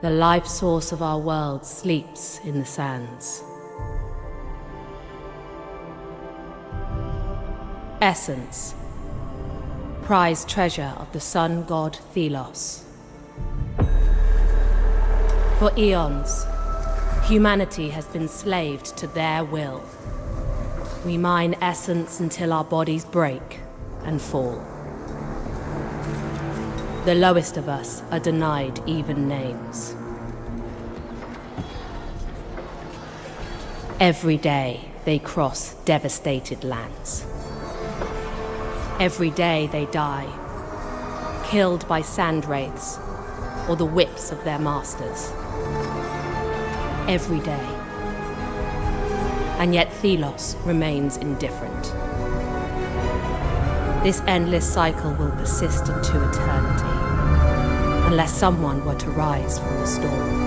The life source of our world sleeps in the sands. Essence, prized treasure of the sun god Thelos. For eons, humanity has been slaved to their will. We mine essence until our bodies break and fall. The lowest of us are denied even names. Every day they cross devastated lands. Every day they die, killed by sand wraiths or the whips of their masters. Every day. And yet Thelos remains indifferent. This endless cycle will persist into eternity, unless someone were to rise from the storm.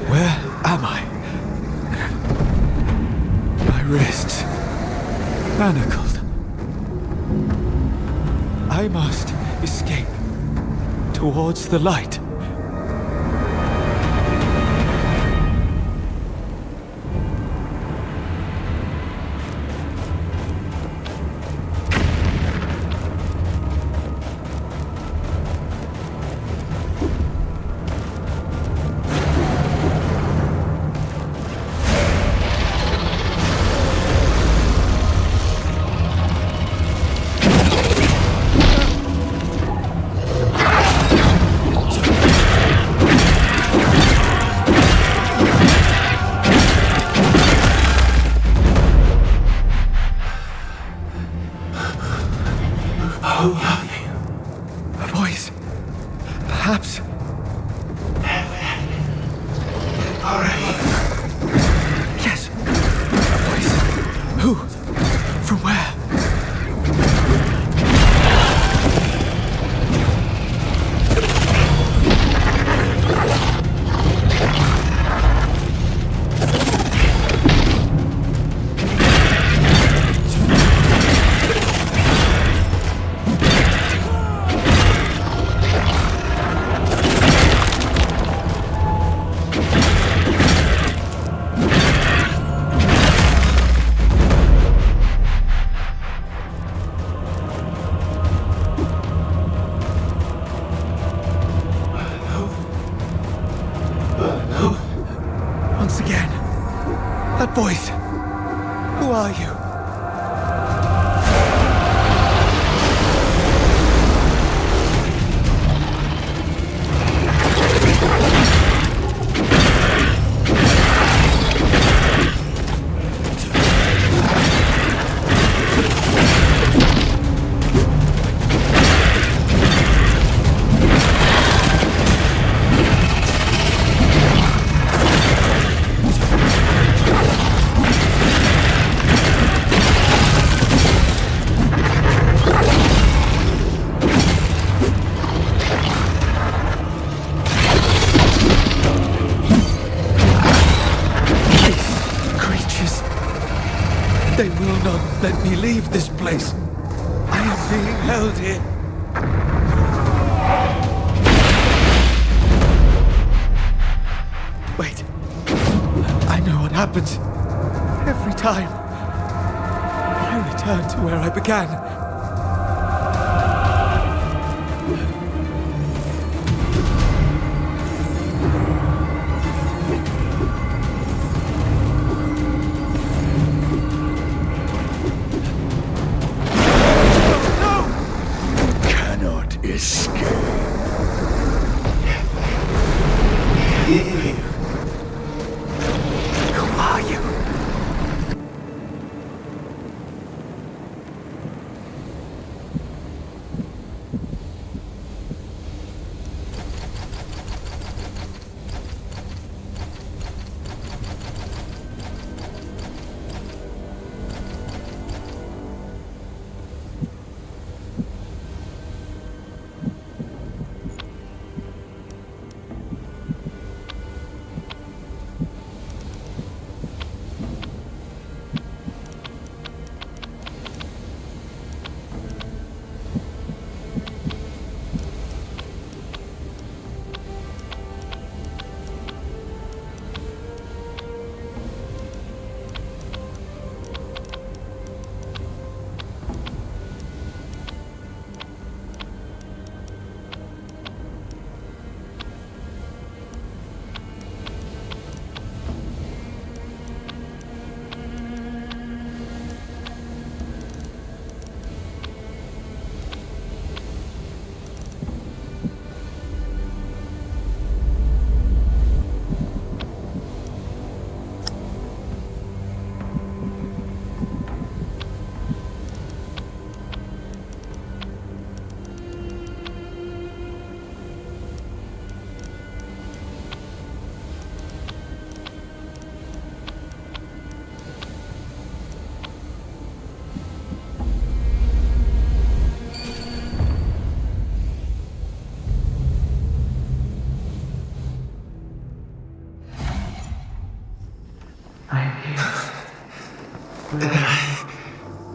Where am I? My wrists manacled. I must escape towards the light. A voice. Perhaps. Yes. A voice. Who? From where? Once again. That voice. Who are you? They will not let me leave this place. I am being held here. Wait. I know what happens. Every time. I return to where I began.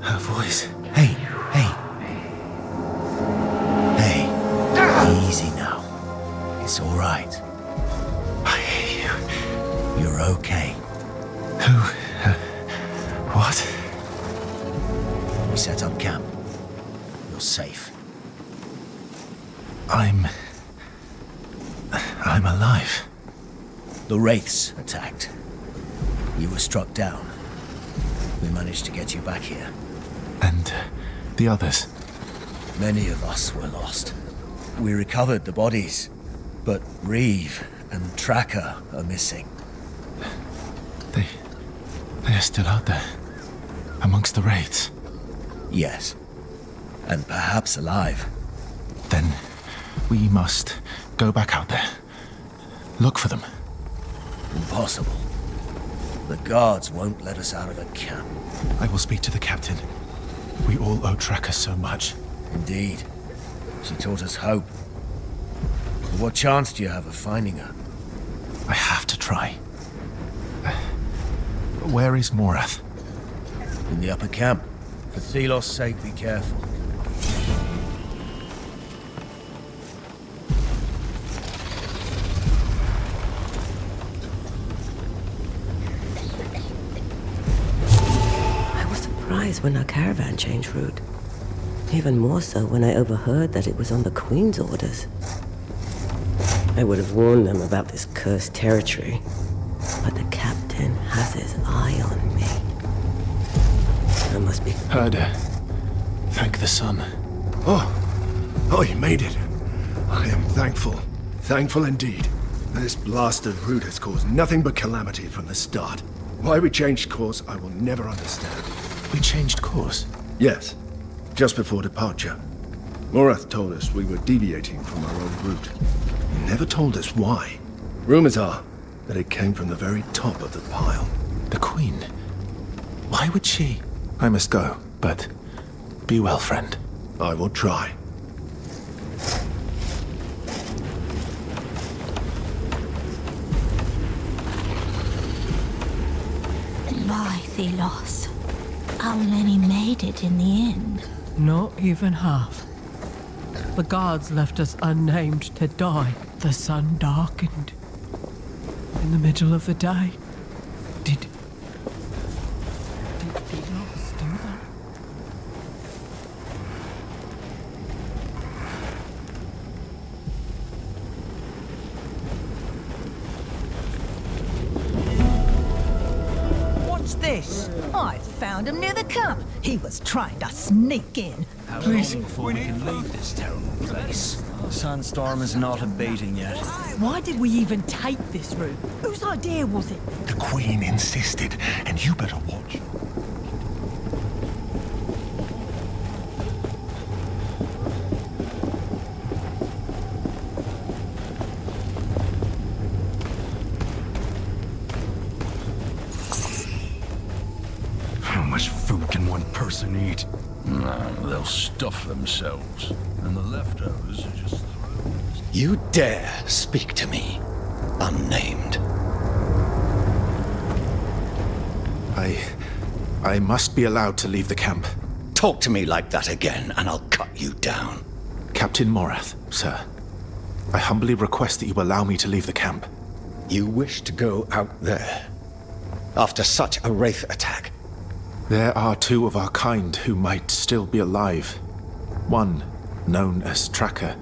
Her voice. Hey. Easy now. It's all right. I hear you. You're okay. Who? What? We set up camp. You're safe. I'm alive. The wraiths attacked. You were struck down. We managed to get you back here. And the others? Many of us were lost. We recovered the bodies, but Reeve and Tracker are missing. They are still out there, amongst the wraiths. Yes, and perhaps alive. Then we must go back out there. Look for them. Impossible. The guards won't let us out of the camp. I will speak to the captain. We all owe Tracker so much. Indeed. She taught us hope. But what chance do you have of finding her? I have to try. Where is Morrath? In the upper camp. For Thelos' sake, be careful. I was surprised when our caravan changed route. Even more so when I overheard that it was on the Queen's orders. I would have warned them about this cursed territory, but the captain has his eye on me. I must be... Heard her. Thank the sun. Oh, you made it. I am thankful. Thankful indeed. This blasted route has caused nothing but calamity from the start. Why we changed course, I will never understand. We changed course. Yes, just before departure. Morrath told us we were deviating from our old route. He never told us why. Rumors are that it came from the very top of the pile. The Queen. Why would she? I must go, but be well, friend. I will try. My Thelos. How many made it in the end? Not even half. The guards left us unnamed to die. The sun darkened. In the middle of the day. Did Thelos do that? What's this? I found him near the camp. He was trying to sneak in. Please, before we can leave this terrible place. The sandstorm is not abating yet. Why did we even take this route? Whose idea was it? The Queen insisted, and you better watch. How much food can one person eat? No, they'll stuff themselves. And the leftovers are just thrown. You dare speak to me, unnamed. I must be allowed to leave the camp. Talk to me like that again, and I'll cut you down. Captain Morrath, sir. I humbly request that you allow me to leave the camp. You wish to go out there? After such a wraith attack? There are two of our kind who might still be alive. One, known as Tracker,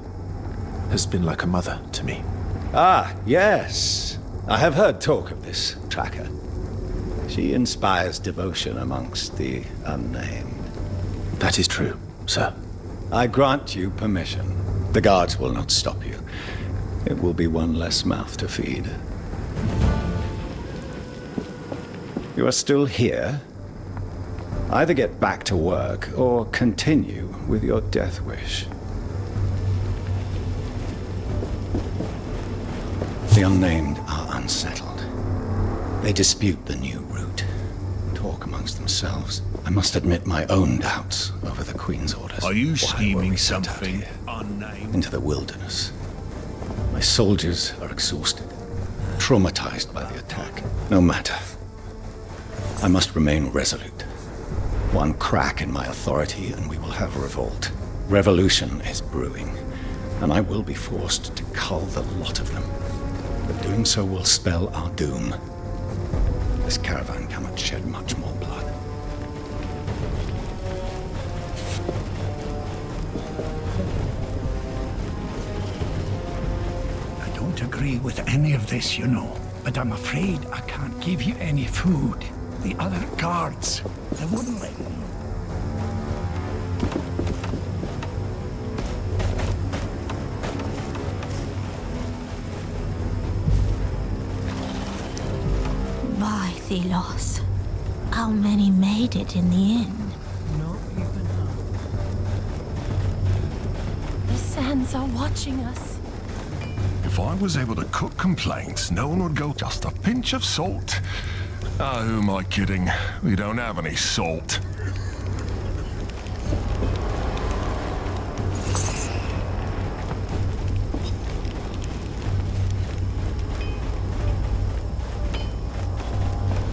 has been like a mother to me. Ah, yes. I have heard talk of this Tracker. She inspires devotion amongst the unnamed. That is true, sir. I grant you permission. The guards will not stop you. It will be one less mouth to feed. You are still here? Either get back to work or continue with your death wish. The unnamed are unsettled. They dispute the new route, talk amongst themselves. I must admit my own doubts over the Queen's orders. Are you Why were scheming we sent out something here? unnamed? Into the wilderness. My soldiers are exhausted, traumatized by the attack. No matter. I must remain resolute. One crack in my authority and we will have revolt. Revolution is brewing, and I will be forced to cull the lot of them. But doing so will spell our doom. This caravan cannot shed much more blood. I don't agree with any of this, you know, but I'm afraid I can't give you any food. The other guards, they wouldn't let me. My Thelos. How many made it in the end? Not even half. The sands are watching us. If I was able to cook complaints, no one would go just a pinch of salt. Ah, who am I kidding? We don't have any salt.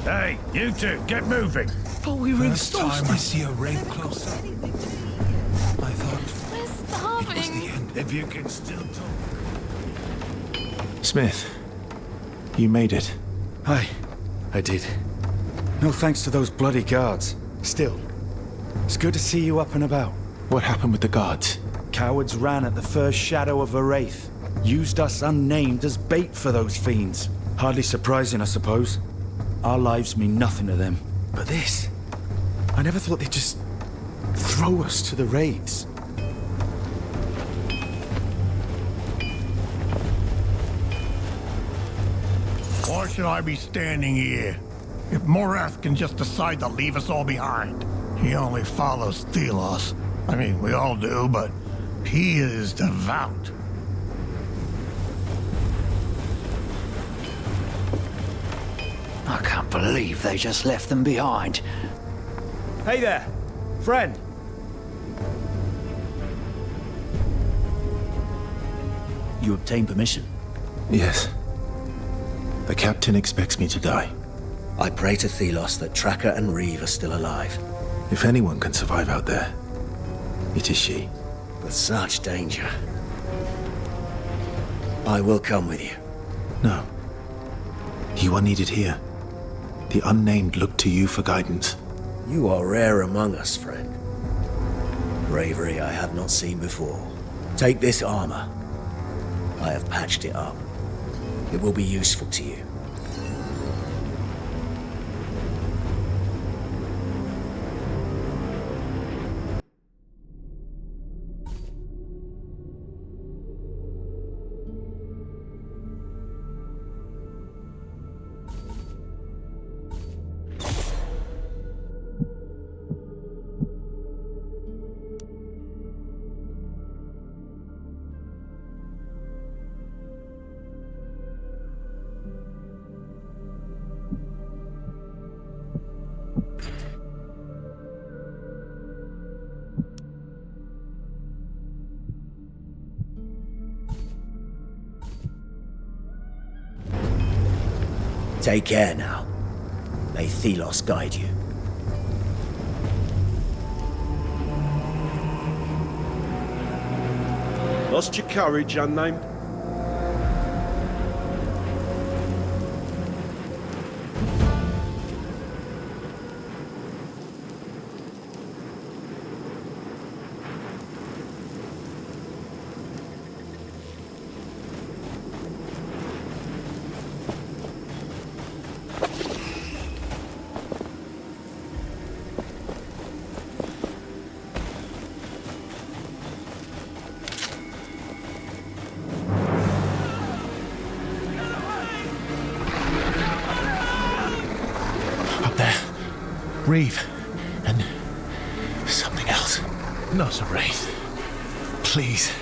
Hey, you two, get moving. But we were First time I see a wraith closer. I thought We're it was the starving. end. If you can still talk. Smith, you made it. I did. No thanks to those bloody guards. Still, it's good to see you up and about. What happened with the guards? Cowards ran at the first shadow of a wraith. Used us unnamed as bait for those fiends. Hardly surprising, I suppose. Our lives mean nothing to them. But this... I never thought they'd just throw us to the wraiths. Why should I be standing here? If Morrath can just decide to leave us all behind. He only follows Thelos. I mean, we all do, but he is devout. I can't believe they just left them behind. Hey there, friend. You obtained permission? Yes. The captain expects me to die. I pray to Thelos that Tracker and Reeve are still alive. If anyone can survive out there, it is she. With such danger. I will come with you. No. You are needed here. The unnamed look to you for guidance. You are rare among us, friend. Bravery I have not seen before. Take this armor. I have patched it up. It will be useful to you. Take care now. May Thelos guide you. Lost your courage, unnamed? Reeve. And something else. Not a wraith. Please.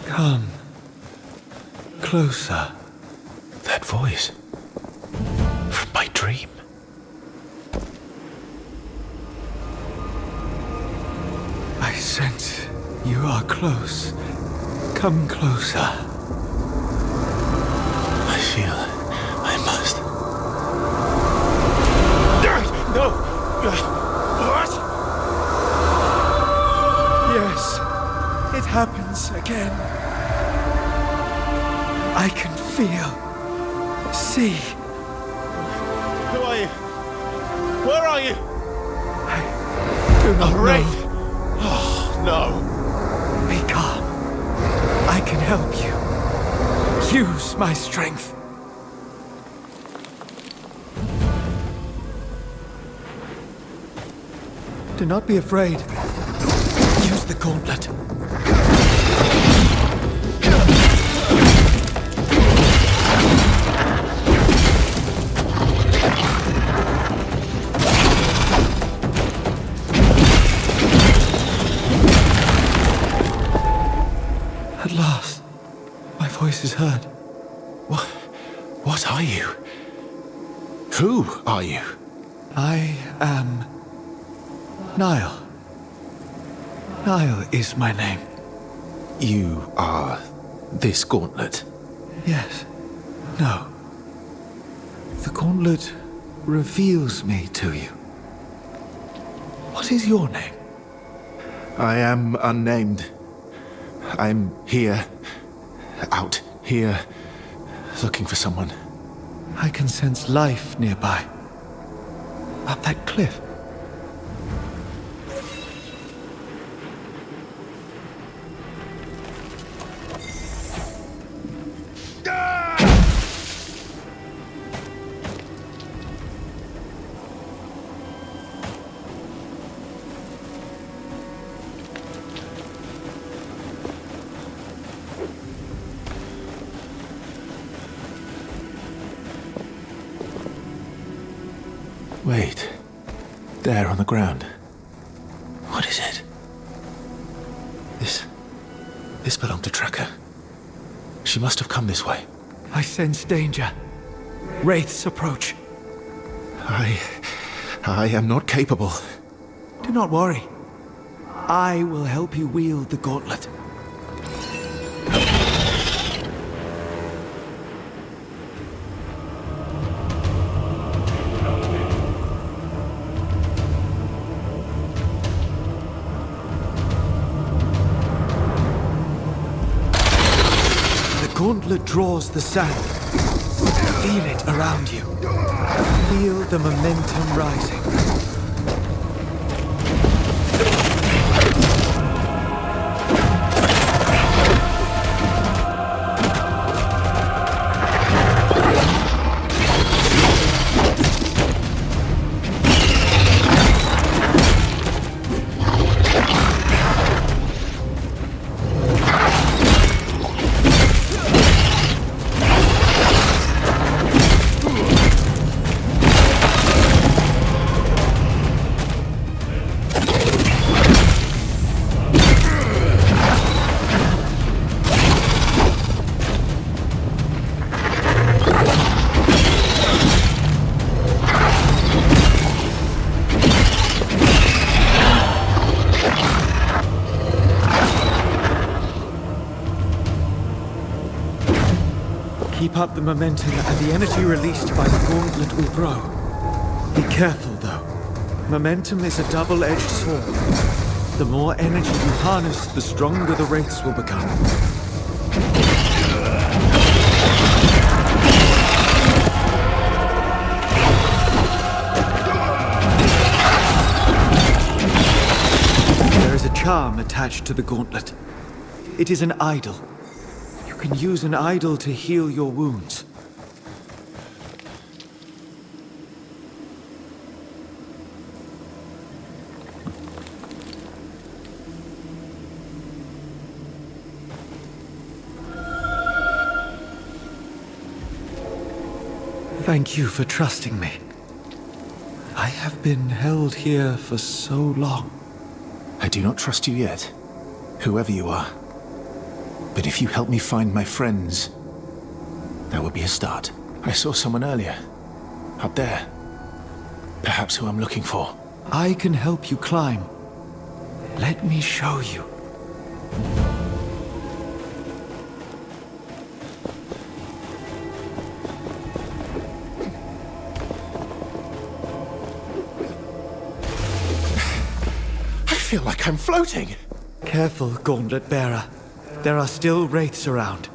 Come. Closer. That voice. From my dream. sense you are close. Come closer. I feel I must. No! What? Yes, it happens again. I can feel, see. Who are you? Where are you? I do not know. Oh, no. Be calm. I can help you. Use my strength. Do not be afraid. Use the gauntlet. At last, my voice is heard. What are you? Who are you? I am Nyaal. Nyaal is my name. You are this gauntlet? Yes. No. The gauntlet reveals me to you. What is your name? I am unnamed. I'm here, out here, looking for someone. I can sense life nearby. Up that cliff. Wait. There on the ground. What is it? This belonged to Tracker. She must have come this way. I sense danger. Wraiths approach. I am not capable. Do not worry. I will help you wield the gauntlet. The gauntlet draws the sand. Feel it around you. Feel the momentum rising. Keep up the momentum and the energy released by the gauntlet will grow. Be careful though. Momentum is a double-edged sword. The more energy you harness, the stronger the wraiths will become. There is a charm attached to the gauntlet. It is an idol. You can use an idol to heal your wounds. Thank you for trusting me. I have been held here for so long. I do not trust you yet, whoever you are. But if you help me find my friends, that will be a start. I saw someone earlier, up there. Perhaps who I'm looking for. I can help you climb. Let me show you. I feel like I'm floating. Careful, gauntlet bearer. There are still wraiths around.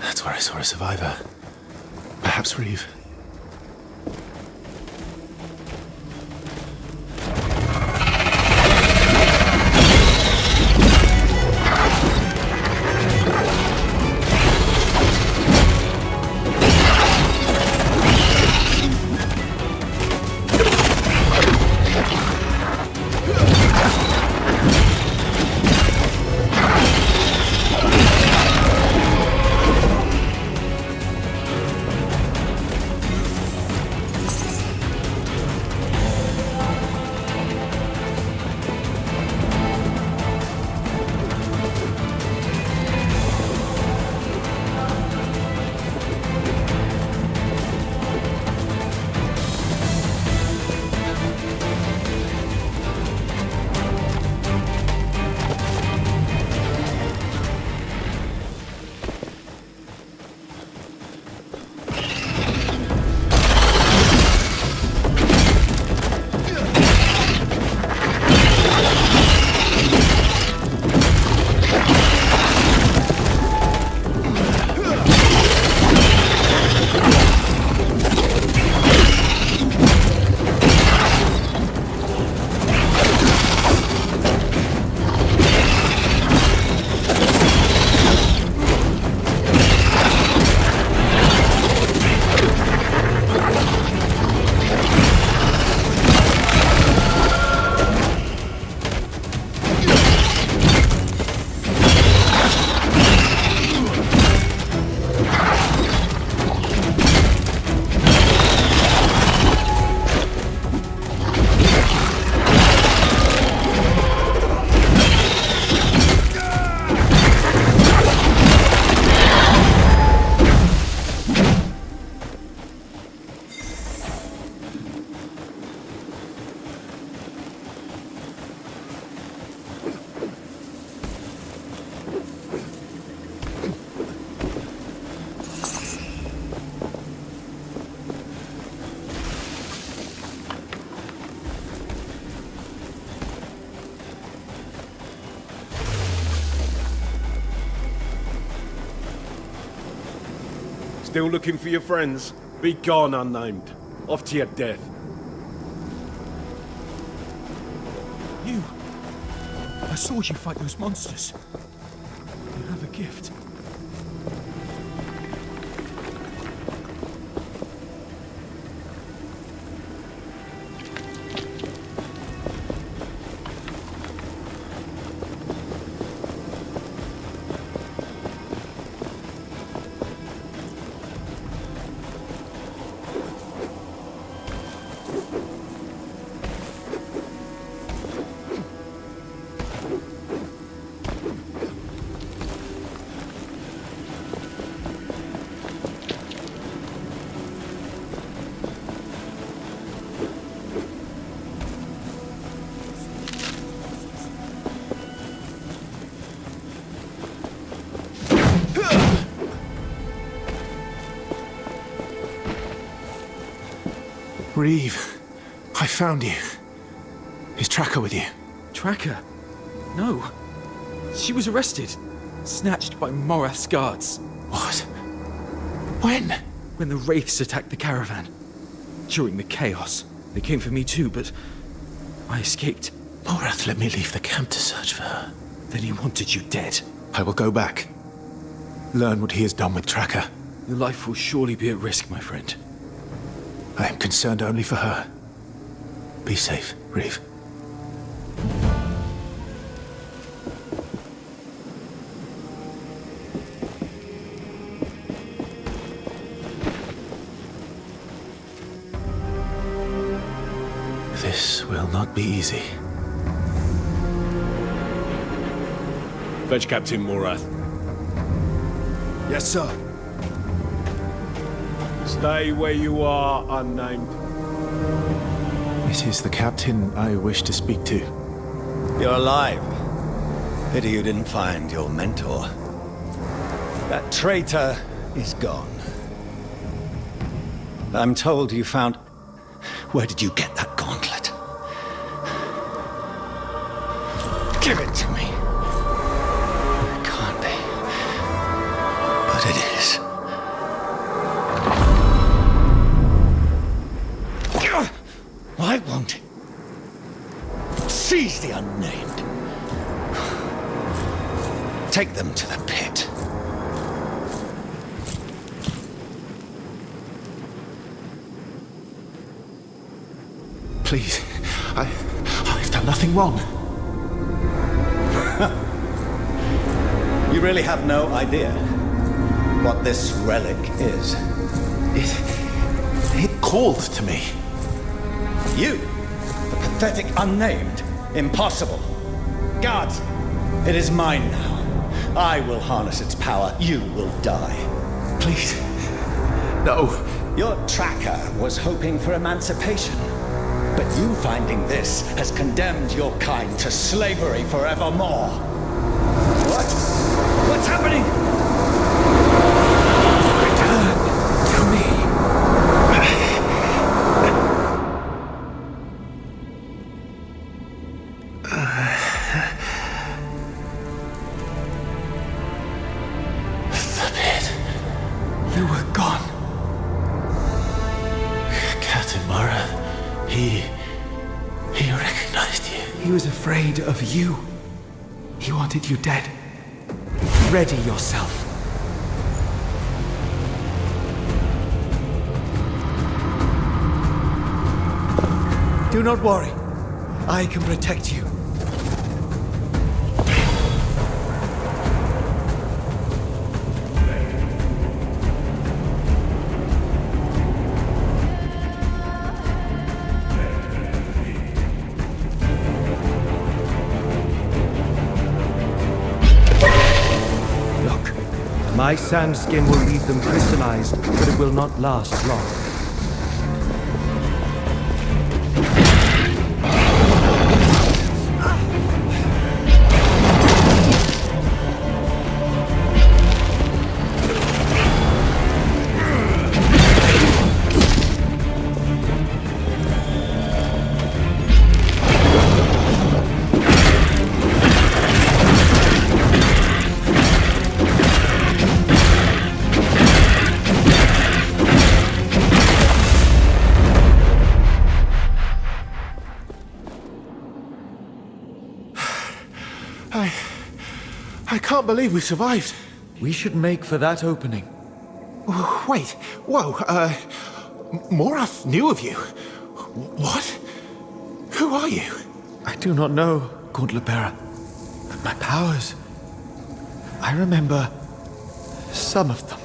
That's where I saw a survivor. Perhaps Reeve. Still looking for your friends? Be gone, unnamed. Off to your death. You! I saw you fight those monsters. You have a gift. Reeve, I found you. Is Tracker with you? Tracker? No. She was arrested. Snatched by Morrath's guards. What? When? When the wraiths attacked the caravan. During the chaos. They came for me too, but I escaped. Morrath let me leave the camp to search for her. Then he wanted you dead. I will go back. Learn what he has done with Tracker. Your life will surely be at risk, my friend. I am concerned only for her. Be safe, Reeve. This will not be easy. Fetch Captain Morrath. Yes, sir. Stay where you are, unnamed. It is the captain I wish to speak to. You're alive. Pity you didn't find your mentor. That traitor is gone. I'm told you found... Where did you get that gauntlet? Give it to me. It can't be. But it is. I want it. Seize the unnamed. Take them to the pit. Please, I've done nothing wrong. You really have no idea what this relic is. It called to me. You, the pathetic unnamed. Impossible. Guards, it is mine now. I will harness its power. You will die. Please, no. Your tracker was hoping for emancipation. But you finding this has condemned your kind to slavery forevermore. What? What's happening? Return to me. The pit. You were gone. Captain Morrath. He recognized you. He was afraid of you. He wanted you dead. Ready yourself. Do not worry. I can protect you. My sand skin will leave them crystallized, but it will not last long. I can't believe we survived. We should make for that opening. Wait, whoa, Morrath knew of you. What? Who are you? I do not know, Gauntlet Bearer. But my powers... I remember some of them.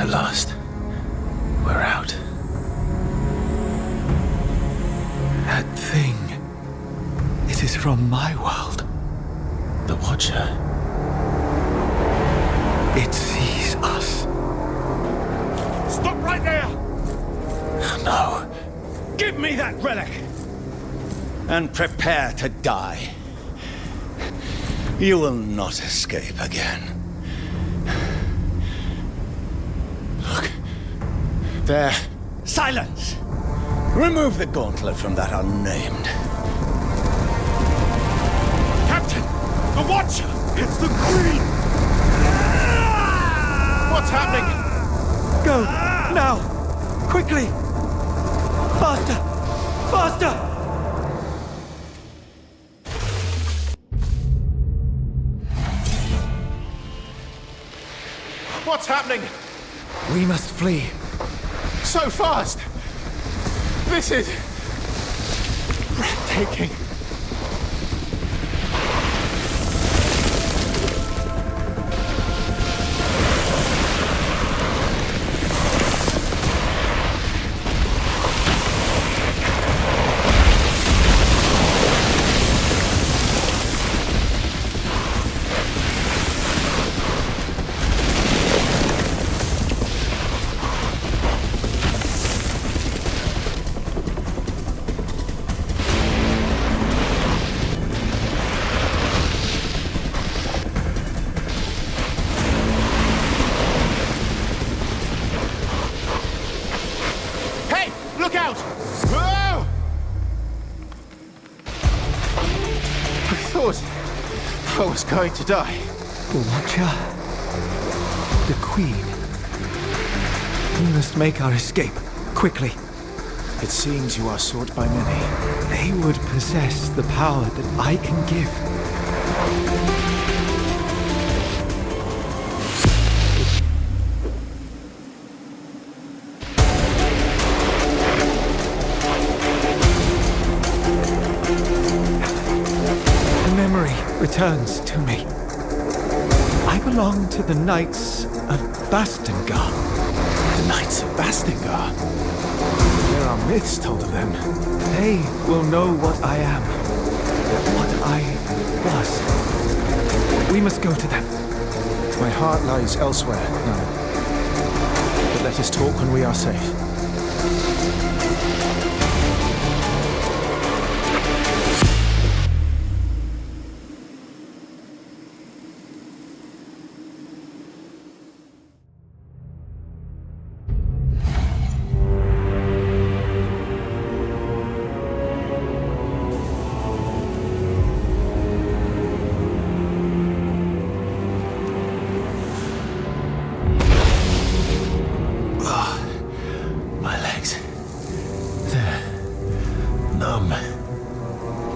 At last, we're out. That thing. It is from my world. The Watcher. It sees us. Stop right there! No. Give me that relic! And prepare to die. You will not escape again. Look. There. Silence! Remove the gauntlet from that unnamed. Captain! The Watcher! It's the Queen! What's happening? Go! Now! Quickly! Faster! Faster! What's happening? We must flee. So fast! This is... breathtaking. Look out! Whoa! I thought I was going to die. The Watcher. The Queen. We must make our escape, quickly. It seems you are sought by many. They would possess the power that I can give. Returns to me. I belong to the Knights of Bastengar. The Knights of Bastengar? There are myths told of them. They will know what I am, what I was. We must go to them. My heart lies elsewhere now. But let us talk when we are safe.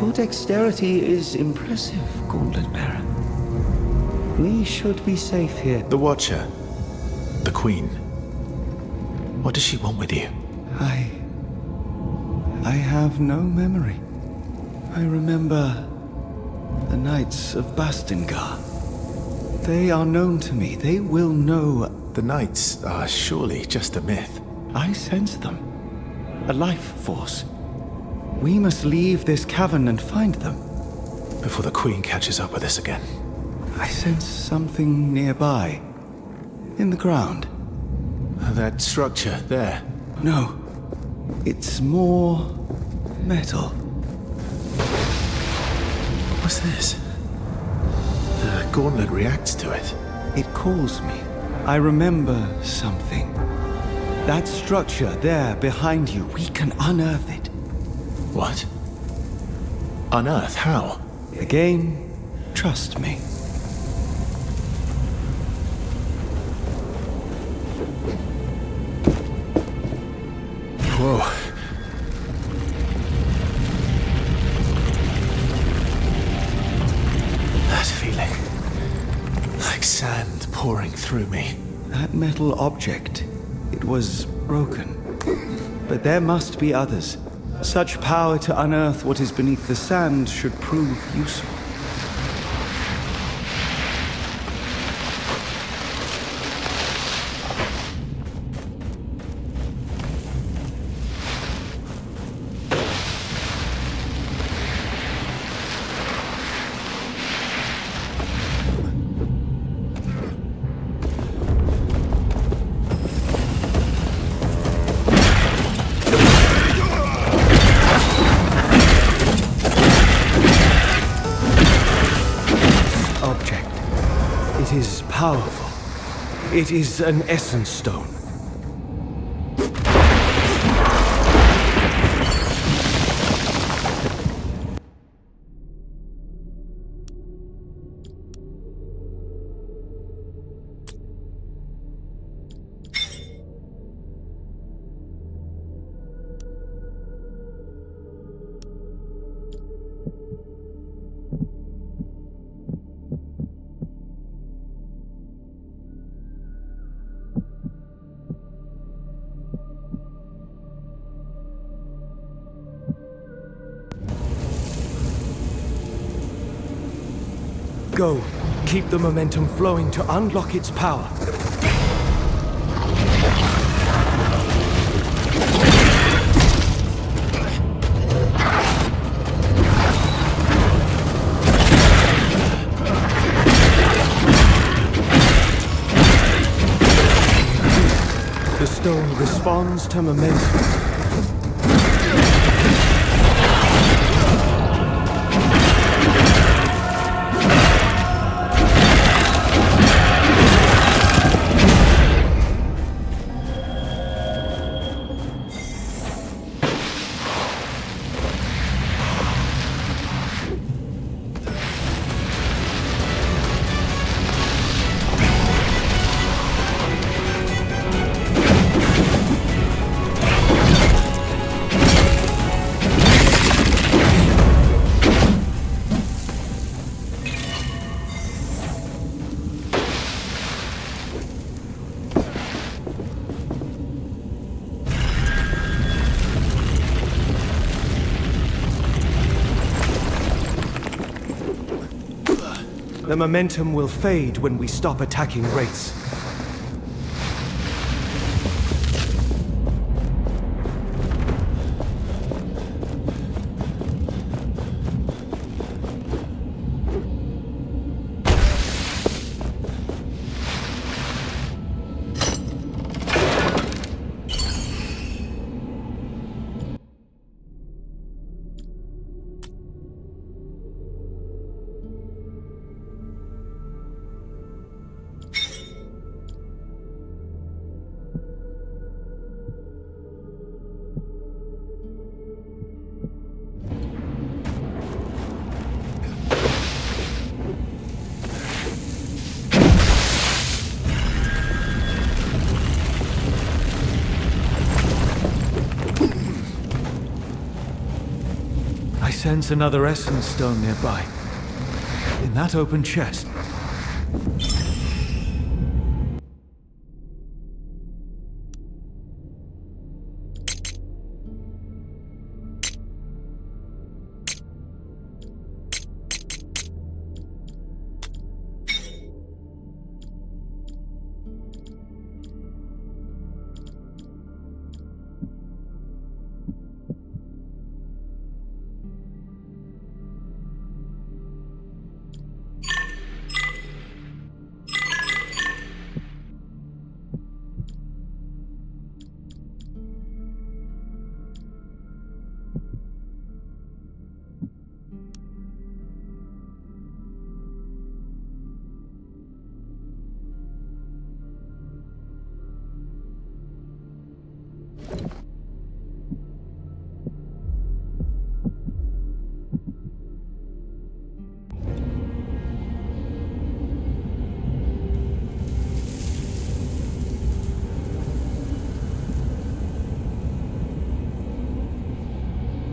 Your dexterity is impressive, Gauntlet Bearer. We should be safe here. The Watcher. The Queen. What does she want with you? I have no memory. I remember the Knights of Bastengar. They are known to me. They will know. The Knights are surely just a myth. I sense them. A life force. We must leave this cavern and find them. Before the Queen catches up with us again. I sense something nearby. In the ground. That structure there? No. It's more metal. What's this? The gauntlet reacts to it. It calls me. I remember something. That structure there behind you, we can unearth it. What? Unearth? How? Again, trust me. Whoa. That feeling. Like sand pouring through me. That metal object, it was broken. But there must be others. Such power to unearth what is beneath the sand should prove useful. powerful. It is an essence stone. Go. Keep the momentum flowing to unlock its power. The stone responds to momentum. The momentum will fade when we stop attacking wraiths. I sense another essence stone nearby. In that open chest.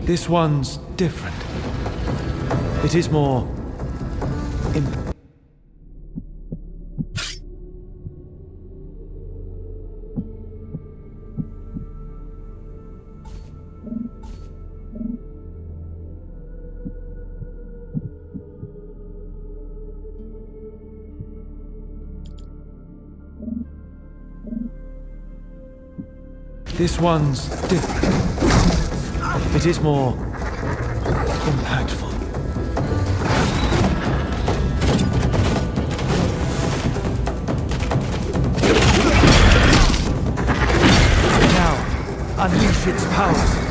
This one's different. It is more... This one's different. It is more impactful. Now, unleash its powers.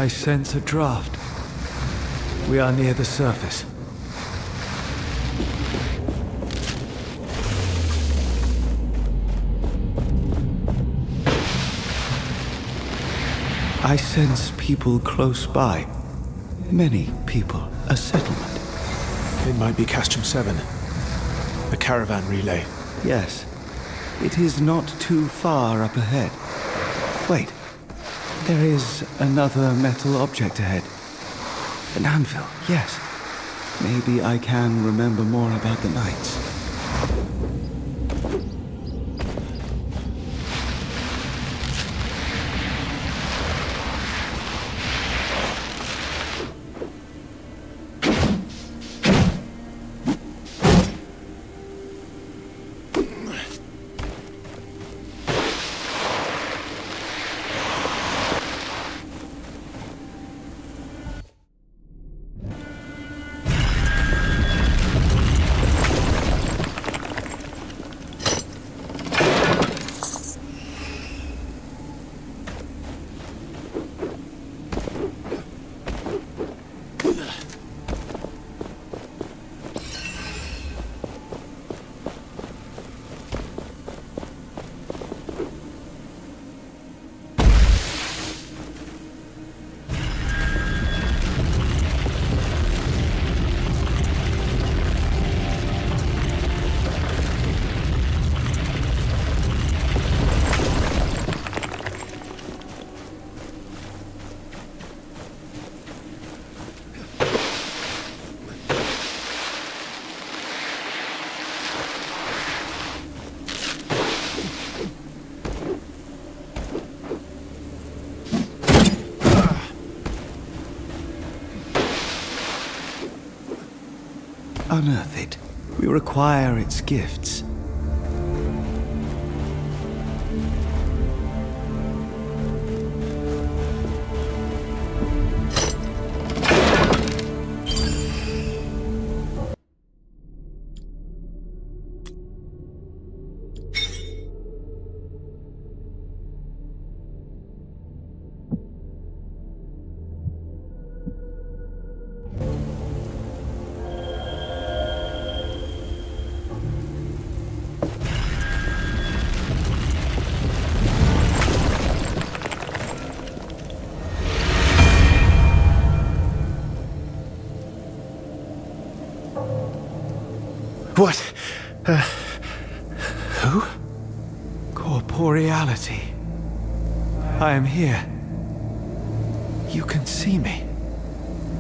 I sense a draft. We are near the surface. I sense people close by. Many people. A settlement. It might be Castrum VII. The caravan relay. Yes. It is not too far up ahead. Wait. There is another metal object ahead. An anvil, yes. Maybe I can remember more about the knights. Unearth it. We require its gifts. What? Who? Corporeality. I am here. You can see me.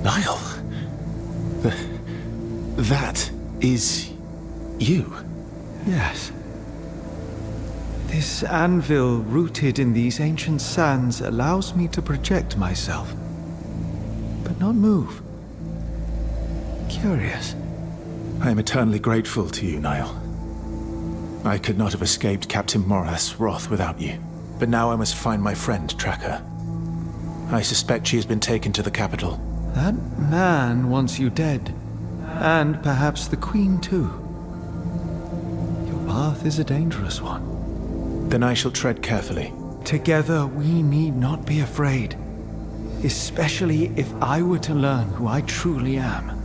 Nyaal. That is you. Yes. This anvil rooted in these ancient sands allows me to project myself, but not move. Curious. I am eternally grateful to you, Nyaal. I could not have escaped Captain Morrath's wrath without you. But now I must find my friend, Tracker. I suspect she has been taken to the capital. That man wants you dead. And perhaps the Queen too. Your path is a dangerous one. Then I shall tread carefully. Together we need not be afraid. Especially if I were to learn who I truly am.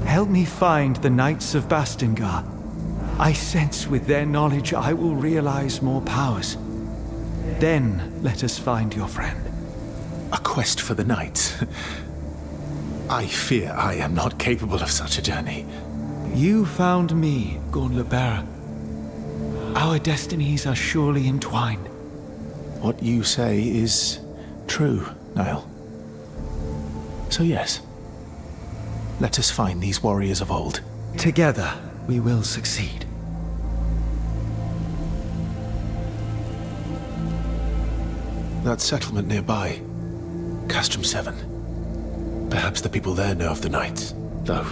Help me find the Knights of Bastengar. I sense with their knowledge I will realize more powers. Then let us find your friend. A quest for the Knights? I fear I am not capable of such a journey. You found me, Gauntlet Bearer. Our destinies are surely entwined. What you say is true, Nyaal. So yes. Let us find these warriors of old. Together, we will succeed. That settlement nearby. Castrum VII. Perhaps the people there know of the Knights, though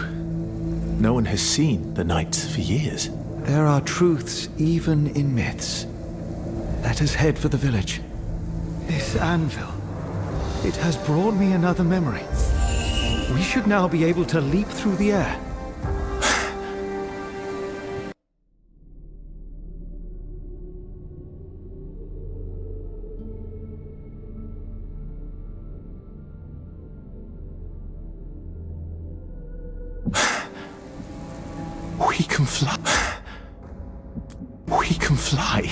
no one has seen the Knights for years. There are truths even in myths. Let us head for the village. This anvil, it has brought me another memory. We should now be able to leap through the air. We can fly. We can fly.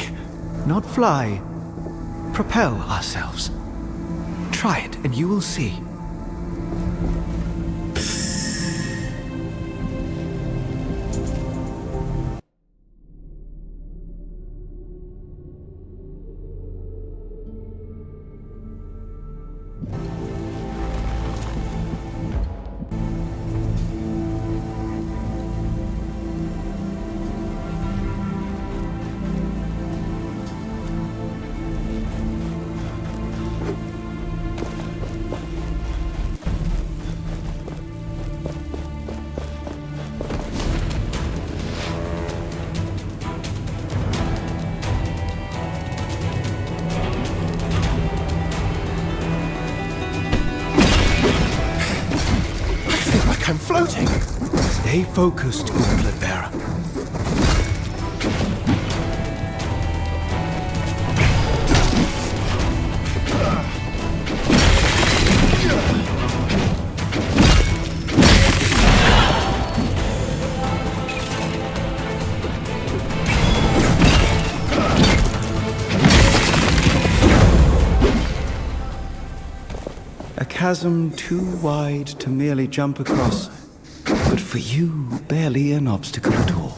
Not fly. Propel ourselves. Try it, and you will see. I'm floating. Stay focused, Gauntlet Bearer. A chasm too wide to merely jump across, but for you, barely an obstacle at all.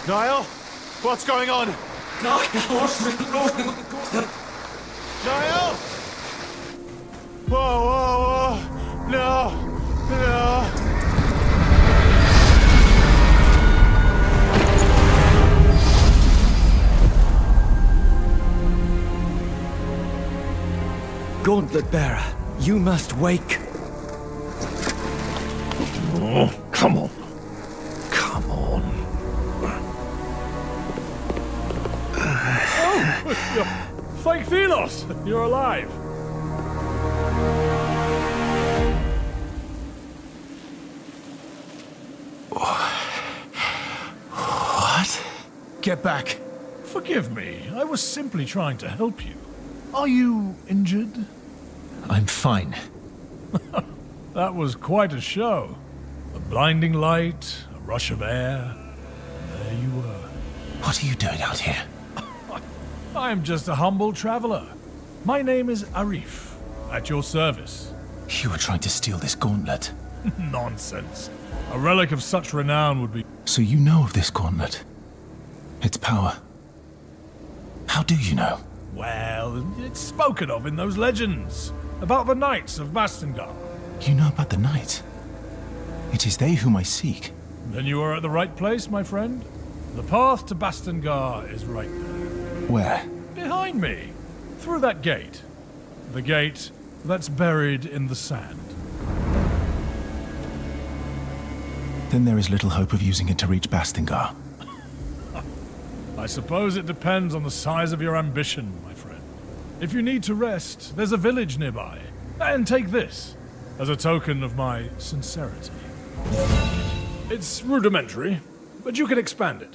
Nyaal? What's going on? Nyaal? Whoa, whoa, whoa! No! No! Gauntlet Bearer, you must wake. Oh, come on. Come on. Oh! Fake Thelos! You're alive! What? Get back. Forgive me, I was simply trying to help you. Are you injured? I'm fine. That was quite a show. A blinding light, a rush of air, and there you were. What are you doing out here? I am just a humble traveler. My name is Arif, at your service. You were trying to steal this gauntlet. Nonsense. A relic of such renown would be... So you know of this gauntlet? Its power? How do you know? Well, it's spoken of in those legends about the knights of Bastengar. You know about the knights? It is they whom I seek. Then you are at the right place, my friend. The path to Bastengar is right there. Where? Behind me. Through that gate. The gate that's buried in the sand. Then there is little hope of using it to reach Bastengar. I suppose it depends on the size of your ambition, my friend. If you need to rest, there's a village nearby. And take this, as a token of my sincerity. It's rudimentary, but you can expand it.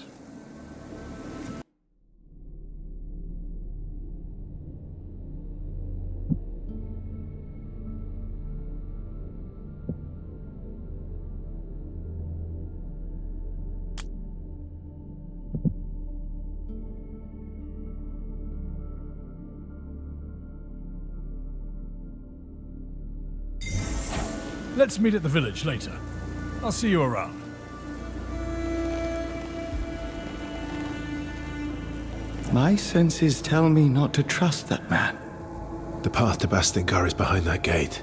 Let's meet at the village later. I'll see you around. My senses tell me not to trust that man. The path to Bastengar is behind that gate.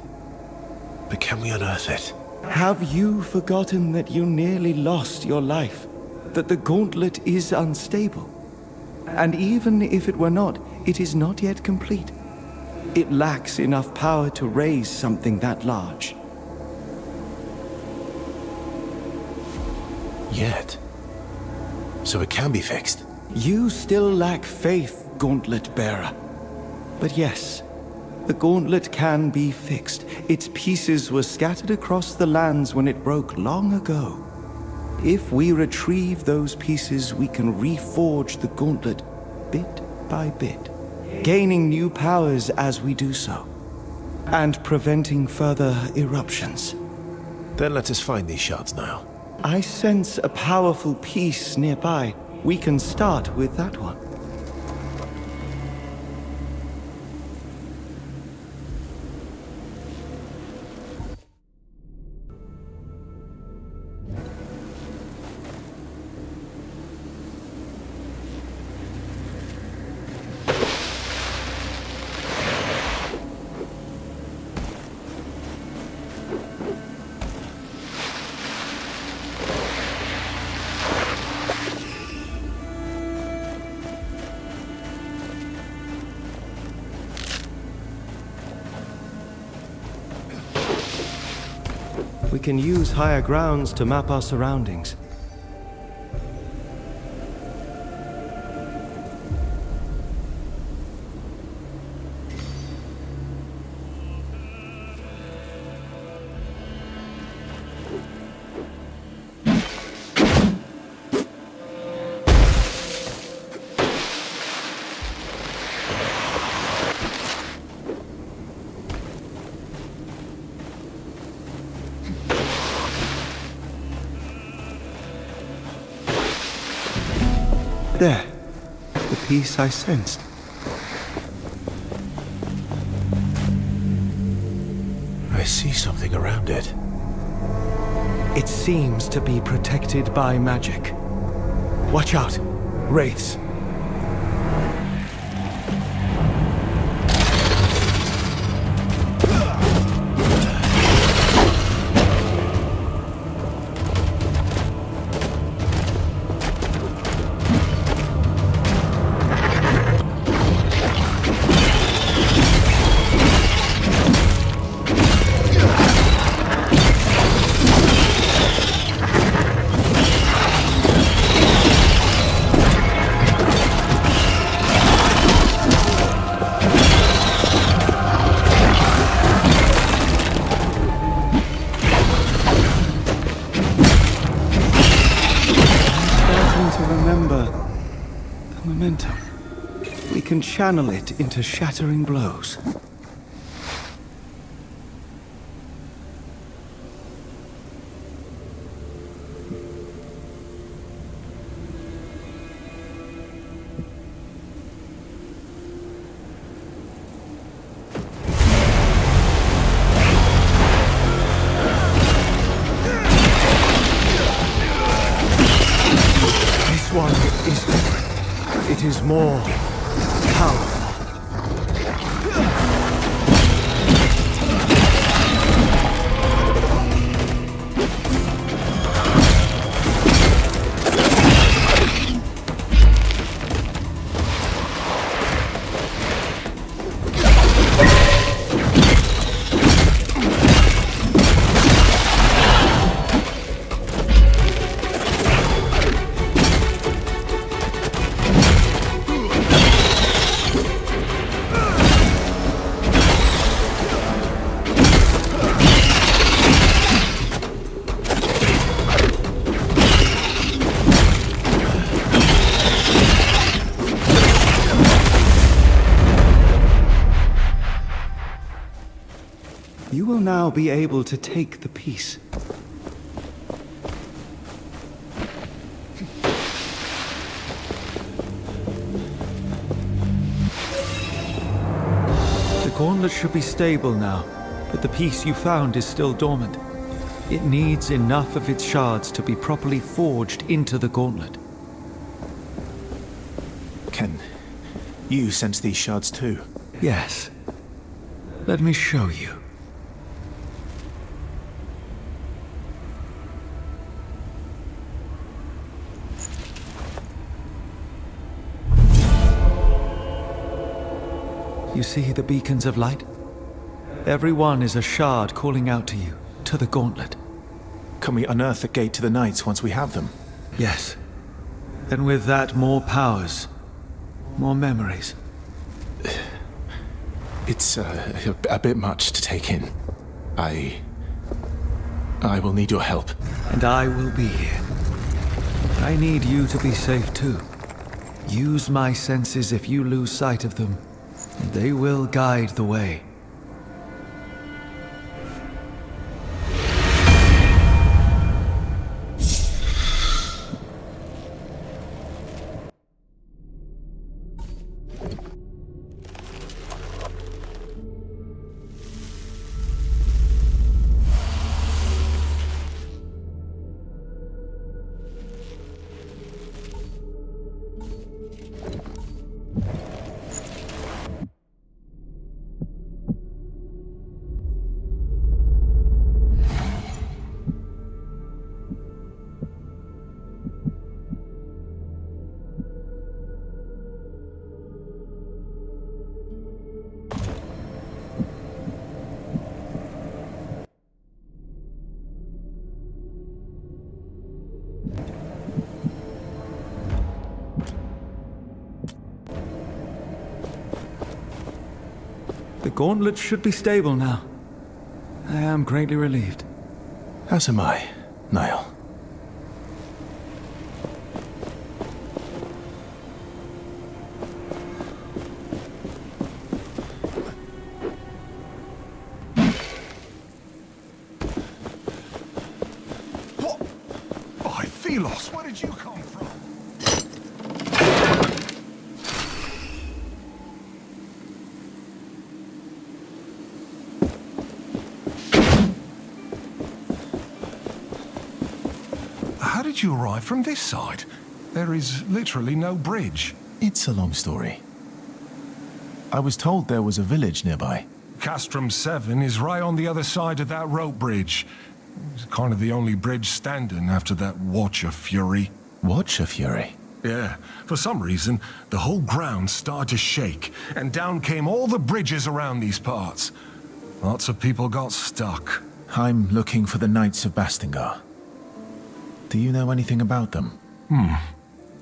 But can we unearth it? Have you forgotten that you nearly lost your life? That the gauntlet is unstable? And even if it were not, it is not yet complete. It lacks enough power to raise something that large. Yet. So it can be fixed. You still lack faith, Gauntlet Bearer. But yes, the gauntlet can be fixed. Its pieces were scattered across the lands when it broke long ago. If we retrieve those pieces, we can reforge the gauntlet bit by bit, gaining new powers as we do so, and preventing further eruptions. Then let us find these shards, Nyaal. I sense a powerful piece nearby. We can start with that one. We can use higher grounds to map our surroundings. There. The piece I sensed. I see something around it. It seems to be protected by magic. Watch out! Wraiths. We can channel it into shattering blows. This one is different. It is more powerful. will now be able to take the piece. The gauntlet should be stable now, but the piece you found is still dormant. It needs enough of its shards to be properly forged into the gauntlet. Can you sense these shards too? Yes. Let me show you. You see the beacons of light? Every one is a shard calling out to you, to the gauntlet. Can we unearth the gate to the Knights once we have them? Yes. And with that, more powers. More memories. It's a bit much to take in. I will need your help. And I will be here. I need you to be safe too. Use my senses if you lose sight of them, and they will guide the way. The gauntlet should be stable now. I am greatly relieved. As am I, Nyaal. What? By Thelos, where did you come from? How did you arrive from this side? There is literally no bridge. It's a long story. I was told there was a village nearby. Castrum VII is right on the other side of that rope bridge. It's kind of the only bridge standing after that Watcher Fury. Watcher Fury? Yeah. For some reason, the whole ground started to shake, and down came all the bridges around these parts. Lots of people got stuck. I'm looking for the Knights of Bastengar. Do you know anything about them?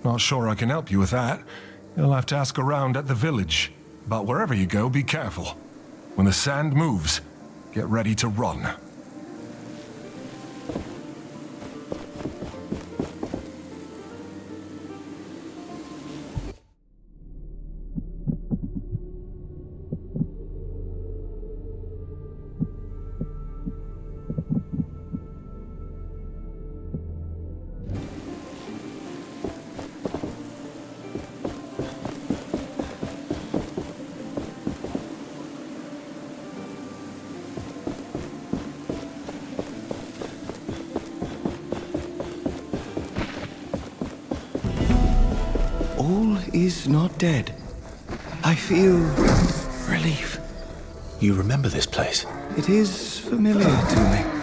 Not sure I can help you with that. You'll have to ask around at the village. But wherever you go, be careful. When the sand moves, get ready to run. All is not dead. I feel relief. You remember this place? It is familiar to me.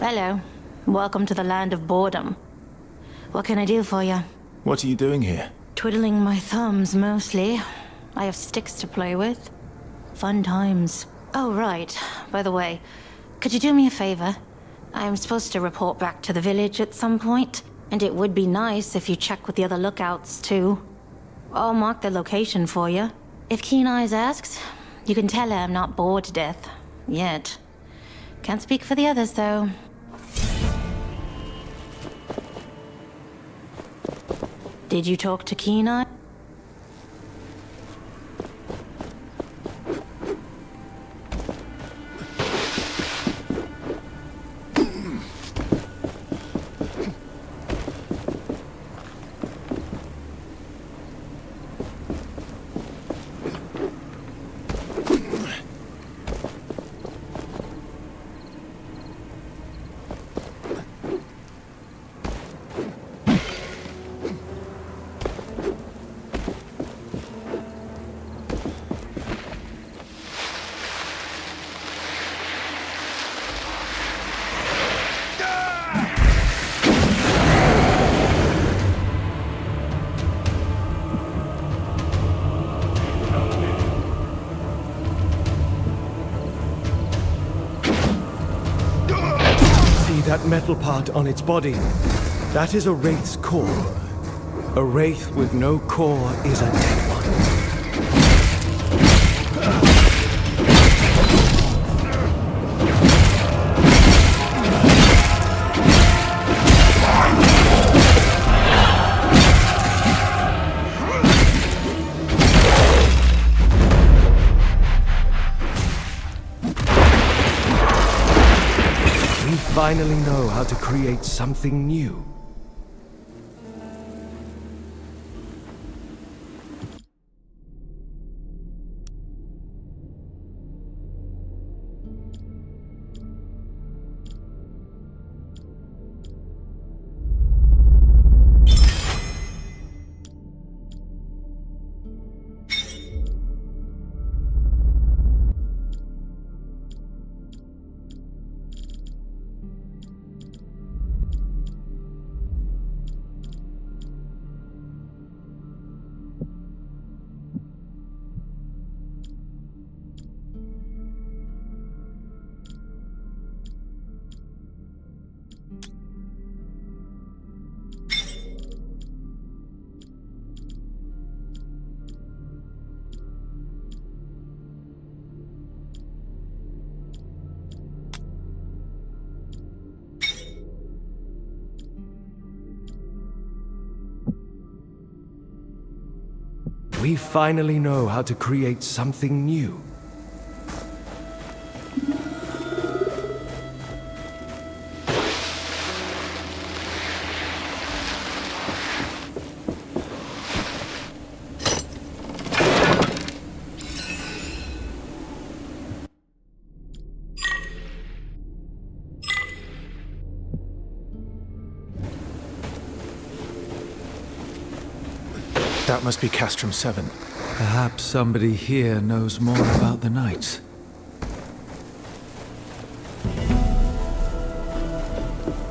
Hello. Welcome to the land of boredom. What can I do for you? What are you doing here? Twiddling my thumbs, mostly. I have sticks to play with. Fun times. Oh, right. By the way, could you do me a favor? I'm supposed to report back to the village at some point, and it would be nice if you check with the other lookouts, too. I'll mark the location for you. If Keen Eyes asks, you can tell her I'm not bored to death. Yet. Can't speak for the others, though. Did you talk to Keen Eye? That metal part on its body, that is a wraith's core. A wraith with no core is a dead one. Finally know how to create something new. We finally know how to create something new. That must be Castrum VII. Perhaps somebody here knows more about the Knights.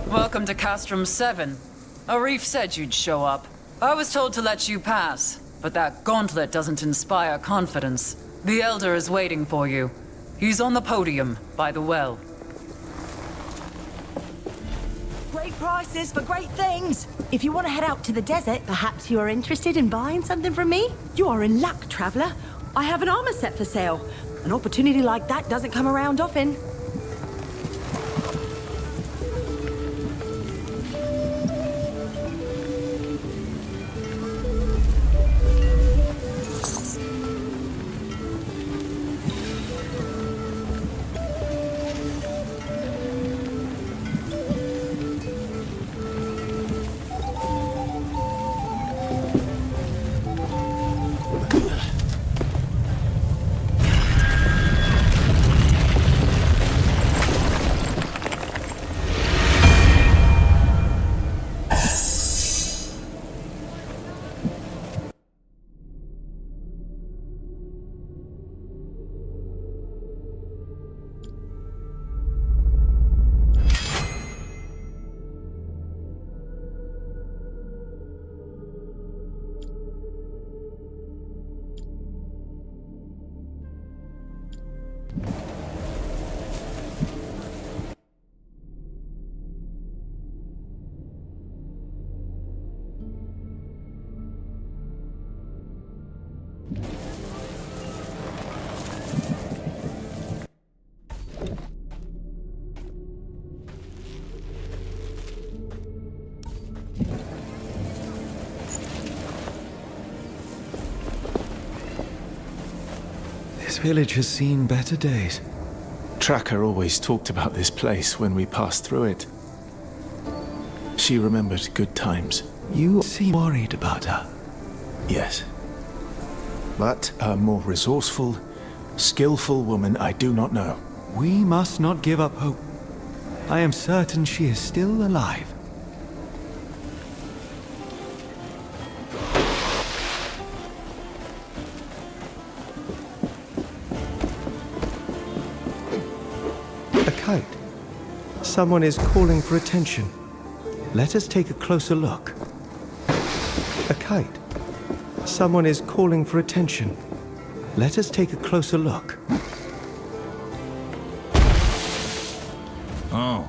Welcome to Castrum VII. Arif said you'd show up. I was told to let you pass, but that gauntlet doesn't inspire confidence. The Elder is waiting for you. He's on the podium, by the well. Great prices for great things. If you want to head out to the desert, perhaps you are interested in buying something from me? You are in luck, traveler. I have an armor set for sale. An opportunity like that doesn't come around often. This village has seen better days. Tracker always talked about this place when we passed through it. She remembered good times. You seem worried about her. Yes. But a more resourceful, skillful woman I do not know. We must not give up hope. I am certain she is still alive. A kite. Someone is calling for attention. Let us take a closer look. A kite. Someone is calling for attention. Let us take a closer look. Oh,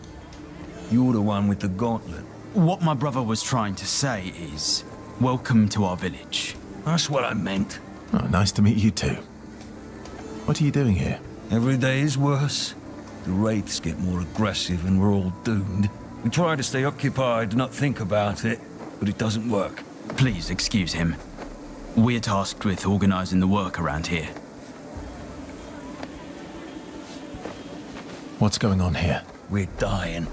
you're the one with the gauntlet. What my brother was trying to say is, welcome to our village. That's what I meant. Oh, nice to meet you too. What are you doing here? Every day is worse. The wraiths get more aggressive and we're all doomed. We try to stay occupied, not think about it, but it doesn't work. Please excuse him. We're tasked with organizing the work around here. What's going on here? We're dying.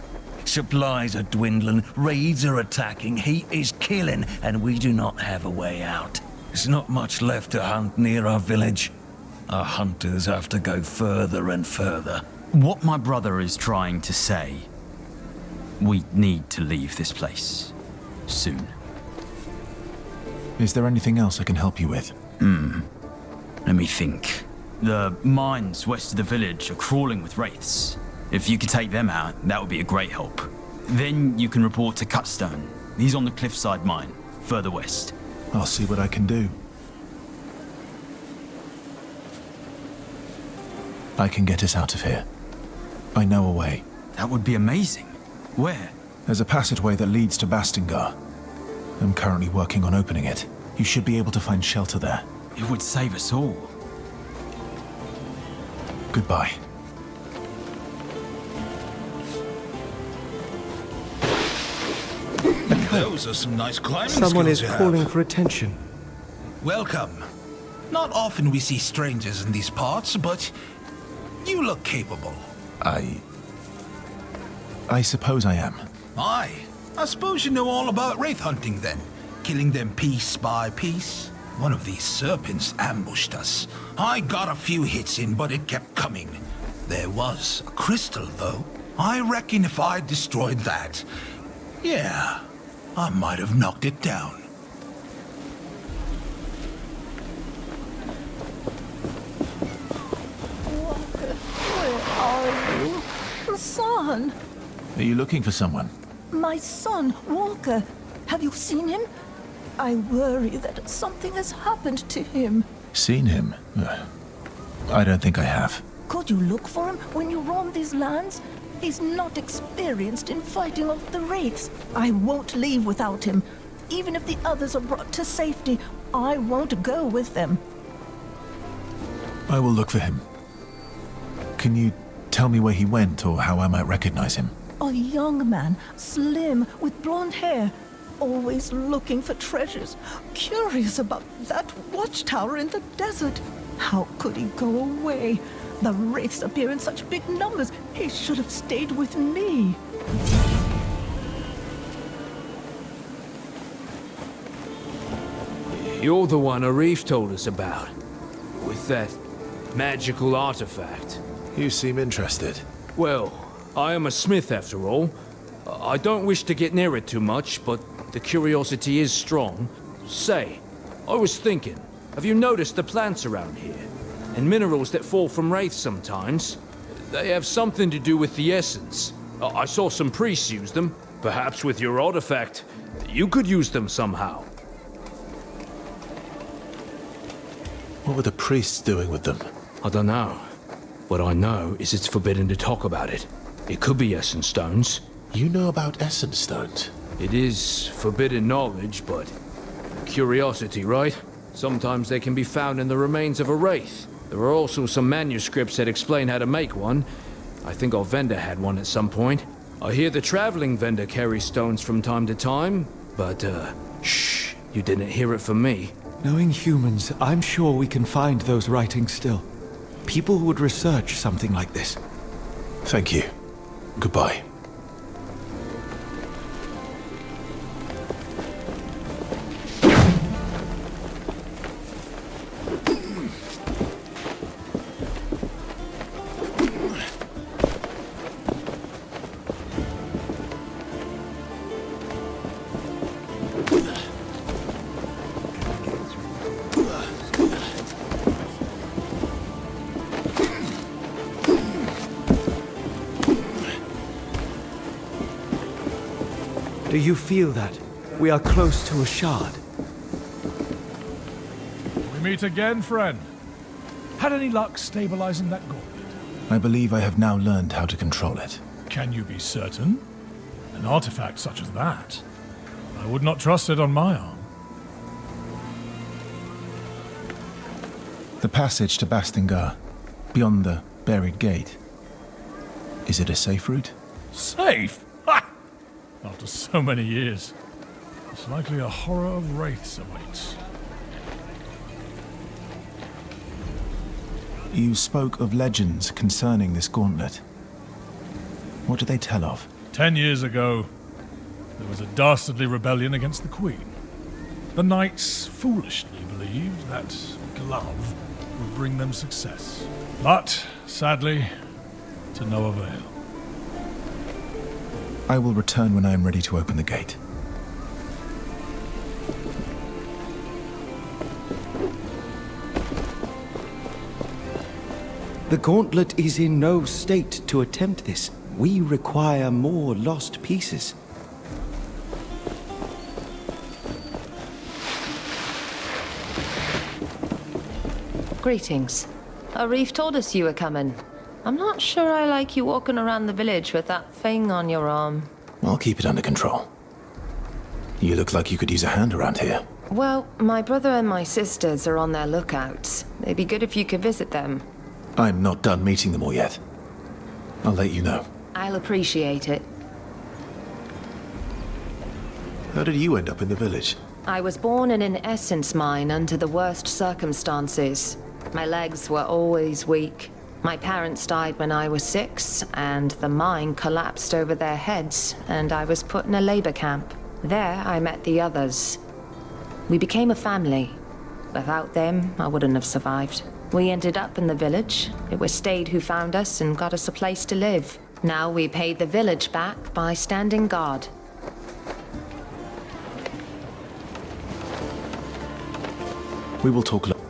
Supplies are dwindling, raids are attacking, heat is killing, and we do not have a way out. There's not much left to hunt near our village. Our hunters have to go further and further. What my brother is trying to say, we need to leave this place. Soon. Is there anything else I can help you with? Let me think. The mines west of the village are crawling with wraiths. If you could take them out, that would be a great help. Then you can report to Castrum. He's on the cliffside mine, further west. I'll see what I can do. I can get us out of here. I know a way. That would be amazing. Where? There's a passageway that leads to Bastengar. I'm currently working on opening it. You should be able to find shelter there. It would save us all. Goodbye. Those are some nice climbing Someone is skills you calling have. for attention. Welcome. Not often we see strangers in these parts, but you look capable. I suppose I am. Aye. I suppose you know all about wraith hunting then. Killing them piece by piece. One of these serpents ambushed us. I got a few hits in, but it kept coming. There was a crystal, though. I reckon if I destroyed that, yeah, I might have knocked it down. Walker, where are you? Son! Are you looking for someone? My son, Walker. Have you seen him? I worry that something has happened to him. Seen him? I don't think I have. Could you look for him when you roam these lands? He's not experienced in fighting off the wraiths. I won't leave without him. Even if the others are brought to safety, I won't go with them. I will look for him. Can you tell me where he went or how I might recognize him? A young man, slim, with blonde hair, always looking for treasures, curious about that watchtower in the desert. How could he go away? The wraiths appear in such big numbers. He should have stayed with me. You're the one Arif told us about, with that magical artifact. You seem interested. Well, I am a smith after all. I don't wish to get near it too much, but the curiosity is strong. Say, I was thinking, have you noticed the plants around here? And minerals that fall from wraiths sometimes? They have something to do with the essence. I saw some priests use them. Perhaps with your artifact, you could use them somehow. What were the priests doing with them? I don't know. What I know is it's forbidden to talk about it. It could be essence stones. You know about essence stones? It is forbidden knowledge, but curiosity, right? Sometimes they can be found in the remains of a wraith. There are also some manuscripts that explain how to make one. I think our vendor had one at some point. I hear the traveling vendor carries stones from time to time, but shh, you didn't hear it from me. Knowing humans, I'm sure we can find those writings still. people would research something like this. Thank you. Goodbye. Do you feel that? We are close to a shard. We meet again, friend. Had any luck stabilizing that gauntlet? I believe I have now learned how to control it. Can you be certain? An artifact such as that? I would not trust it on my arm. The passage to Bastengar, beyond the buried gate. Is it a safe route? Safe? Ha! After so many years, it's likely a horror of wraiths awaits. You spoke of legends concerning this gauntlet. What do they tell of? 10 years ago, there was a dastardly rebellion against the Queen. The knights foolishly believed that a glove would bring them success. But, sadly, to no avail. I will return when I am ready to open the gate. The gauntlet is in no state to attempt this. We require more lost pieces. Greetings. Arif told us you were coming. I'm not sure I like you walking around the village with that thing on your arm. I'll keep it under control. You look like you could use a hand around here. Well, my brother and my sisters are on their lookout. It'd be good if you could visit them. I'm not done meeting them all yet. I'll let you know. I'll appreciate it. How did you end up in the village? I was born in an essence mine under the worst circumstances. My legs were always weak. My parents died when I was 6, and the mine collapsed over their heads, and I was put in a labor camp. There, I met the others. We became a family. Without them, I wouldn't have survived. We ended up in the village. It was Stade who found us and got us a place to live. Now we paid the village back by standing guard. We will talk later.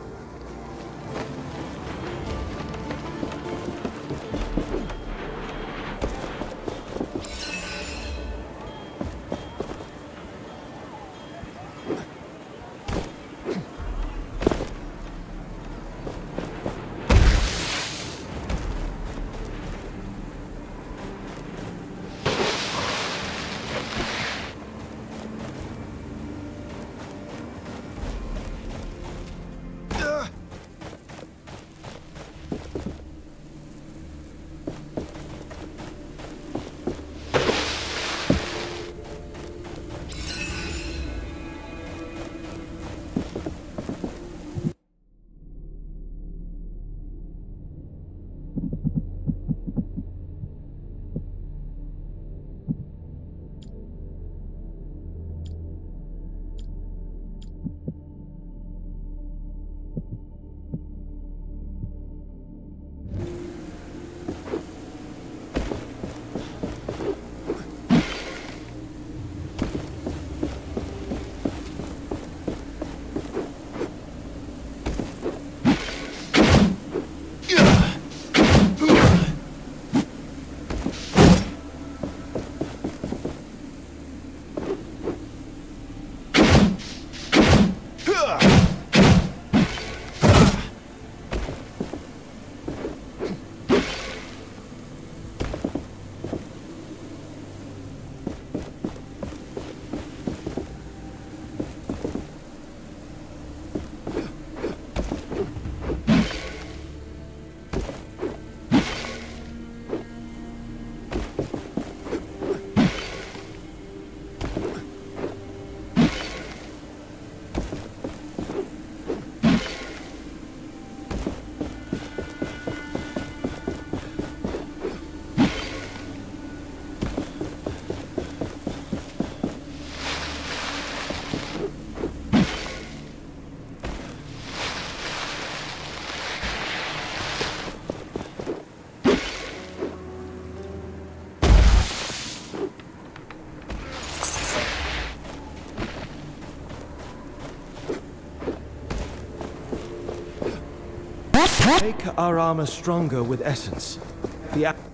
Make our armor stronger with essence.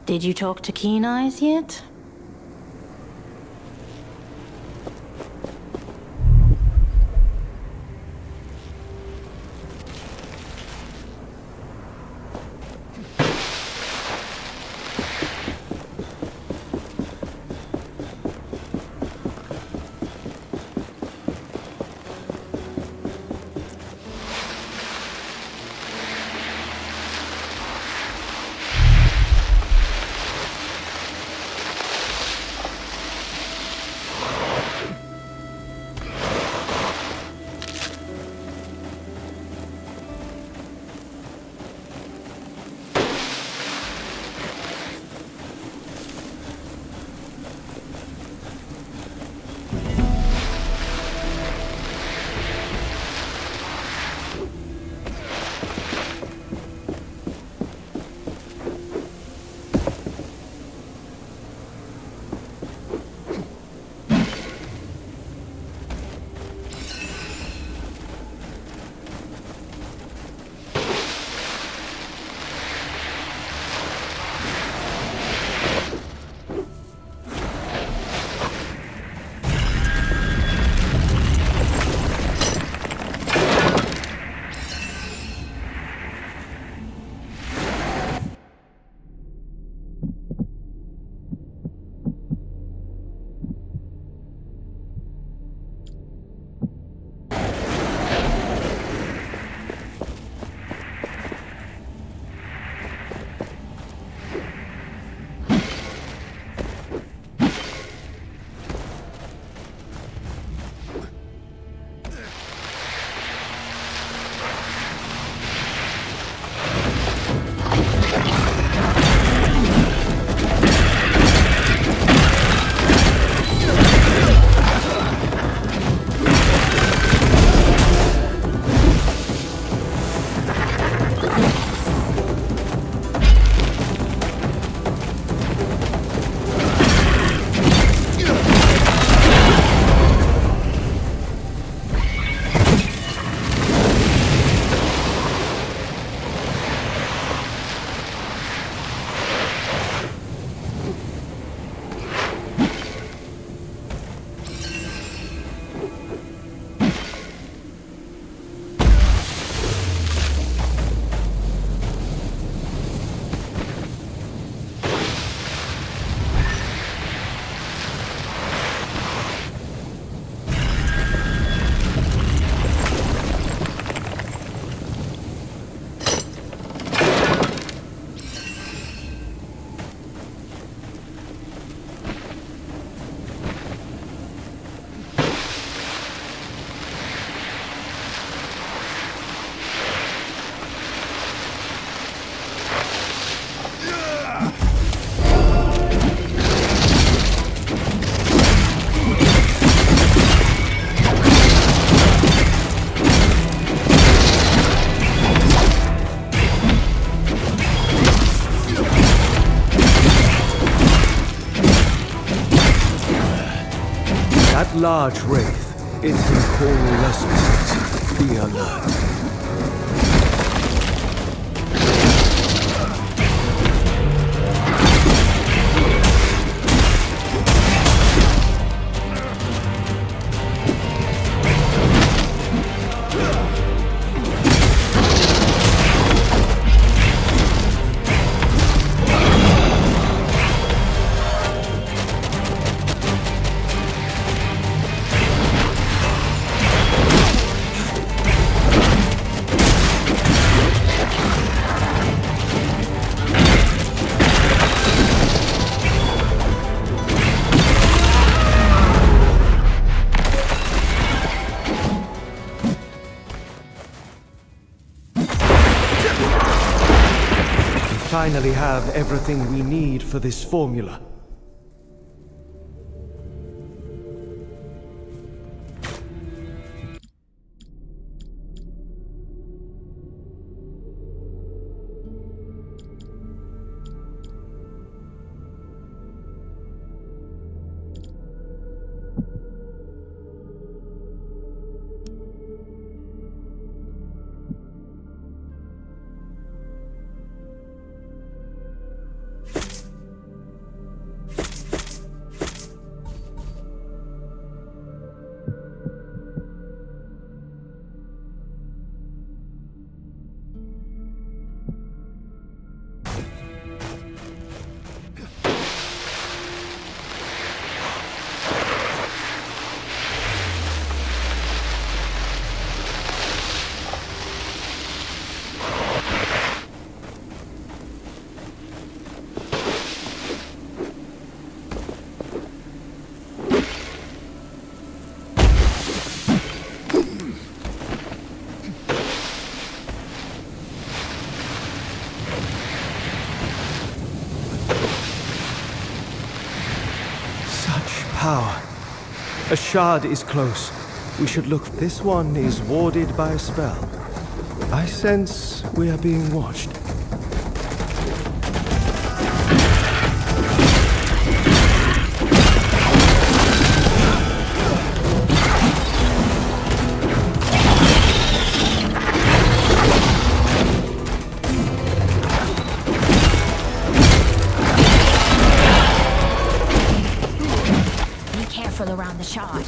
Did you talk to Keen Eyes yet? Large wraith is in coalescence. Be alert. Finally have everything we need for this formula. power. A shard is close. We should look. This one is warded by a spell. I sense we are being watched. Be careful around the shard.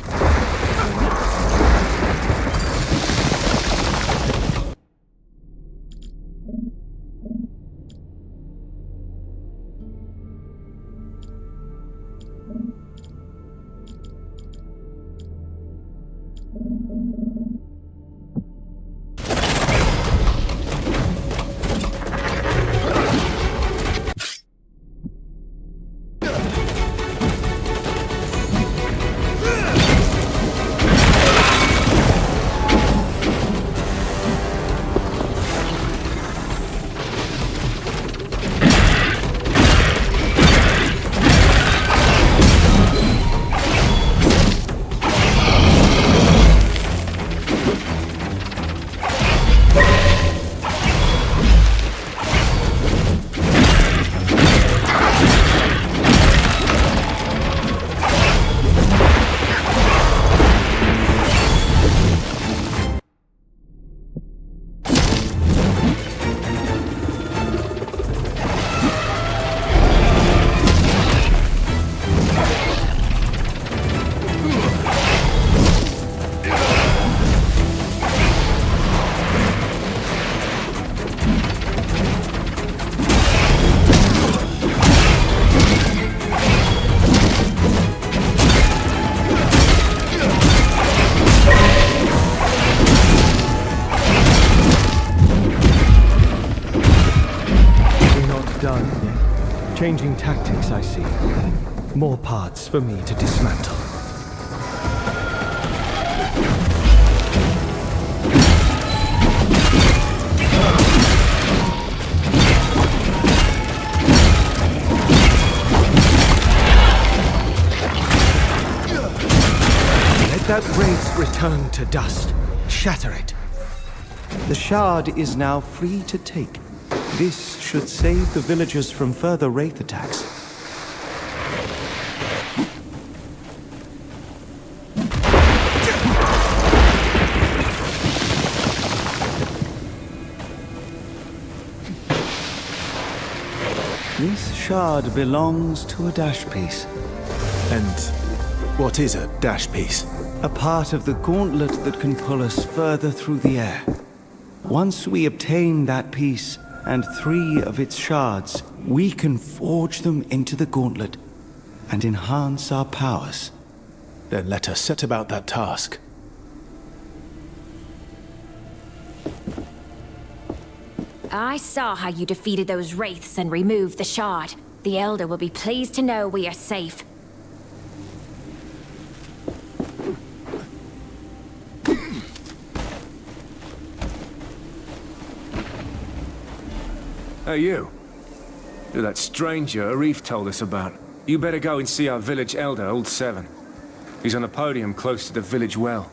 Changing tactics, I see. More parts for me to dismantle. Let that wraith return to dust. Shatter it. The shard is now free to take. This should save the villagers from further wraith attacks. This shard belongs to a dash piece. And what is a dash piece? A part of the gauntlet that can pull us further through the air. Once we obtain that piece, and 3 of its shards, we can forge them into the gauntlet and enhance our powers. Then let us set about that task. I saw how you defeated those wraiths and removed the shard. The Elder will be pleased to know we are safe. Hey, you. You're that stranger Arif told us about. You better go and see our village elder, Old Seven. He's on a podium close to the village well.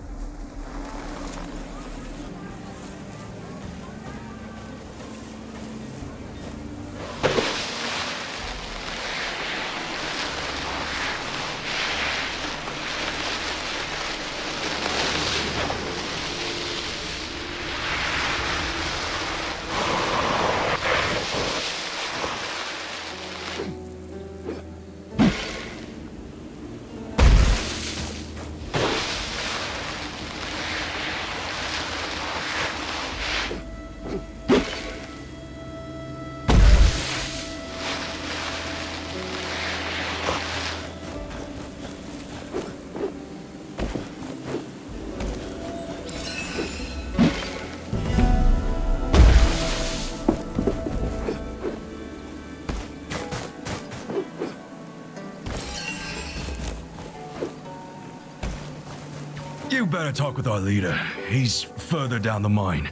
You better talk with our leader. He's further down the mine.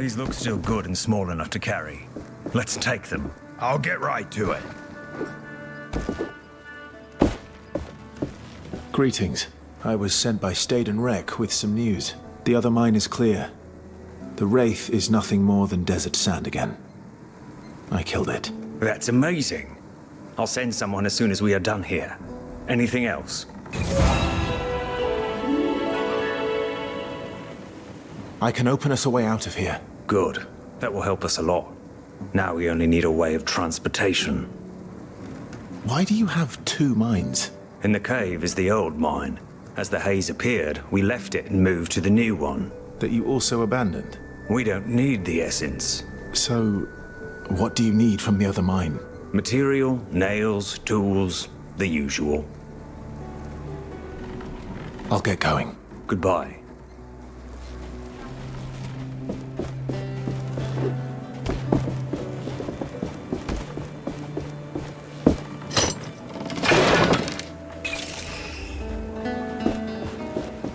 These look still good and small enough to carry. Let's take them. I'll get right to it. Greetings. I was sent by Stade and Rec with some news. The other mine is clear. The Wraith is nothing more than desert sand again. I killed it. That's amazing. I'll send someone as soon as we are done here. Anything else? I can open us a way out of here. Good. That will help us a lot. Now we only need a way of transportation. Why do you have two mines? In the cave is the old mine. As the haze appeared, we left it and moved to the new one. That you also abandoned? We don't need the essence. So, what do you need from the other mine? Material, nails, tools, the usual. I'll get going. Goodbye.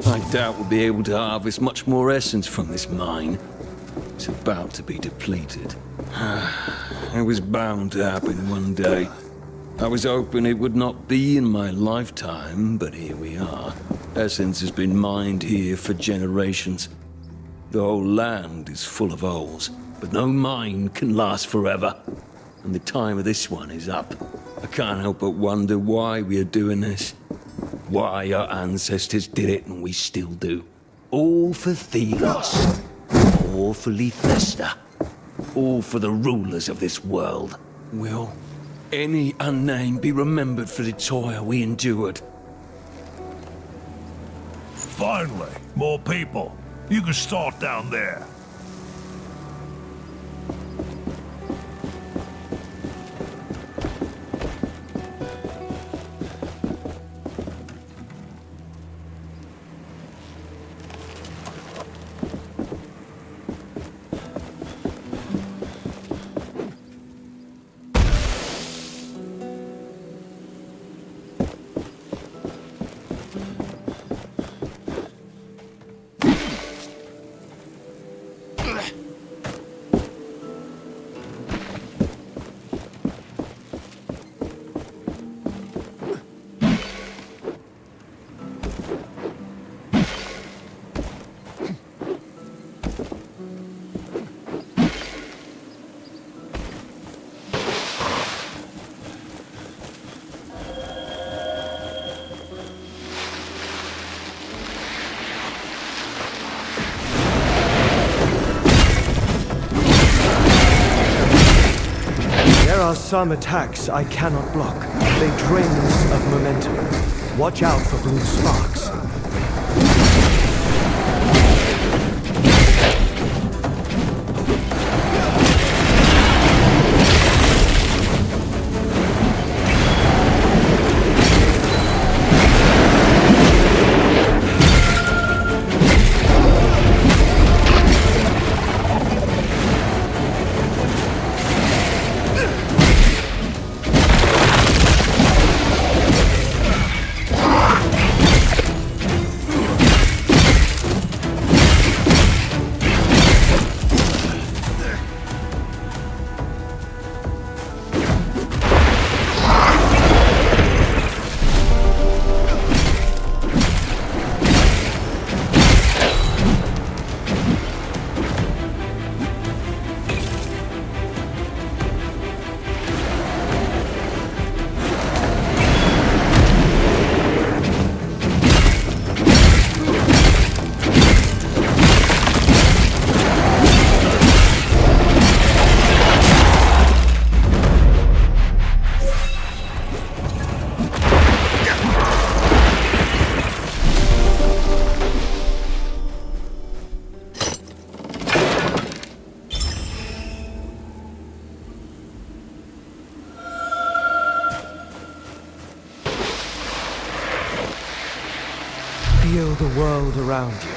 I doubt we'll be able to harvest much more essence from this mine. It's about to be depleted. It was bound to happen one day. I was hoping it would not be in my lifetime, but here we are. Essence has been mined here for generations. The whole land is full of holes, but no mine can last forever. And the time of this one is up. I can't help but wonder why we are doing this. Why our ancestors did it and we still do. All for Thelos. All for Leithester. All for the rulers of this world. Will any unnamed be remembered for the toil we endured? Finally, more people. You can start down there. There are some attacks I cannot block. They drain us of momentum. Watch out for blue sparks. Feel the world around you.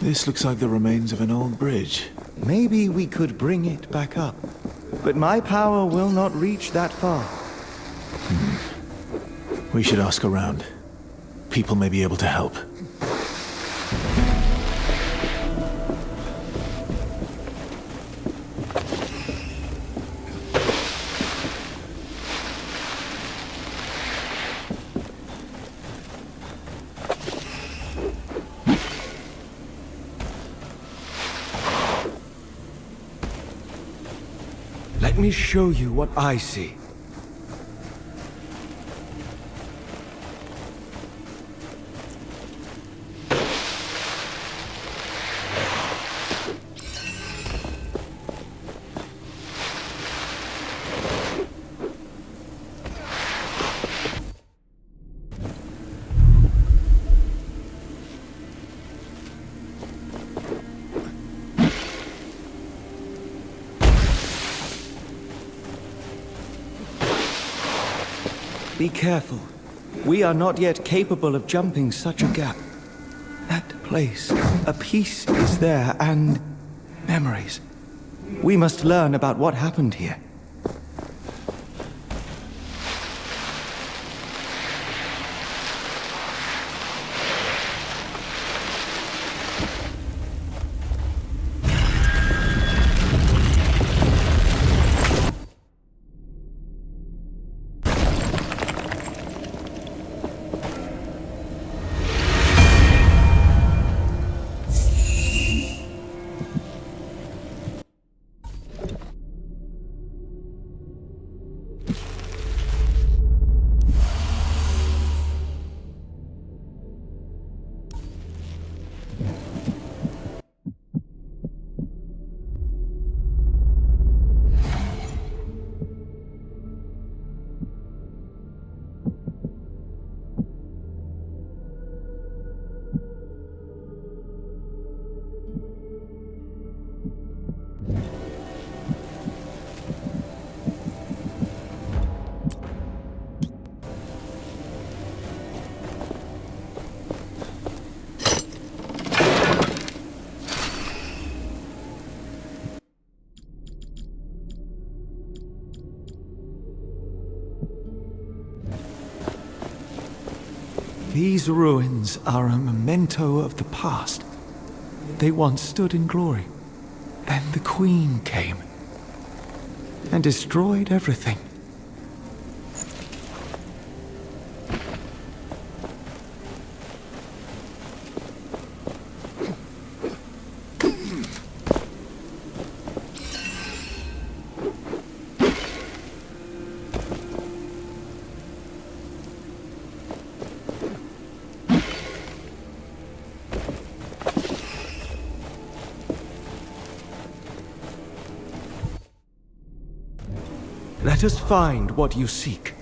This looks like the remains of an old bridge. Maybe we could bring it back up. But my power will not reach that far. We should ask around. People may be able to help. Let me show you what I see. Be careful. We are not yet capable of jumping such a gap. That place, a piece is there, and memories. We must learn about what happened here. These ruins are a memento of the past. They once stood in glory. Then the Queen came and destroyed everything. Let us find what you seek.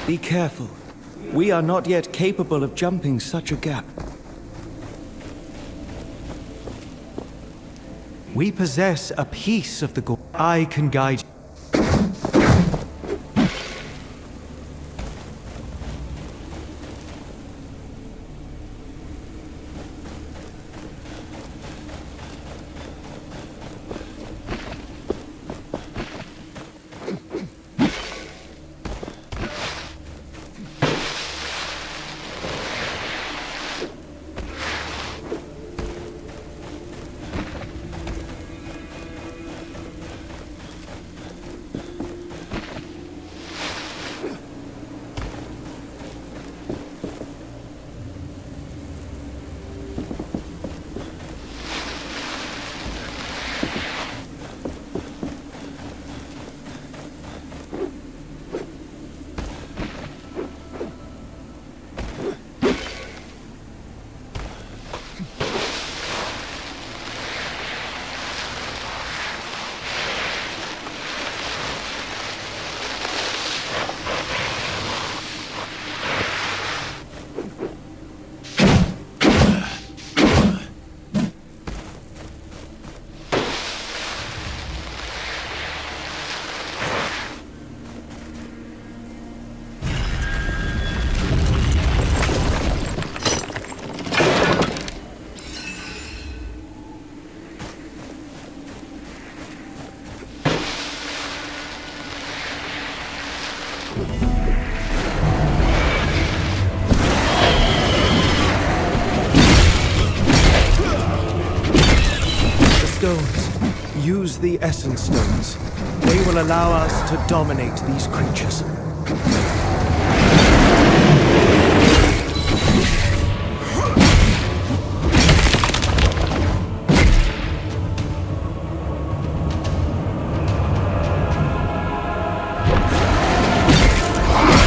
Be careful. We are not yet capable of jumping such a gap. We possess a piece of the gauntlet. I can guide you. stones. Use the essence stones. They will allow us to dominate these creatures.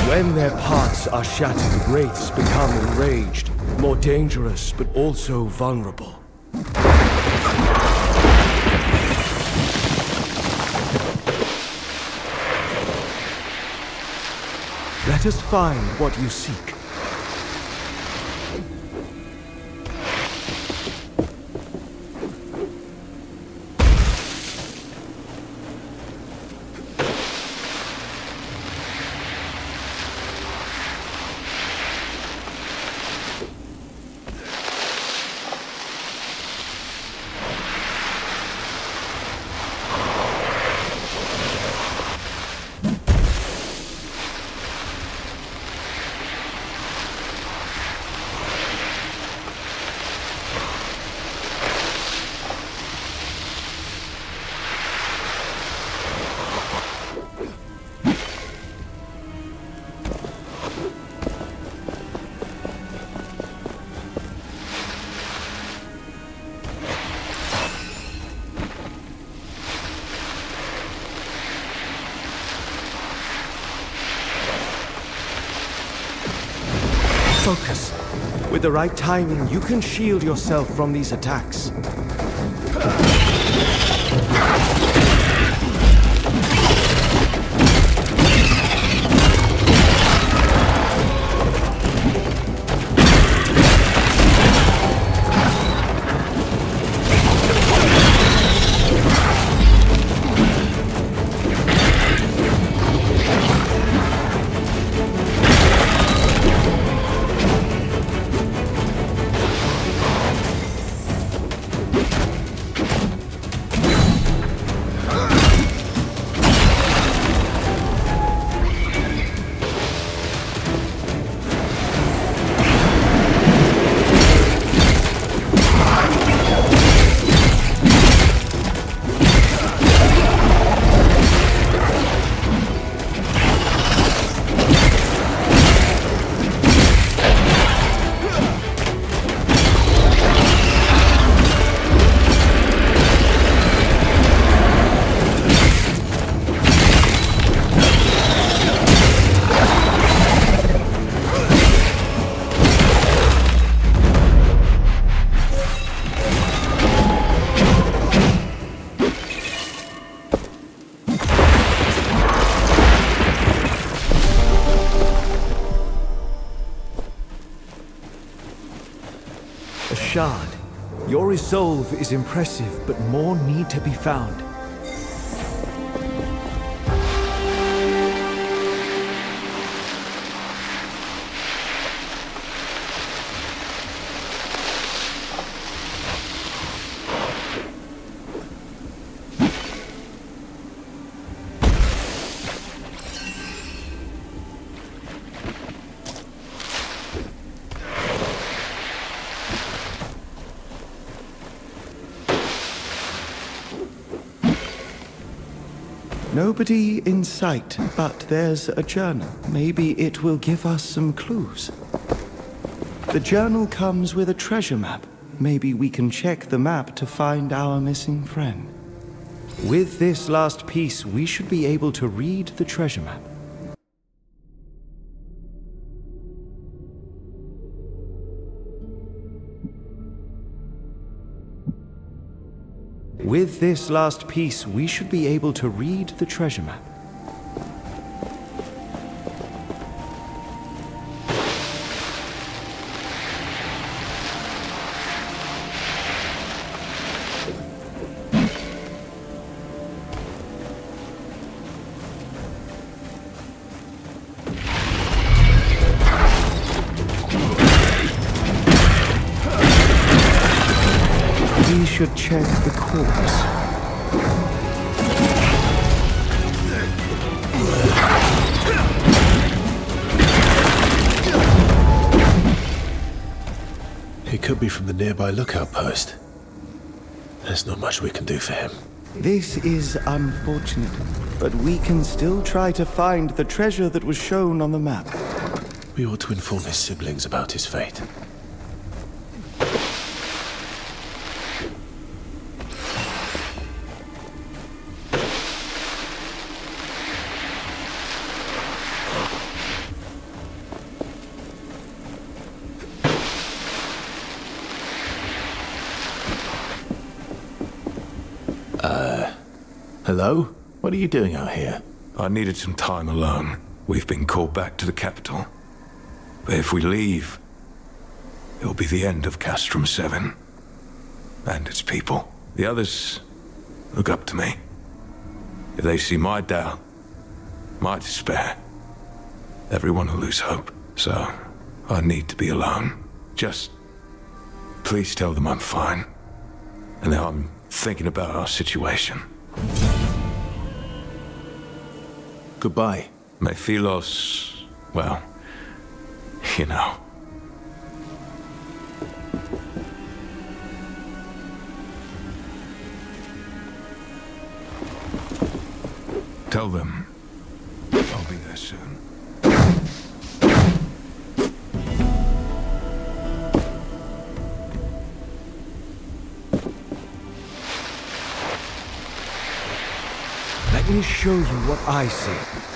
When their parts are shattered, wraiths become enraged, more dangerous but also vulnerable. Let us find what you seek. Focus. With the right timing, you can shield yourself from these attacks. Shard. Your resolve is impressive, but more need to be found. Nobody in sight, but there's a journal. Maybe it will give us some clues. The journal comes with a treasure map. Maybe we can check the map to find our missing friend. With this last piece, we should be able to read the treasure map. With this last piece, we should be able to read the treasure map. We should check the corpse. It could be from the nearby lookout post. There's not much we can do for him. This is unfortunate, but we can still try to find the treasure that was shown on the map. We ought to inform his siblings about his fate. Hello? What are you doing out here? I needed some time alone. We've been called back to the capital. But if we leave, it'll be the end of Castrum VII. And its people. The others look up to me. If they see my doubt, my despair, everyone will lose hope. So, I need to be alone. Just please tell them I'm fine. And that I'm thinking about our situation. Goodbye. May Philos, well, you know. Tell them I'll be there soon. Let me show you what I see.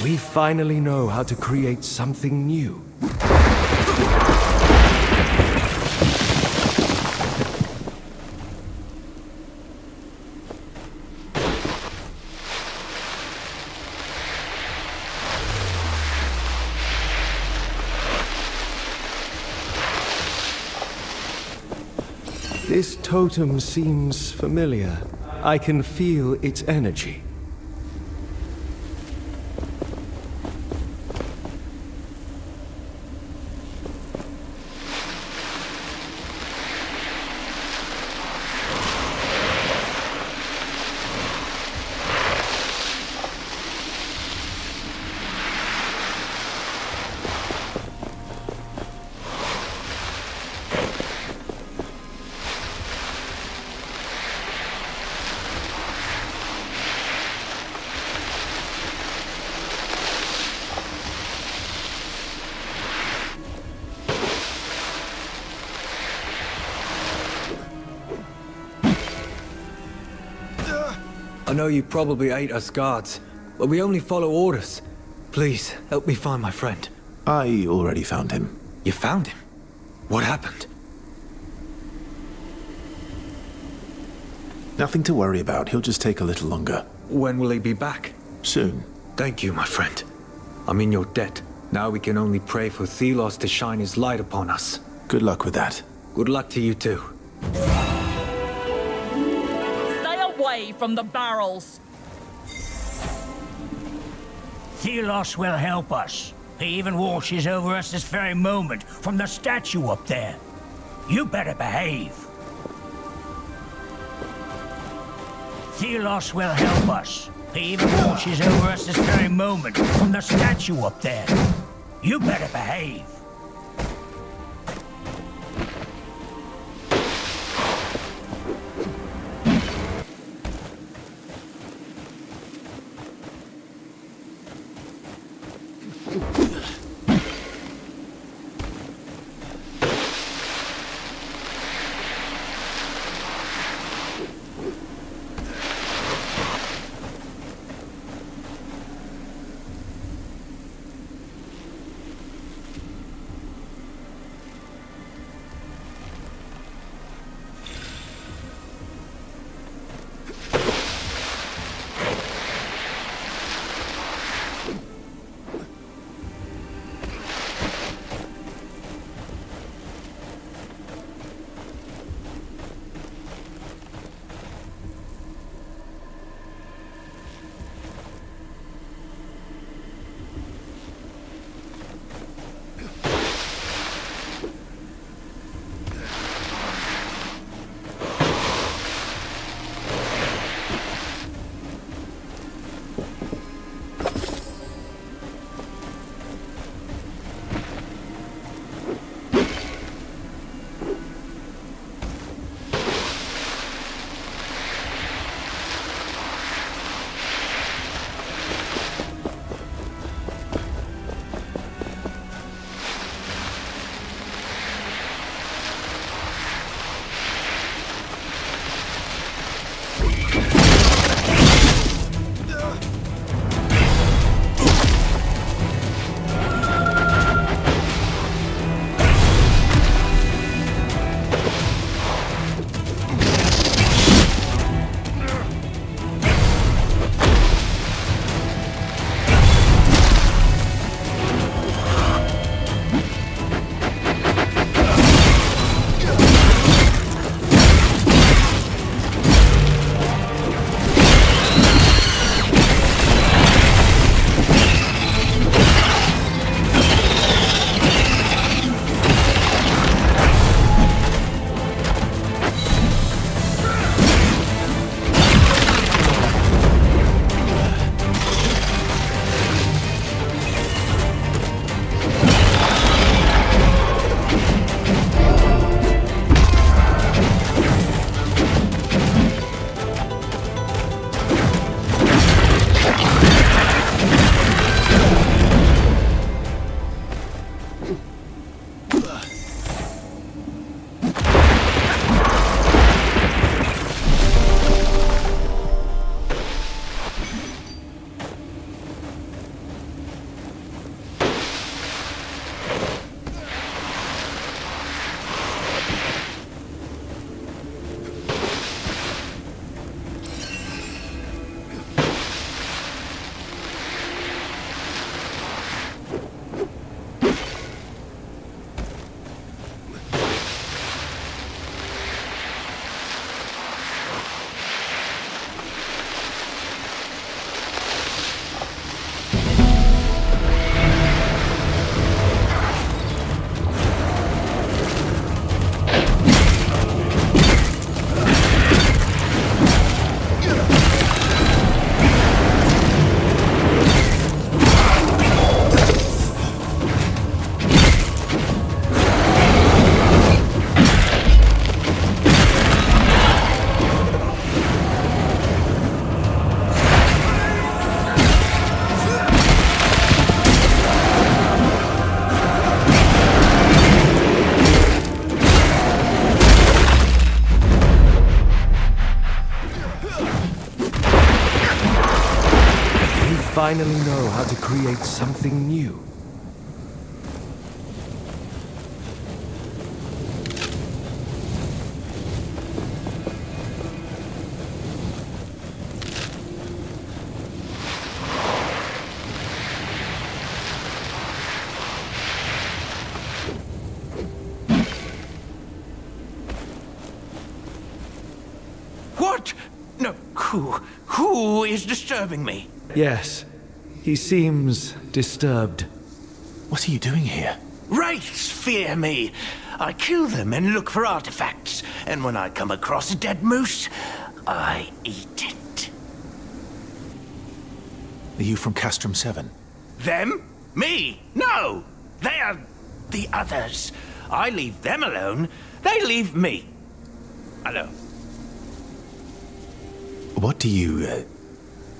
We finally know how to create something new. This totem seems familiar. I can feel its energy. I know you probably hate us guards, but we only follow orders. Please, help me find my friend. I already found him. You found him? What happened? Nothing to worry about. He'll just take a little longer. When will he be back? Soon. Thank you, my friend. I'm in your debt. Now we can only pray for Thelos to shine his light upon us. Good luck with that. Good luck to you too. Stay away from the barrels! Thelos will help us. He even watches over us this very moment from the statue up there. You better behave. Thelos will help us. He even watches over us this very moment from the statue up there. You better behave. finally know how to create something new. What? No, who is disturbing me? Yes, he seems disturbed. What are you doing here? Wraiths fear me. I kill them and look for artifacts, and when I come across a dead moose, I eat it. Are you from Castrum VII? Them? Me? No! They are the others. I leave them alone. They leave me alone. What do you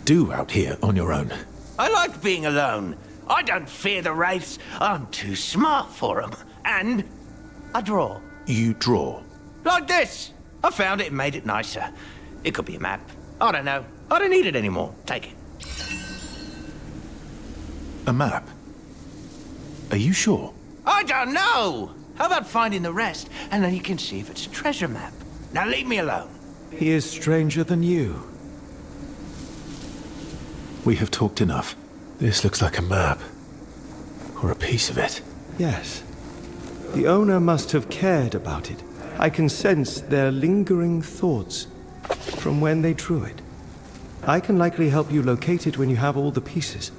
do out here on your own? I like being alone. I don't fear the wraiths. I'm too smart for them. And I draw. You draw? Like this. I found it and made it nicer. It could be a map. I don't know. I don't need it anymore. Take it. A map? Are you sure? I don't know. How about finding the rest, and then you can see if it's a treasure map. Now leave me alone. He is stranger than you. We have talked enough. This looks like a map. Or a piece of it. Yes. The owner must have cared about it. I can sense their lingering thoughts from when they drew it. I can likely help you locate it when you have all the pieces.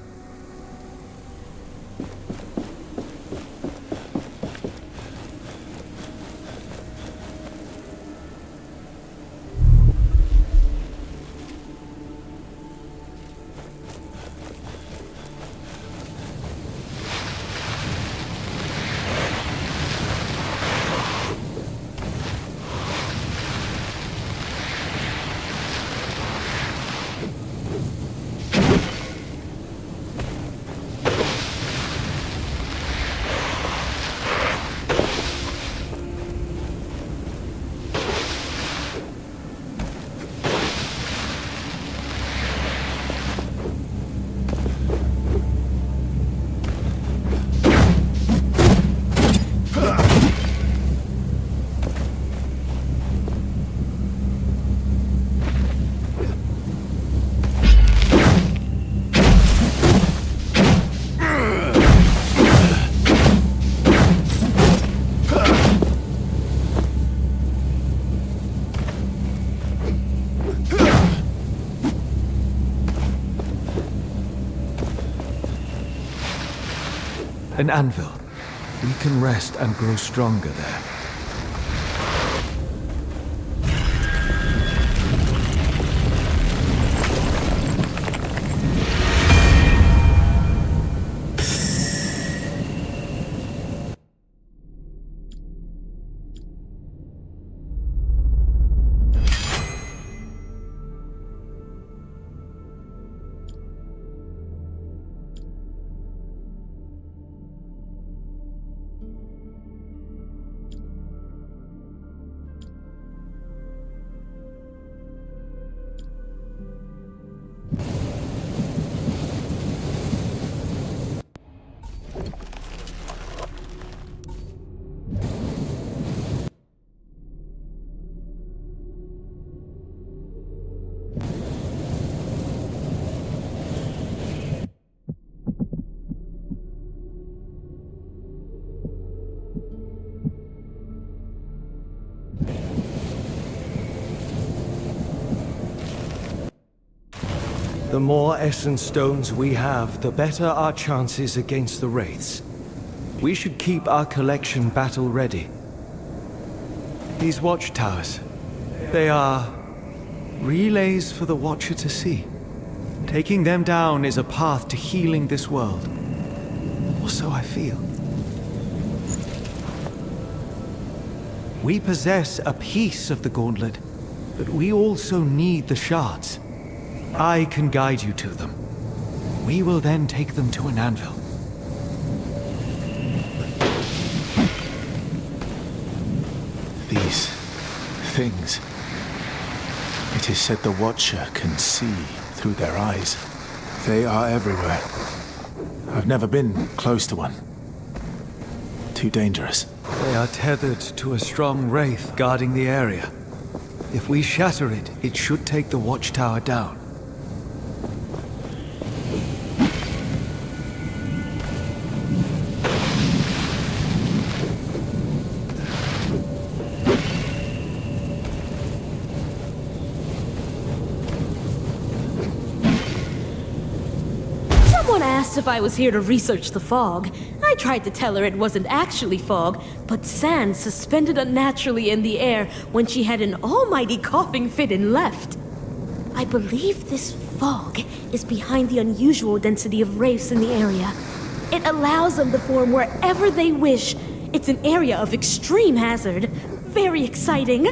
An anvil. We can rest and grow stronger there. The more essence stones we have, the better our chances against the wraiths. We should keep our collection battle ready. These watchtowers, they are relays for the Watcher to see. Taking them down is a path to healing this world. Or so I feel. We possess a piece of the gauntlet, but we also need the shards. I can guide you to them. We will then take them to an anvil. These things. It is said the Watcher can see through their eyes. They are everywhere. I've never been close to one. Too dangerous. They are tethered to a strong wraith guarding the area. If we shatter it, it should take the watchtower down. Someone asked if I was here to research the fog. I tried to tell her it wasn't actually fog, but sand suspended unnaturally in the air when she had an almighty coughing fit and left. I believe this fog is behind the unusual density of wraiths in the area. It allows them to form wherever they wish. It's an area of extreme hazard. Very exciting.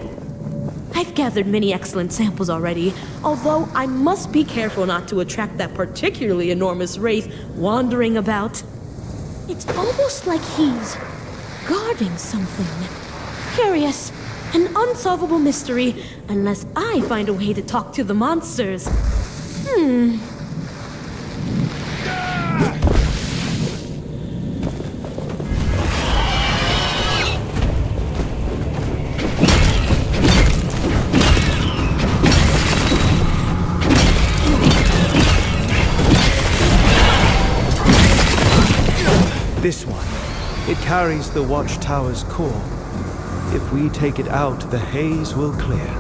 I've gathered many excellent samples already, although I must be careful not to attract that particularly enormous wraith wandering about. It's almost like he's guarding something. Curious, an unsolvable mystery, unless I find a way to talk to the monsters. This one. It carries the watchtower's core. If we take it out, the haze will clear.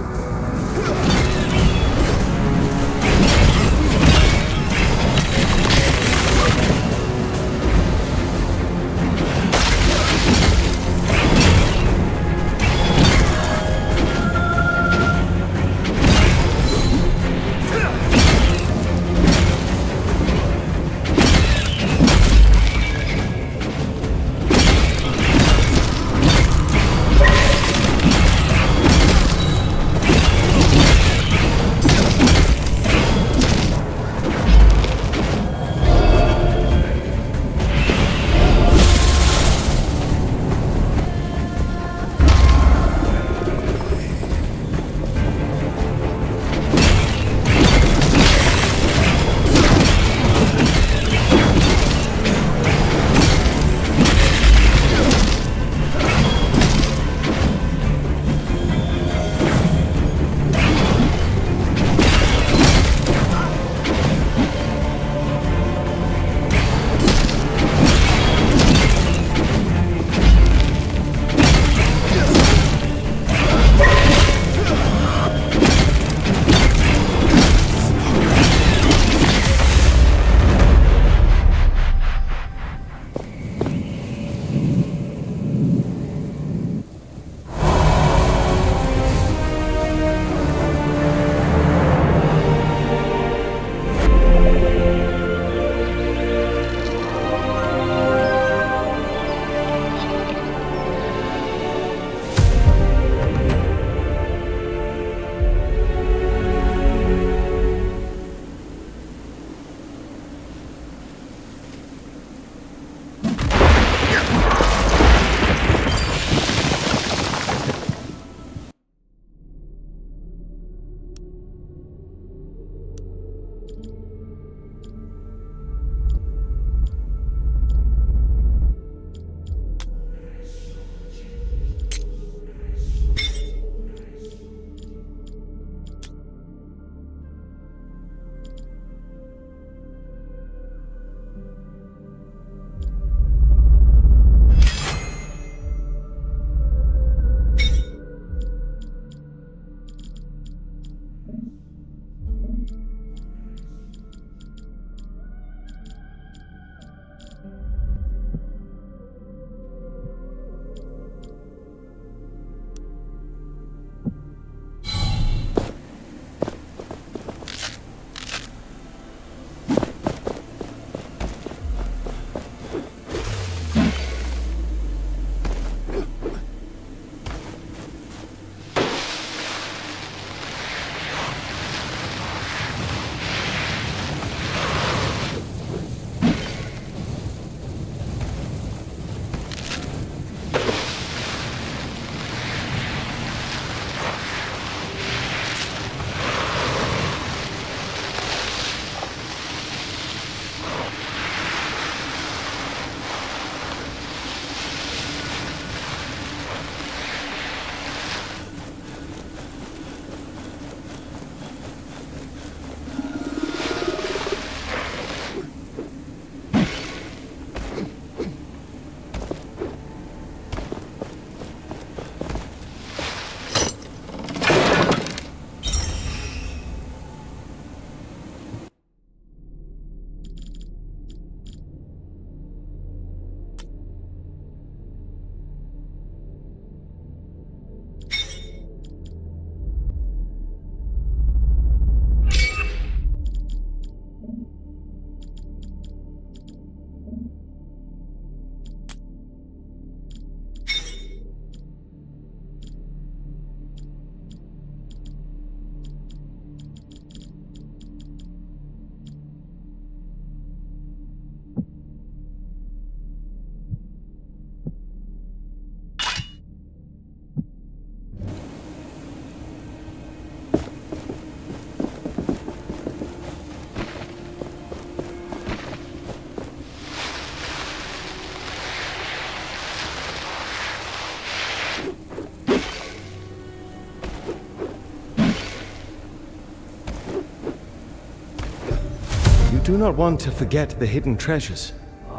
do not want to forget the hidden treasures.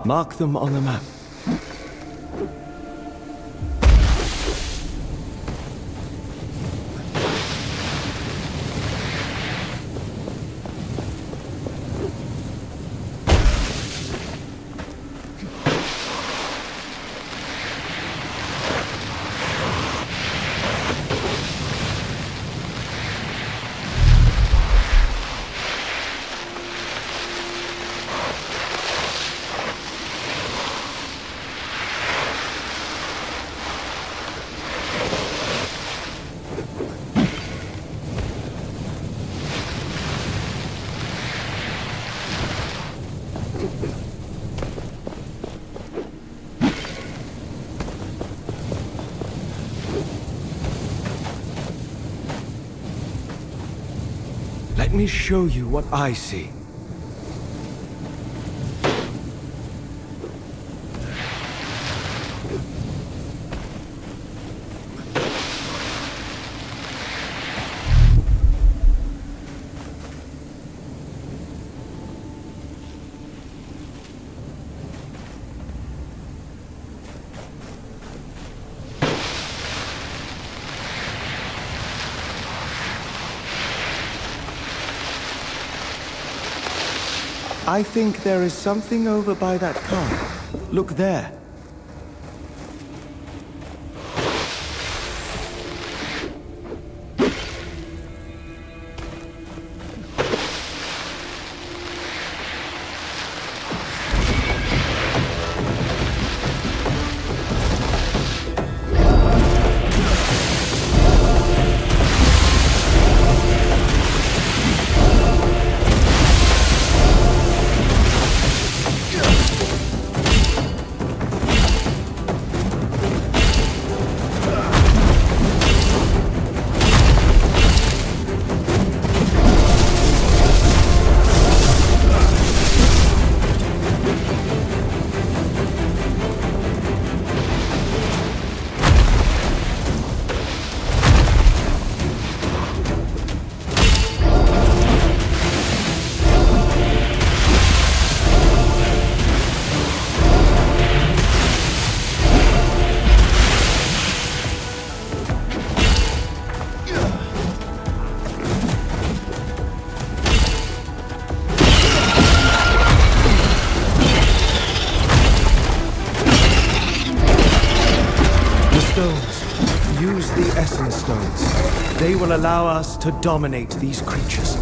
Mark them on the map. Let me show you what I see. I think there is something over by that car. Look there. They will allow us to dominate these creatures.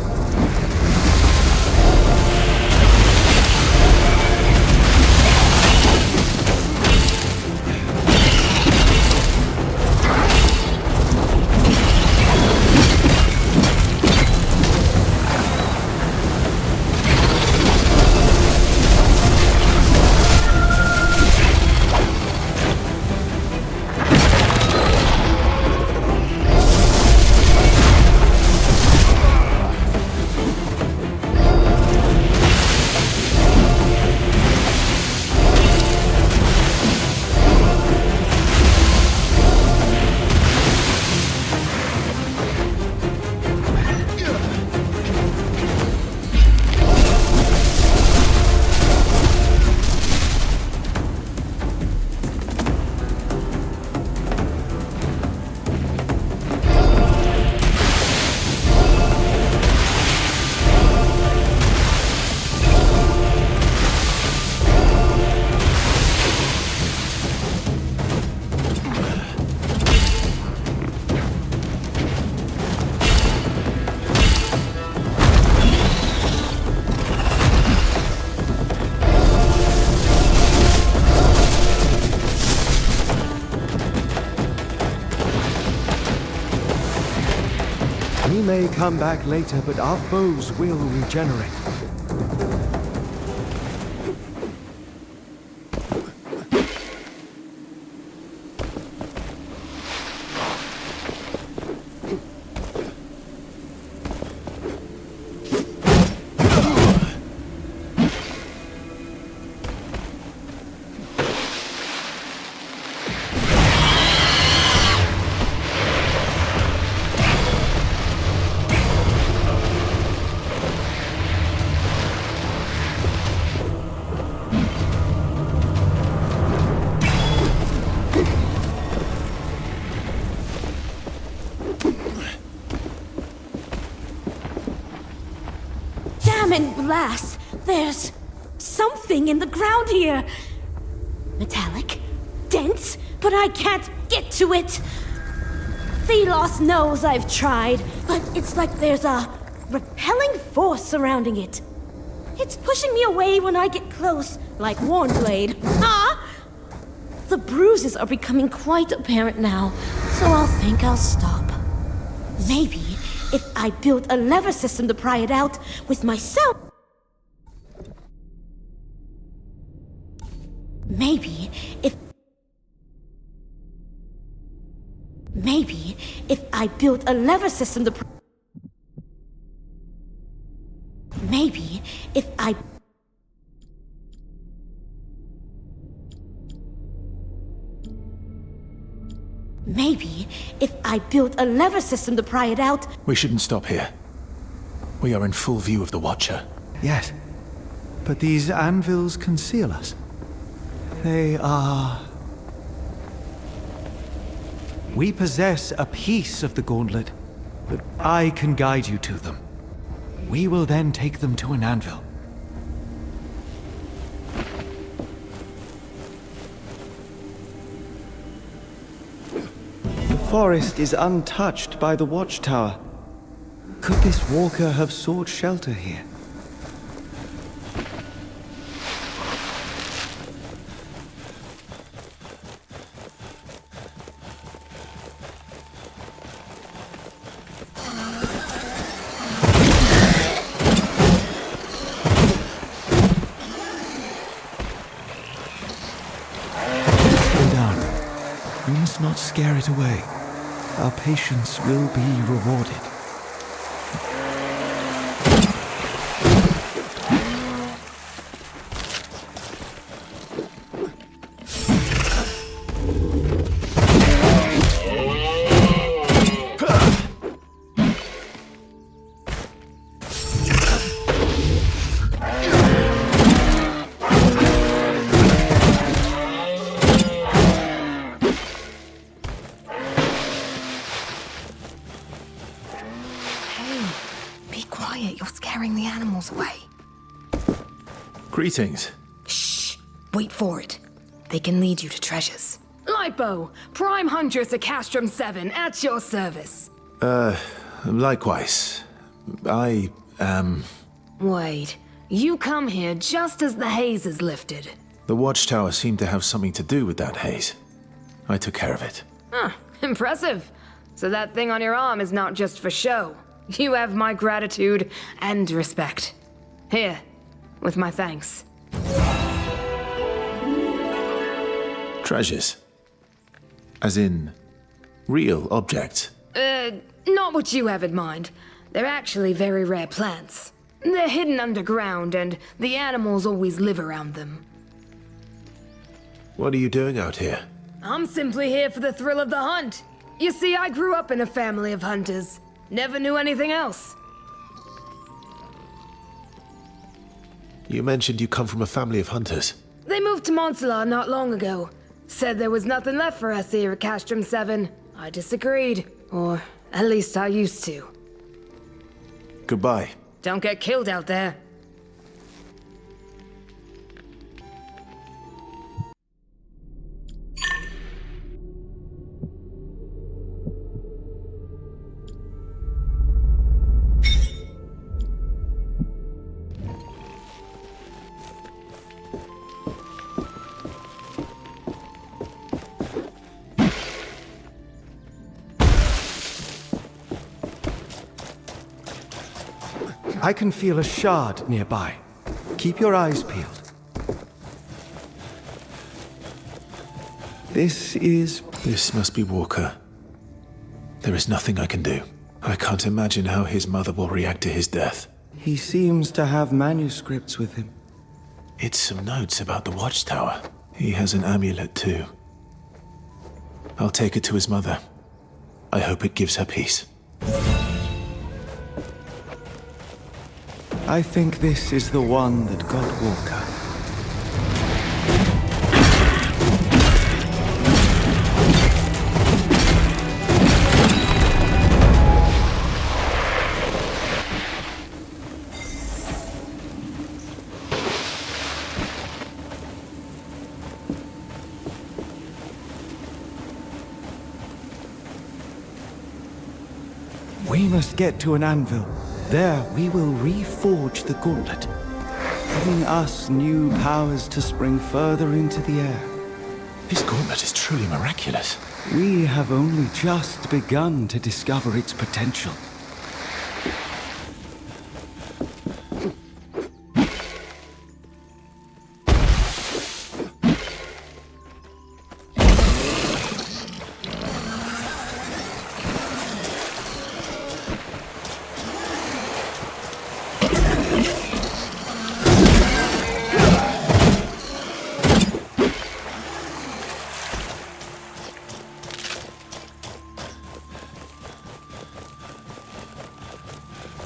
We may come back later, but our foes will regenerate. Adamant blast! There's something in the ground here! Metallic, dense, but I can't get to it! Thelos knows I've tried, but it's like there's a repelling force surrounding it. It's pushing me away when I get close, like Warnblade. Ah! The bruises are becoming quite apparent now, so I'll think I'll stop. Maybe if I build a lever system to pry it out with myself. Maybe if I build a lever system to Maybe if I build a lever system to pry it out. We shouldn't stop here. We are in full view of the Watcher. Yes, but these anvils conceal us. They are... We possess a piece of the gauntlet, but I can guide you to them. We will then take them to an anvil. The forest is untouched by the watchtower. Could this walker have sought shelter here? Not scare it away. Our patience will be rewarded. Greetings. Shh! Wait for it. They can lead you to treasures. Lipo, Prime Huntress of Castrum VII, at your service. Likewise. I am... Wait, you come here just as the haze is lifted. The watchtower seemed to have something to do with that haze. I took care of it. Huh, impressive. So that thing on your arm is not just for show. You have my gratitude and respect. Here, with my thanks. Treasures? As in, real objects? Not what you have in mind. They're actually very rare plants. They're hidden underground, and the animals always live around them. What are you doing out here? I'm simply here for the thrill of the hunt. You see, I grew up in a family of hunters. Never knew anything else. You mentioned you come from a family of hunters. They moved to Montserrat not long ago. Said there was nothing left for us here at Castrum VII. I disagreed. Or at least I used to. Goodbye. Don't get killed out there. I can feel a shard nearby. Keep your eyes peeled. This must be Walker. There is nothing I can do. I can't imagine how his mother will react to his death. He seems to have manuscripts with him. It's some notes about the watchtower. He has an amulet too. I'll take it to his mother. I hope it gives her peace. I think this is the one that got Walker. We must get to an anvil. There we will reforge the gauntlet, giving us new powers to spring further into the air. This gauntlet is truly miraculous. We have only just begun to discover its potential.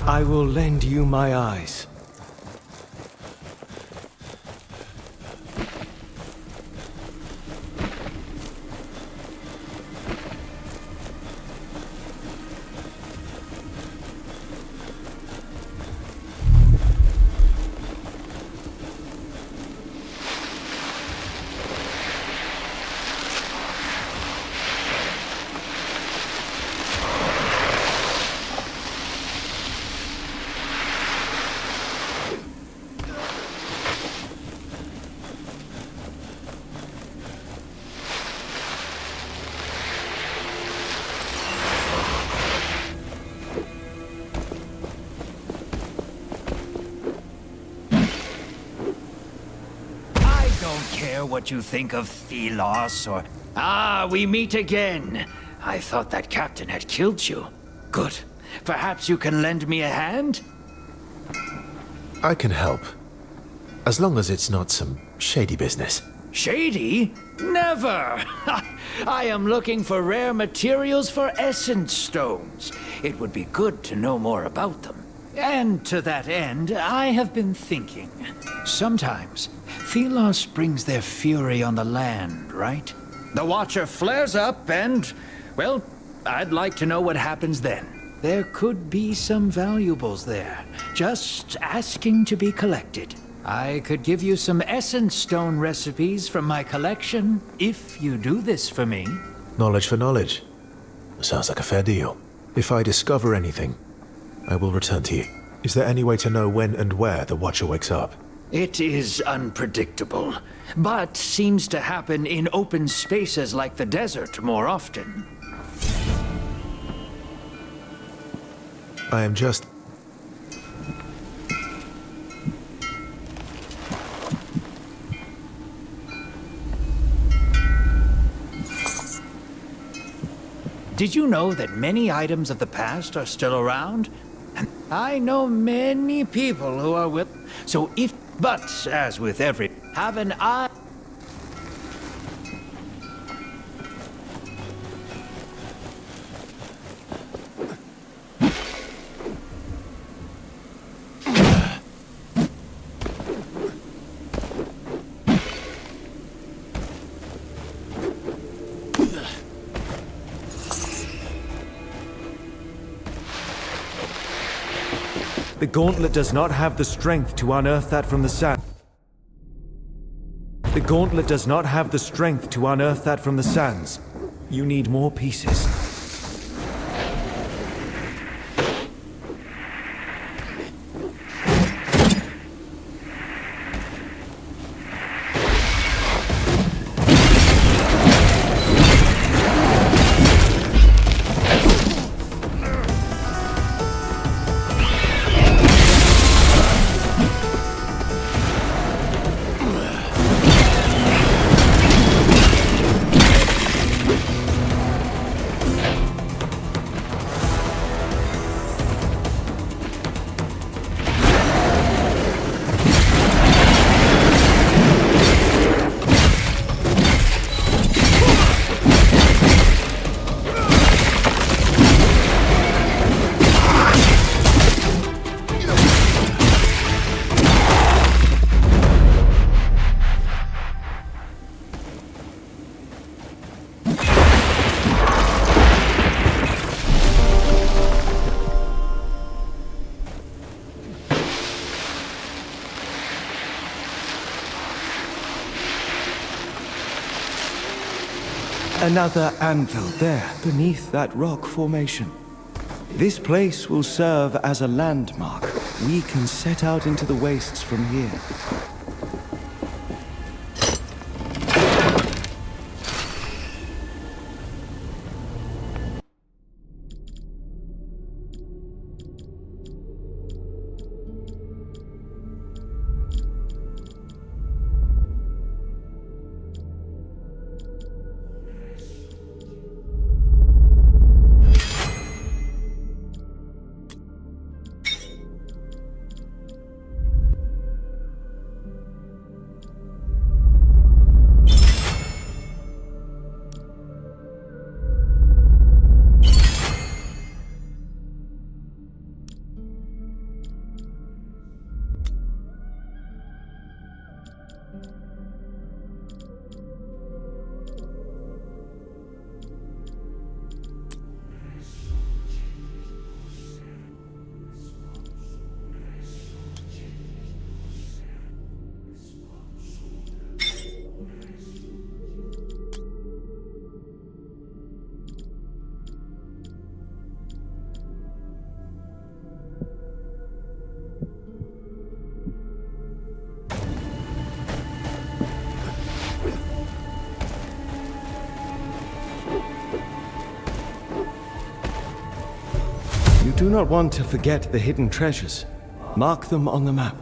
I will lend you my eyes. What you think of Thelos, or... Ah, we meet again. I thought that captain had killed you. Good. Perhaps you can lend me a hand? I can help. As long as it's not some shady business. Shady? Never! I am looking for rare materials for essence stones. It would be good to know more about them. And to that end, I have been thinking. Sometimes, Thelos brings their fury on the land, right? The Watcher flares up and, well, I'd like to know what happens then. There could be some valuables there, just asking to be collected. I could give you some essence stone recipes from my collection, if you do this for me. Knowledge for knowledge. Sounds like a fair deal. If I discover anything, I will return to you. Is there any way to know when and where the Watcher wakes up? It is unpredictable, but seems to happen in open spaces like the desert more often. I am just... Did you know that many items of the past are still around? And I know many people who are with... So if... But, as with every... Have an eye... The gauntlet does not have the strength to unearth that from the sand. The gauntlet does not have the strength to unearth that from the sands. You need more pieces. Another anvil there, beneath that rock formation. This place will serve as a landmark. We can set out into the wastes from here. You do not want to forget the hidden treasures. Mark them on the map.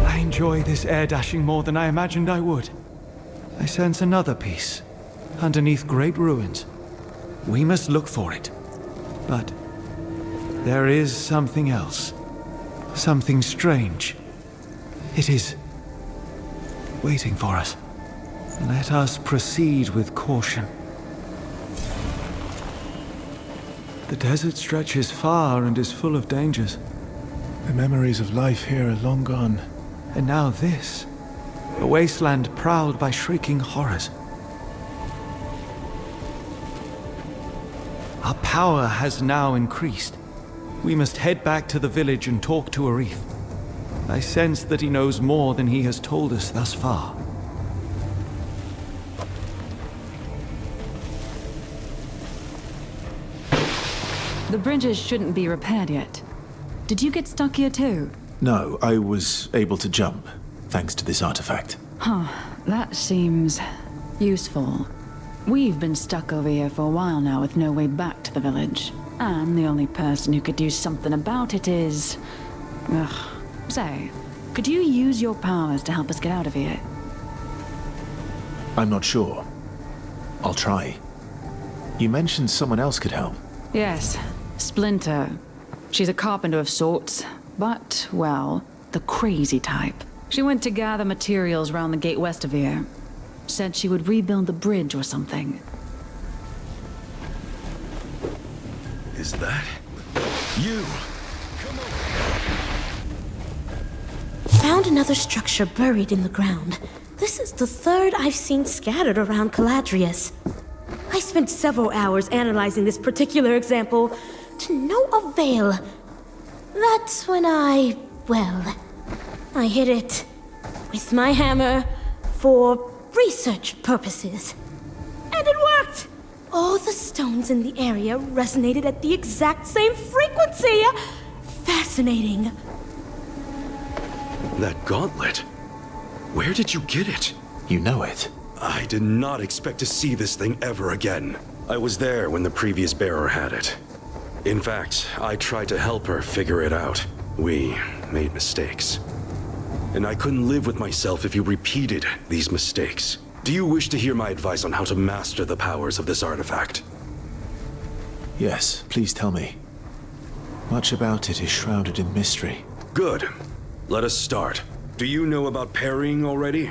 I enjoy this air dashing more than I imagined I would. I sense another piece, underneath great ruins. We must look for it. But there is something else. Something strange. It is waiting for us. Let us proceed with caution. The desert stretches far and is full of dangers. The memories of life here are long gone. And now this. A wasteland prowled by shrieking horrors. Our power has now increased. We must head back to the village and talk to Arif. I sense that he knows more than he has told us thus far. The bridges shouldn't be repaired yet. Did you get stuck here too? No, I was able to jump, thanks to this artifact. Huh, that seems useful. We've been stuck over here for a while now with no way back to the village. And the only person who could do something about it is... Ugh. Say, could you use your powers to help us get out of here? I'm not sure. I'll try. You mentioned someone else could help. Yes, Splinter. She's a carpenter of sorts, but, well, the crazy type. She went to gather materials round the gate west of here. Said she would rebuild the bridge or something. Is that you? Found another structure buried in the ground. This is the third I've seen scattered around Caladrius. I spent several hours analyzing this particular example, to no avail. That's when I hit it with my hammer for research purposes. And it worked! All the stones in the area resonated at the exact same frequency! Fascinating. That gauntlet? Where did you get it? You know it. I did not expect to see this thing ever again. I was there when the previous bearer had it. In fact, I tried to help her figure it out. We made mistakes. and I couldn't live with myself if you repeated these mistakes. Do you wish to hear my advice on how to master the powers of this artifact? Yes, please tell me. Much about it is shrouded in mystery. Good. Let us start. Do you know about parrying already?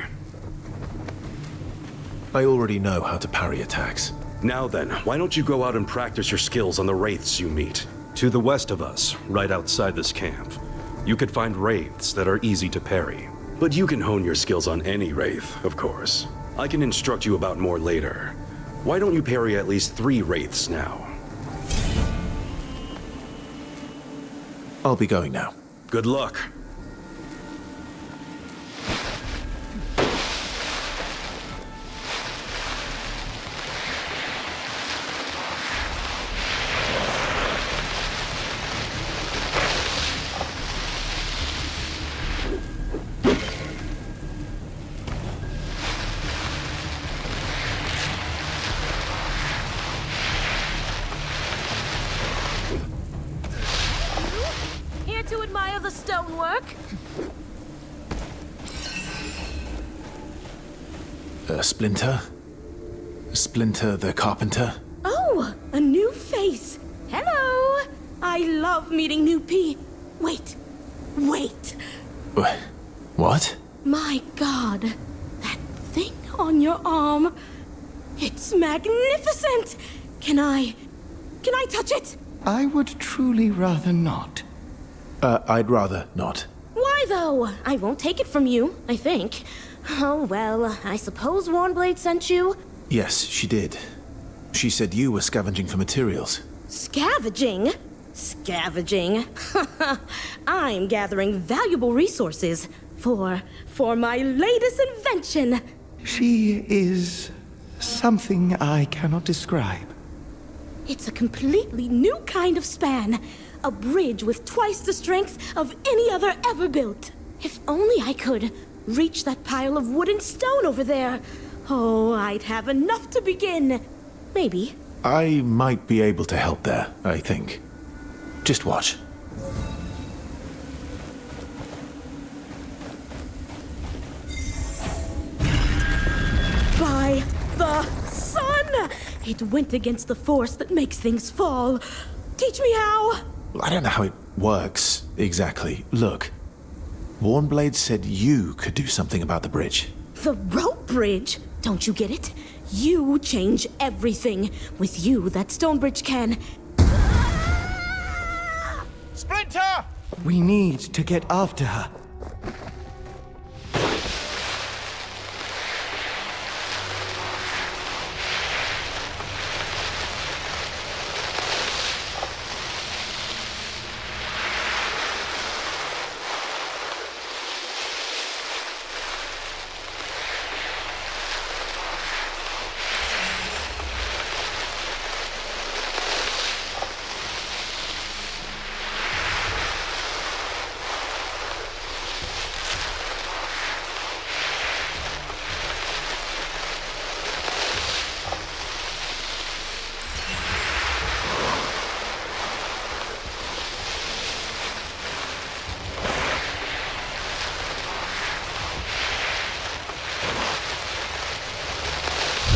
I already know how to parry attacks. Now then, why don't you go out and practice your skills on the wraiths you meet? To the west of us, right outside this camp, you could find wraiths that are easy to parry. But you can hone your skills on any wraith, of course. I can instruct you about more later. Why don't you parry at least 3 wraiths now? I'll be going now. Good luck. Here to admire the stonework? Splinter? Splinter the carpenter? Oh, a new face. Hello. I love meeting new Wait. What? My God. That thing on your arm. It's magnificent. Can I touch it? I would truly rather not. I'd rather not. Why, though? I won't take it from you, I think. Oh, well, I suppose Warnblade sent you? Yes, she did. She said you were scavenging for materials. Scavenging? Scavenging? I'm gathering valuable resources for my latest invention. She is something I cannot describe. It's a completely new kind of span. A bridge with twice the strength of any other ever built. If only I could reach that pile of wood and stone over there. Oh, I'd have enough to begin. Maybe. I might be able to help there, I think. Just watch. By the sun! It went against the force that makes things fall. Teach me how! I don't know how it works, exactly. Look. Warnblade said you could do something about the bridge. The rope bridge? Don't you get it? You change everything. With you, that stone bridge can... Splinter! We need to get after her.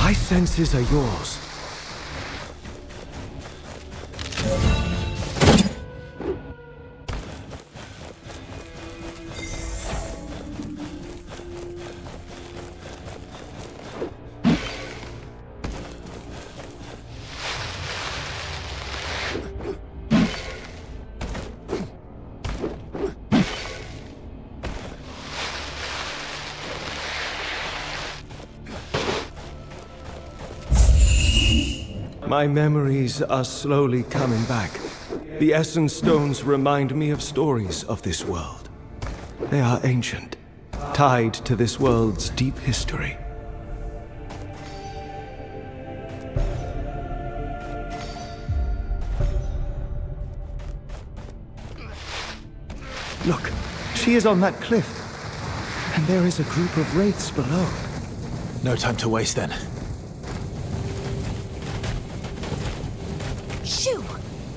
My senses are yours. My memories are slowly coming back. The Essence Stones remind me of stories of this world. They are ancient, tied to this world's deep history. Look, she is on that cliff. And there is a group of wraiths below. No time to waste then. Shoo!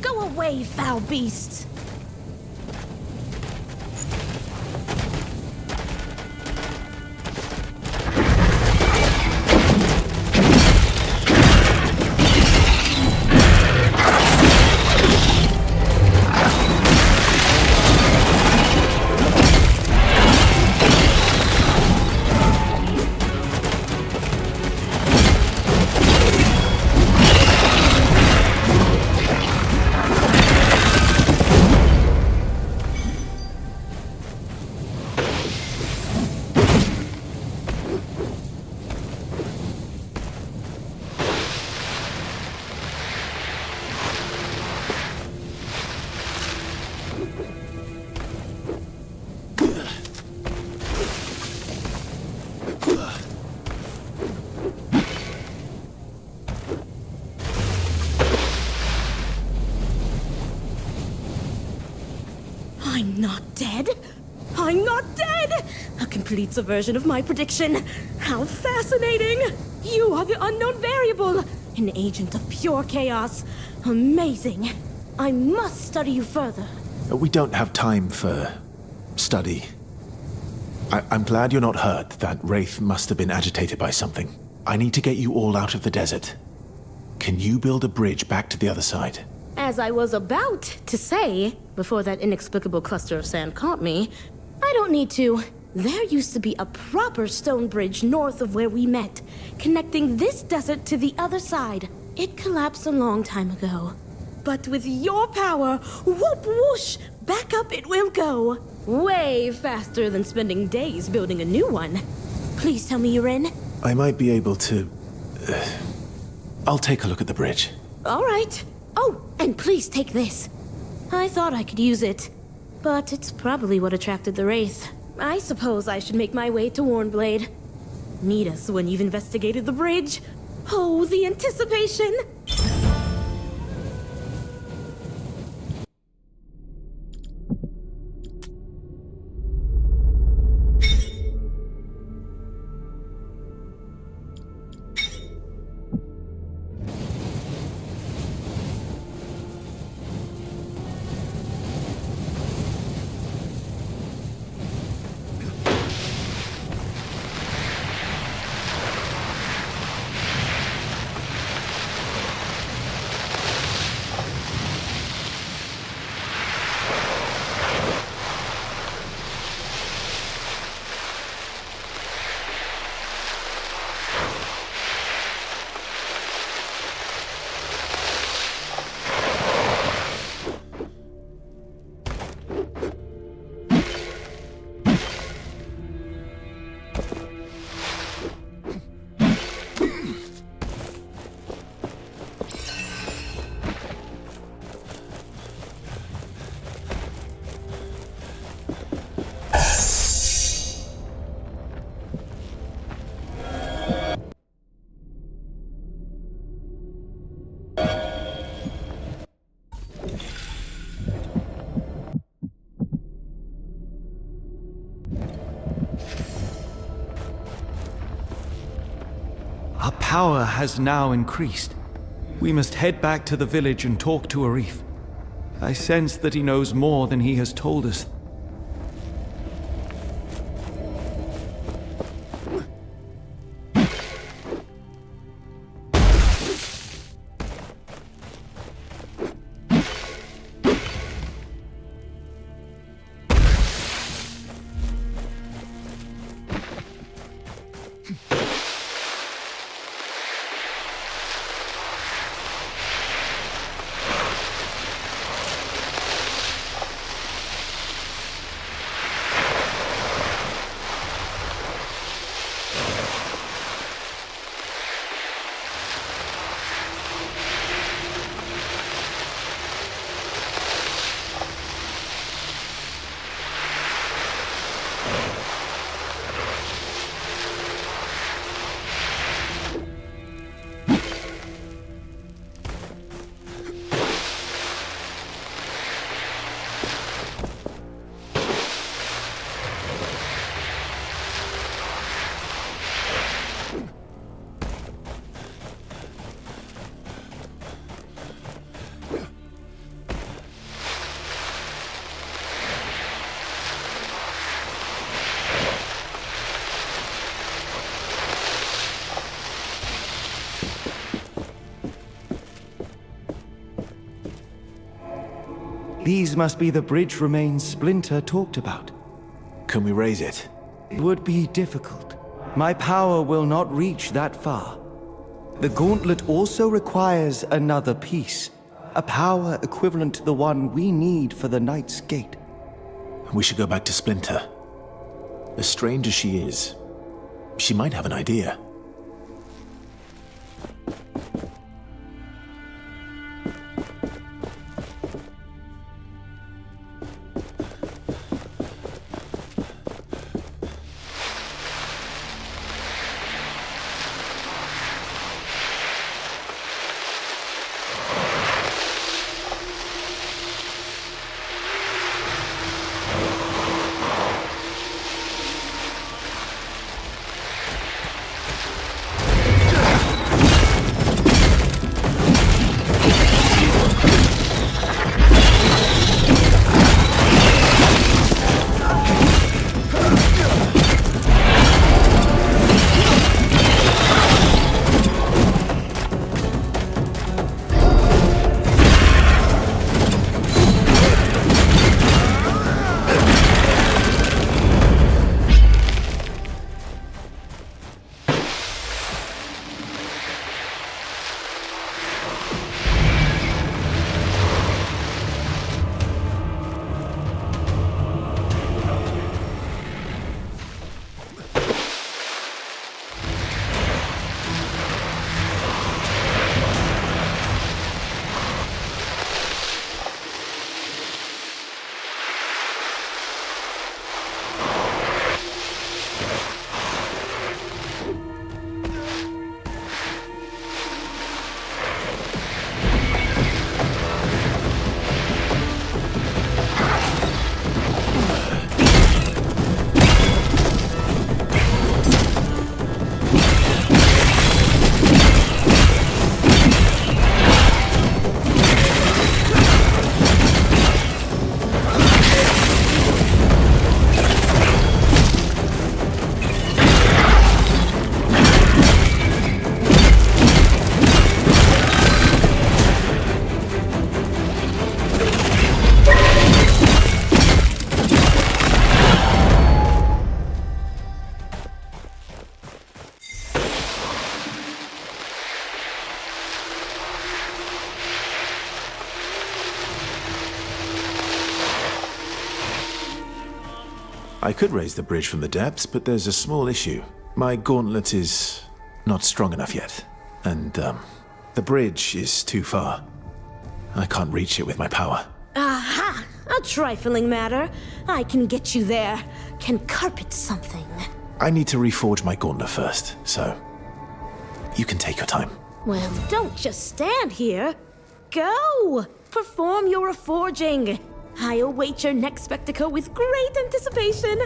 Go away, foul beast! I'm not dead. I'm not dead! A complete subversion of my prediction. How fascinating! You are the unknown variable, an agent of pure chaos. Amazing. I must study you further. We don't have time for study. I'm glad you're not hurt. That wraith must have been agitated by something. I need to get you all out of the desert. Can you build a bridge back to the other side? As I was about to say, before that inexplicable cluster of sand caught me, I don't need to. There used to be a proper stone bridge north of where we met, connecting this desert to the other side. It collapsed a long time ago. But with your power, whoop whoosh, back up it will go. Way faster than spending days building a new one. Please tell me you're in. I might be able to... I'll take a look at the bridge. All right. Oh, and please take this. I thought I could use it, but it's probably what attracted the wraith. I suppose I should make my way to Warnblade. Meet us when you've investigated the bridge. Oh, the anticipation! Our power has now increased. We must head back to the village and talk to Arif. I sense that he knows more than he has told us. These must be the bridge remains Splinter talked about. Can we raise it? It would be difficult. My power will not reach that far. The gauntlet also requires another piece. A power equivalent to the one we need for the Knight's Gate. We should go back to Splinter. As strange as she is, she might have an idea. I could raise the bridge from the depths, but there's a small issue. My gauntlet is not strong enough yet, and, the bridge is too far. I can't reach it with my power. Aha! A trifling matter. I can get you there. Can carpet something. I need to reforge my gauntlet first, so you can take your time. Well, don't just stand here. Go! Perform your reforging. I await your next spectacle with great anticipation.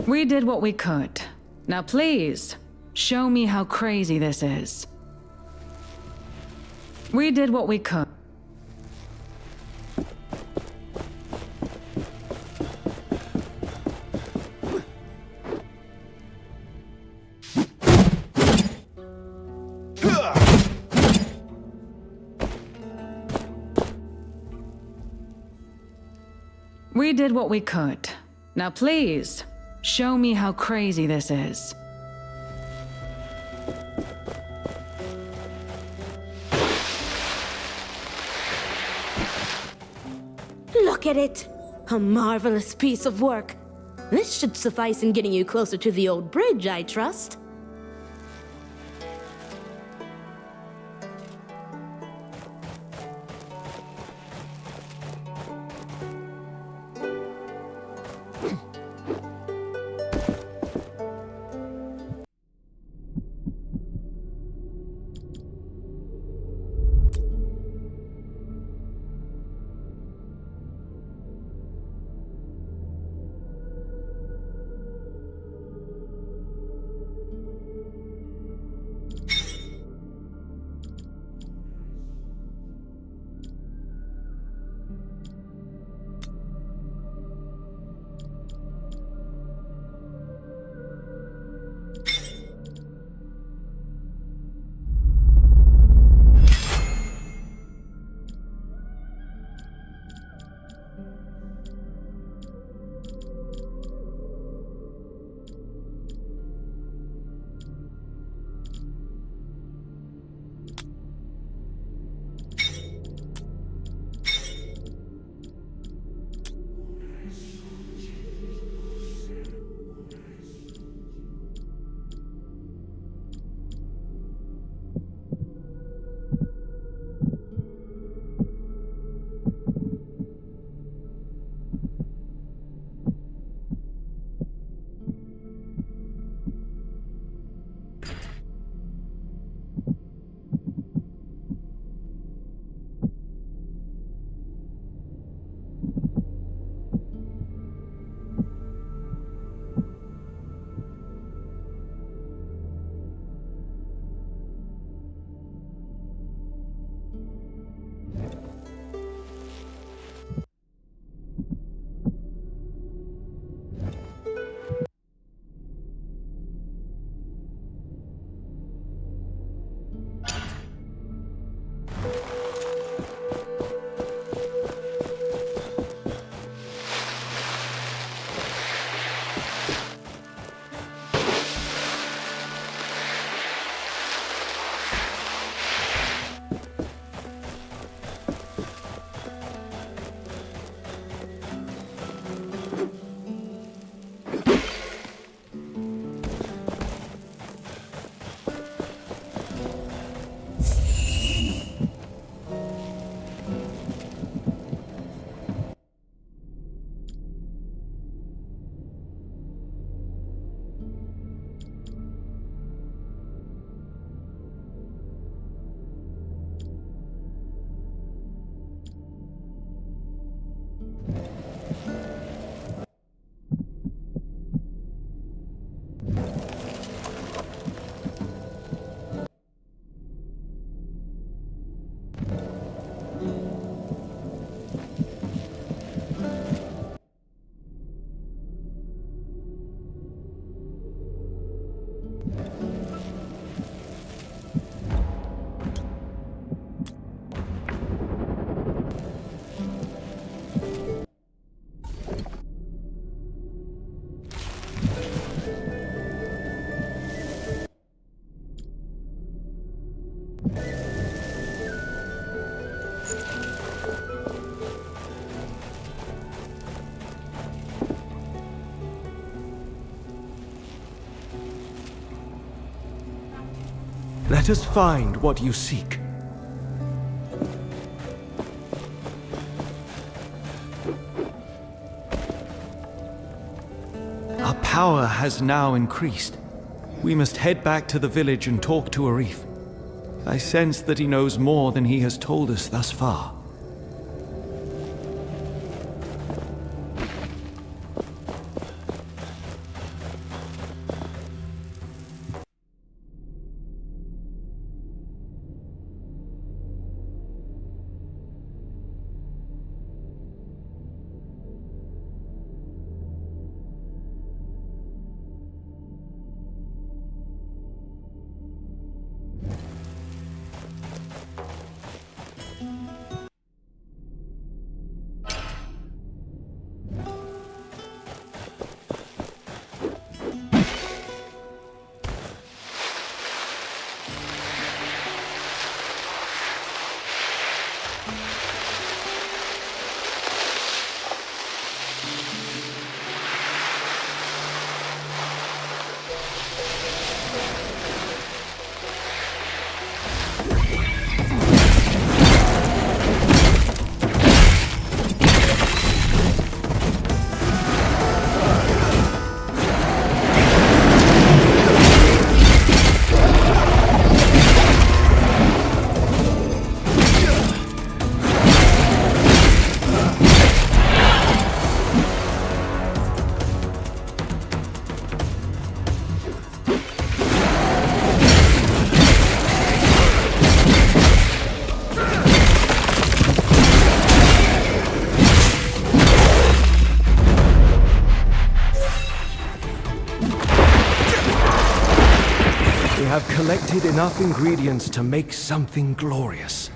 We did what we could. Now please, show me how crazy this is. We did what we could. We did what we could. Now please, show me how crazy this is. Look at it! A marvelous piece of work. This should suffice in getting you closer to the old bridge, I trust. Let us find what you seek. Our power has now increased. We must head back to the village and talk to Arif. I sense that he knows more than he has told us thus far. Collected enough ingredients to make something glorious.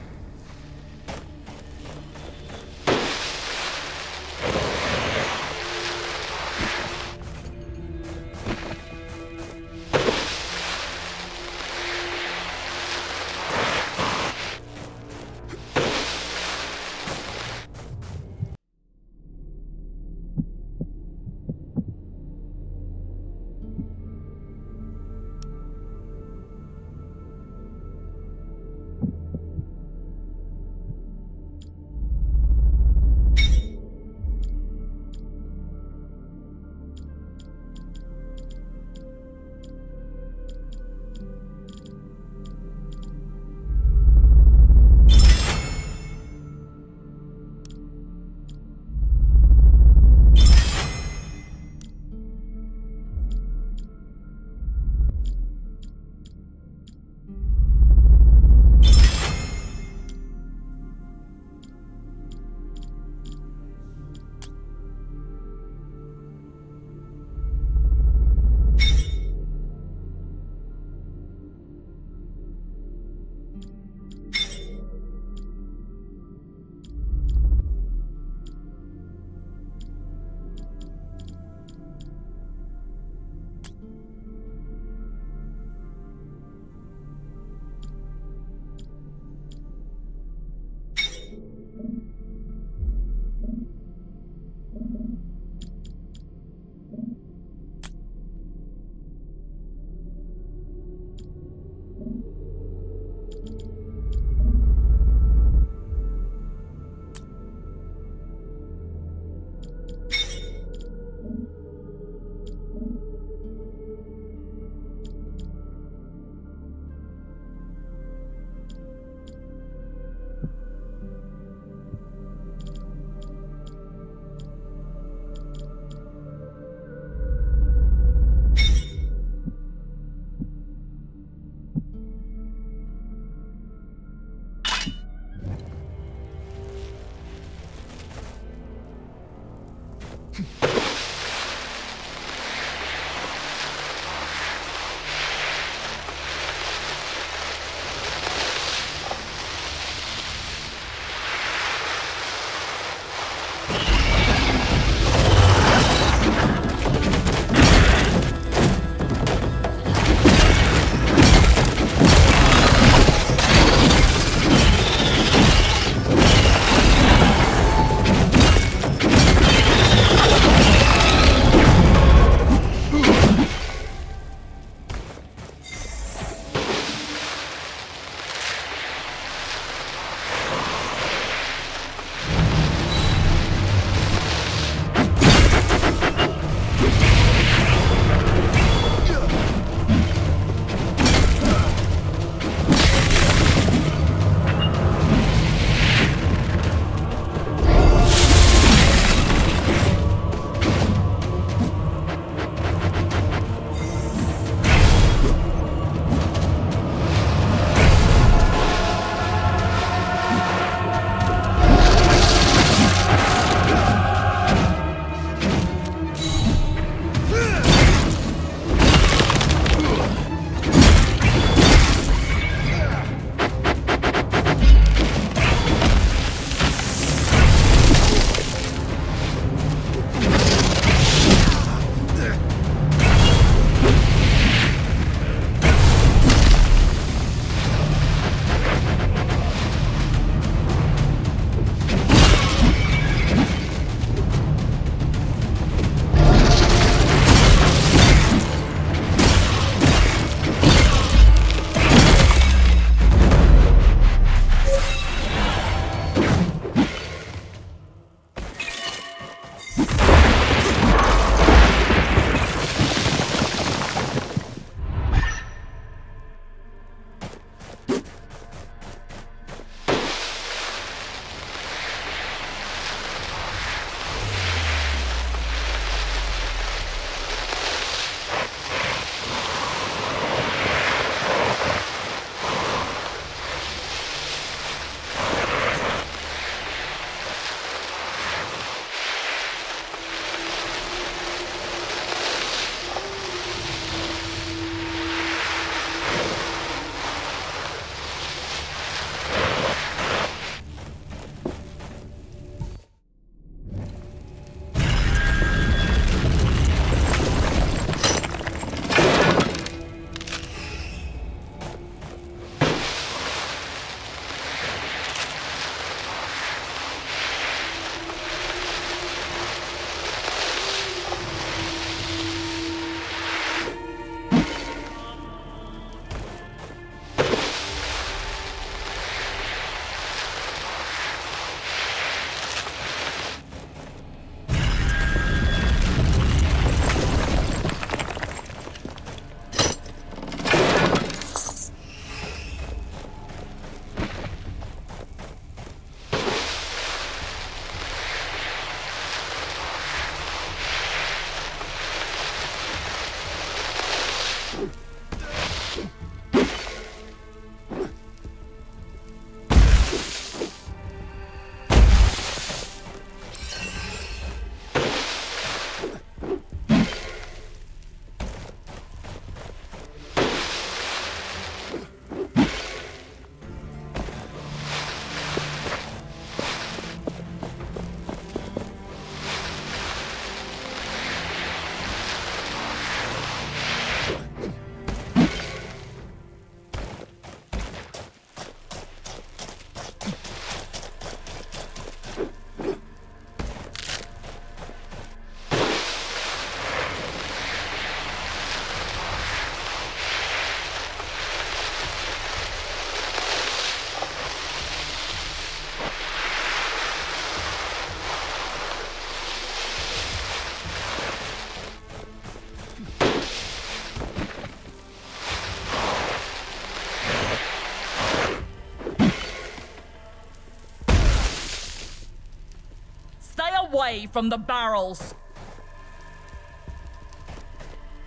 away from the barrels.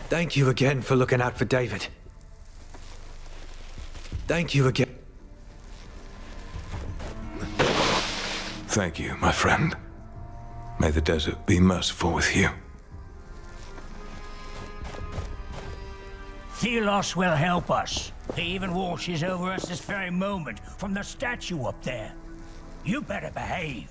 Thank you again for looking out for David. Thank you again. Thank you, my friend. May the desert be merciful with you. Thelos will help us. He even washes over us this very moment from the statue up there. You better behave.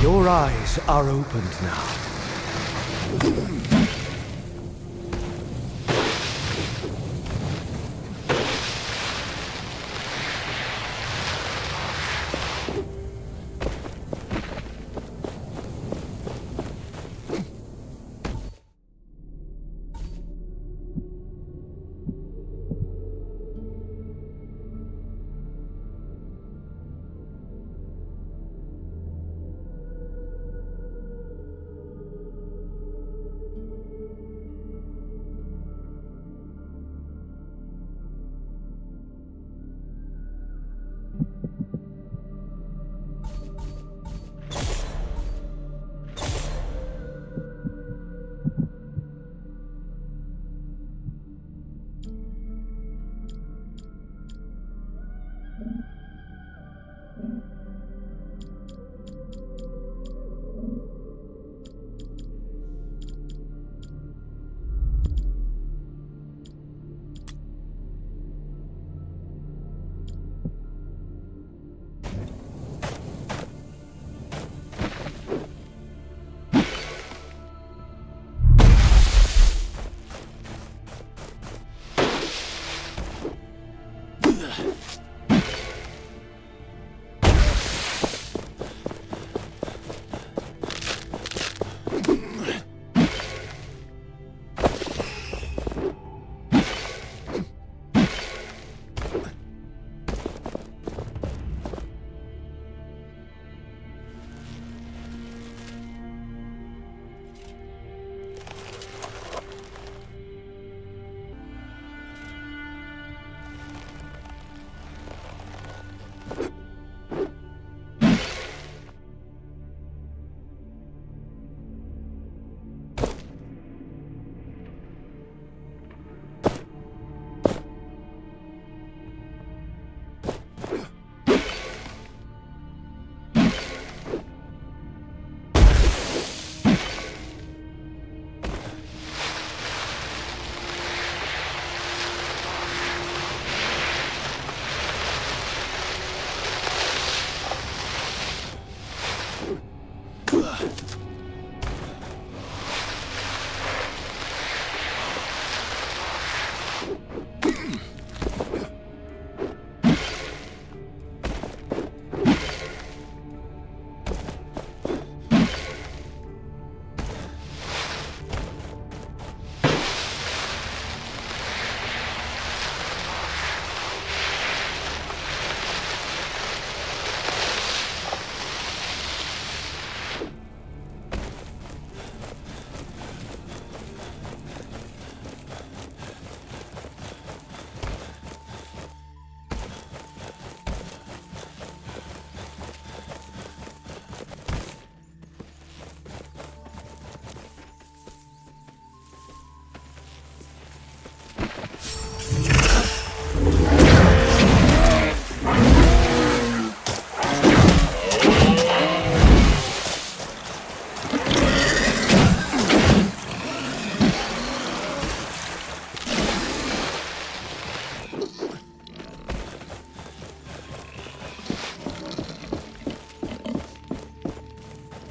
Your eyes are opened now.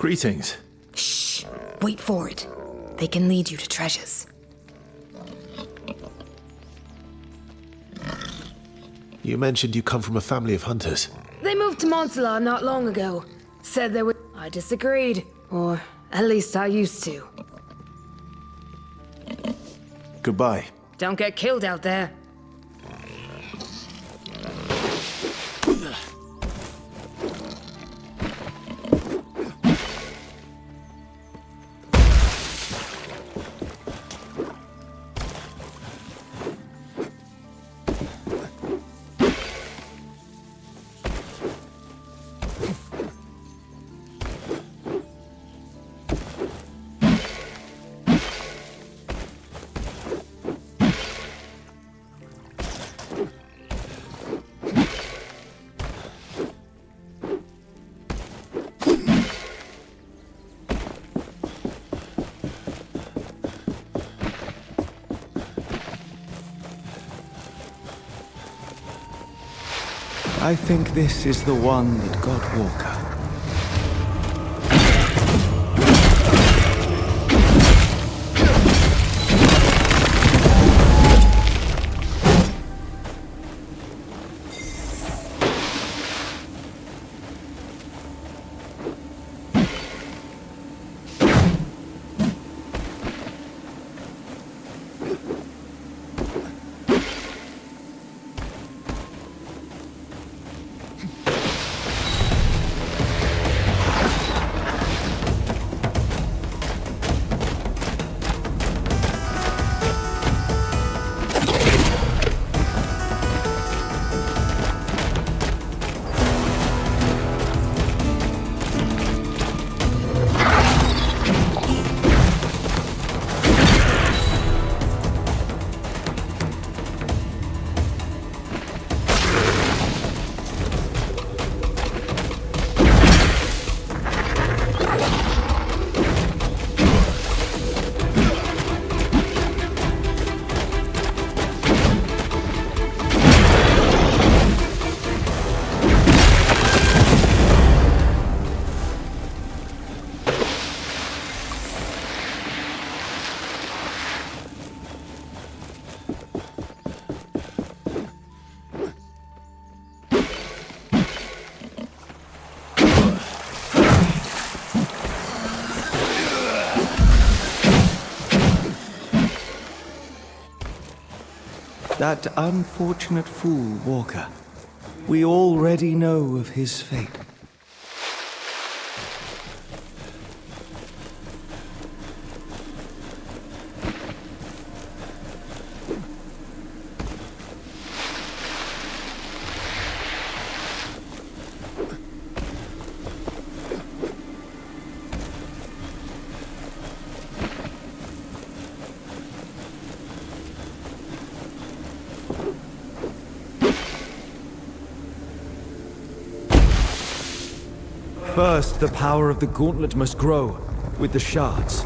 Greetings. Shh! Wait for it. They can lead you to treasures. You mentioned you come from a family of hunters. They moved to Montserrat not long ago. Said they would. I disagreed. Or at least I used to. Goodbye. Don't get killed out there. I think this is the one that got Walker. That unfortunate fool, Walker. We already know of his fate. First, the power of the gauntlet must grow with the shards.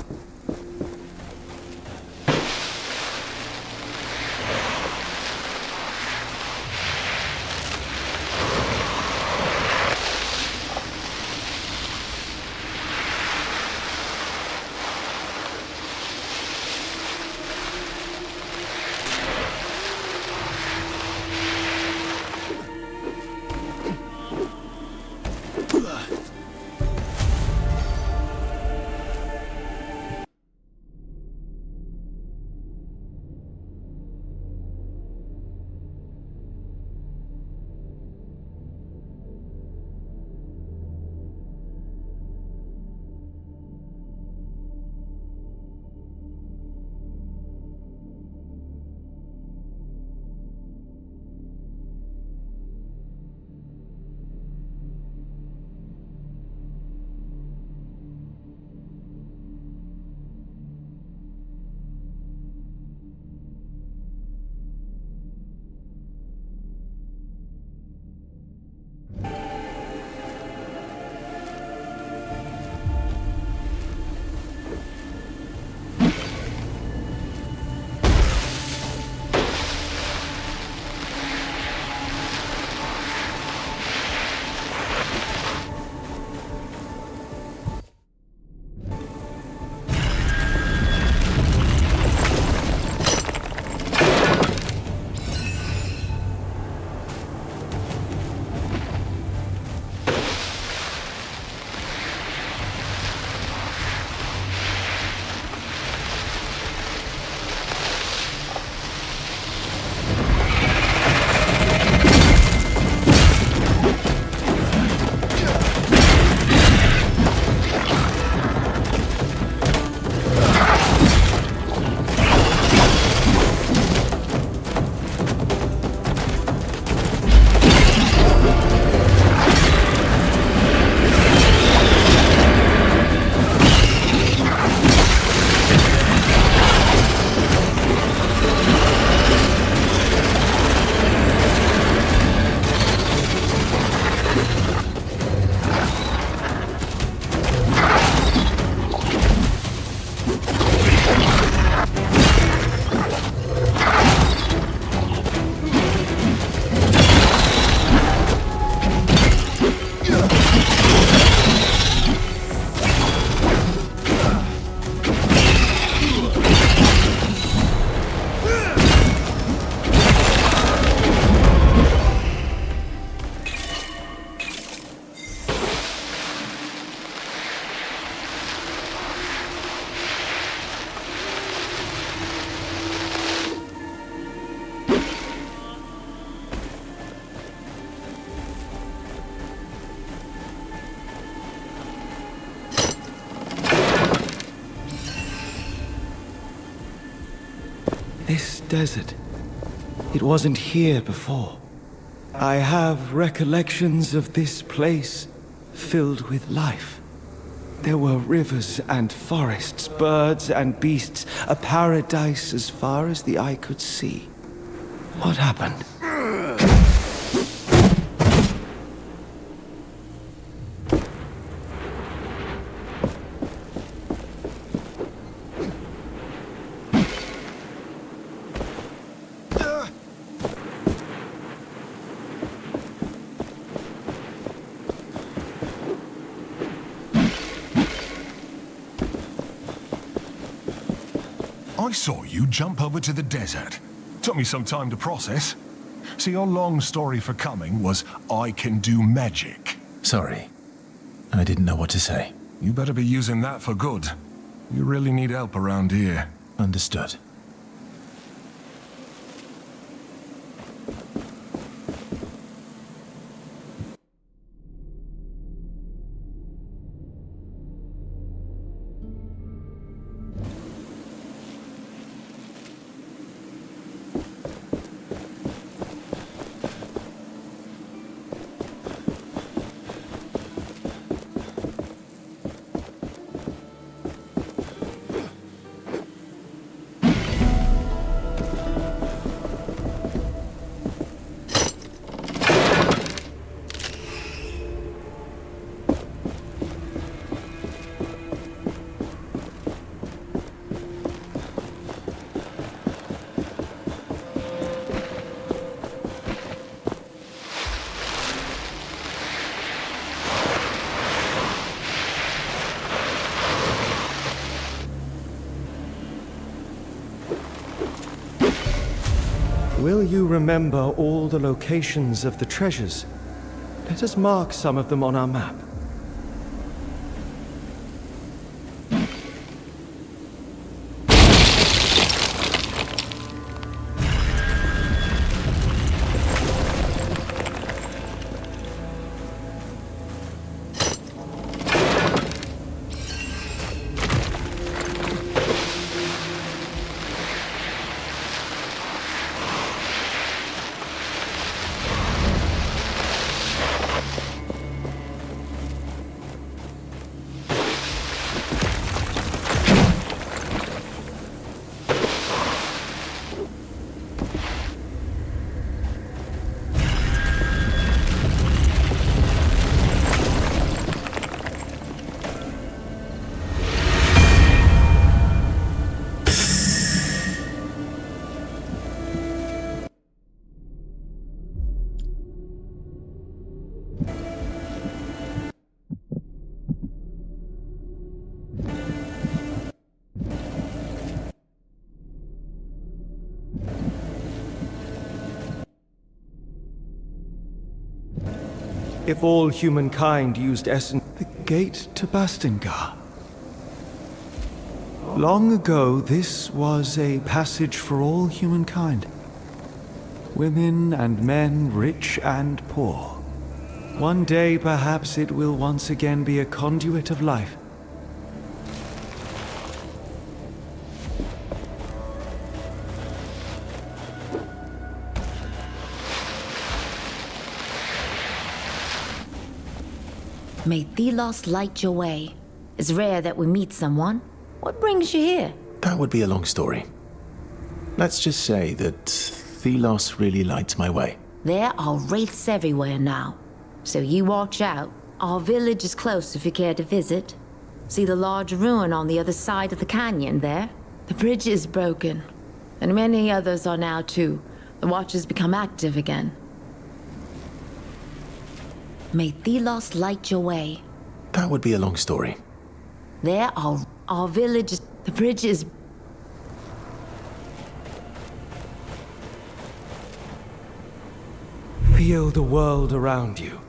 desert. It wasn't here before. I have recollections of this place filled with life. There were rivers and forests, birds and beasts, a paradise as far as the eye could see. What happened? I saw you jump over to the desert. Took me some time to process. See, your long story for coming was, I can do magic. Sorry. I didn't know what to say. You better be using that for good. You really need help around here. Understood. Will you remember all the locations of the treasures? Let us mark some of them on our map. If all humankind used essence... The gate to Bastengar. Long ago, this was a passage for all humankind. Women and men, rich and poor. One day, perhaps, it will once again be a conduit of life. May Thelos light your way. It's rare that we meet someone. What brings you here? That would be a long story. Let's just say that Thelos really lights my way. There are wraiths everywhere now, so you watch out. Our village is close if you care to visit. See the large ruin on the other side of the canyon there? The bridge is broken, and many others are now too. The Watchers become active again. May Thelos light your way. That would be a long story. There are our village. The bridge is... Feel the world around you.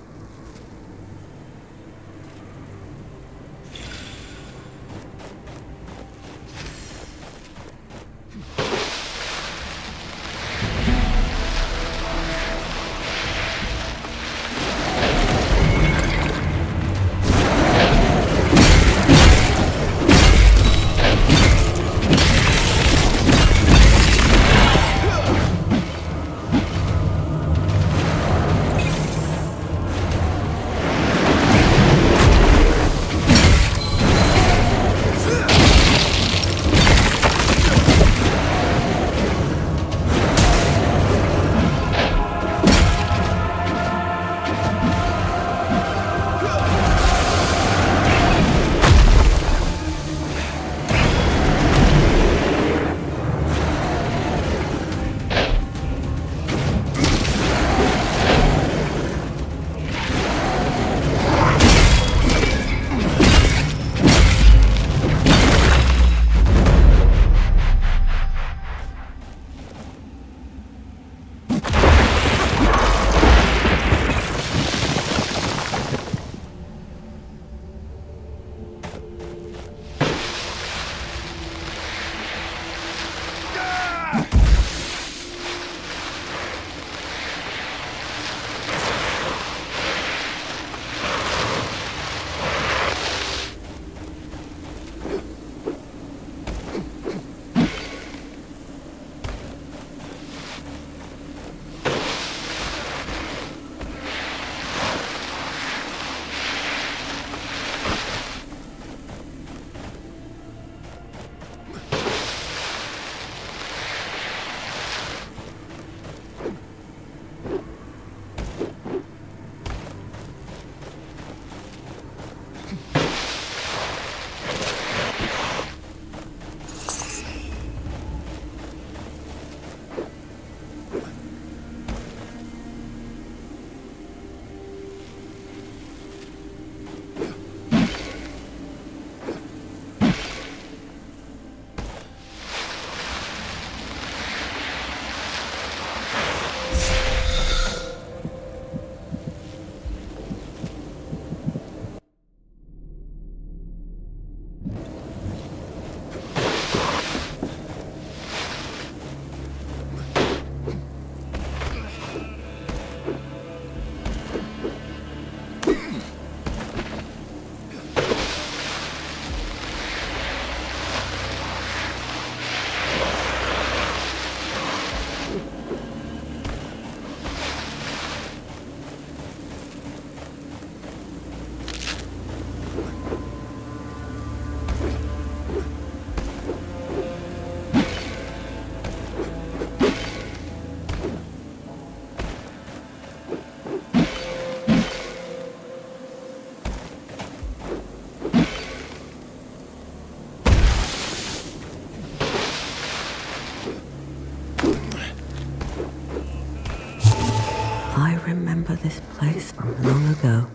I remember this place from long ago.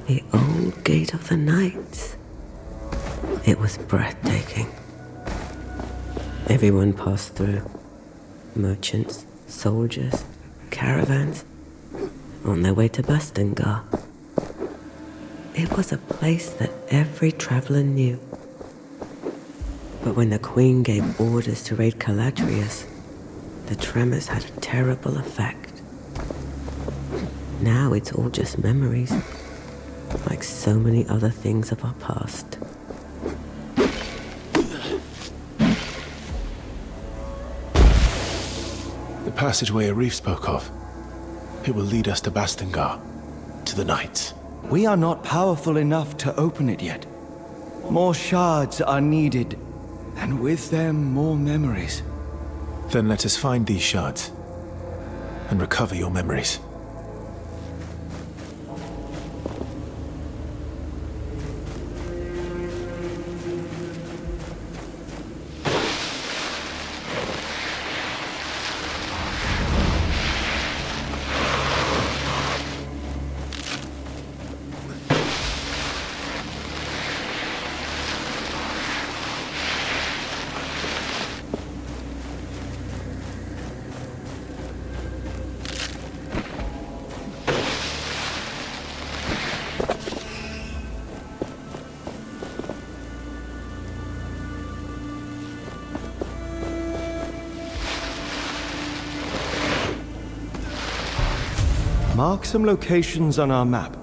The old Gate of the Knights. It was breathtaking. Everyone passed through. Merchants, soldiers, caravans, on their way to Bastengar. It was a place that every traveler knew. But when the Queen gave orders to raid Calatrius, the tremors had a terrible effect. Now it's all just memories, like so many other things of our past. The passageway Arif spoke of. It will lead us to Bastengar, to the Knights. We are not powerful enough to open it yet. More shards are needed, and with them, more memories. Then let us find these shards, and recover your memories. Mark some locations on our map.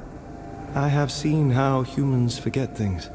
I have seen how humans forget things.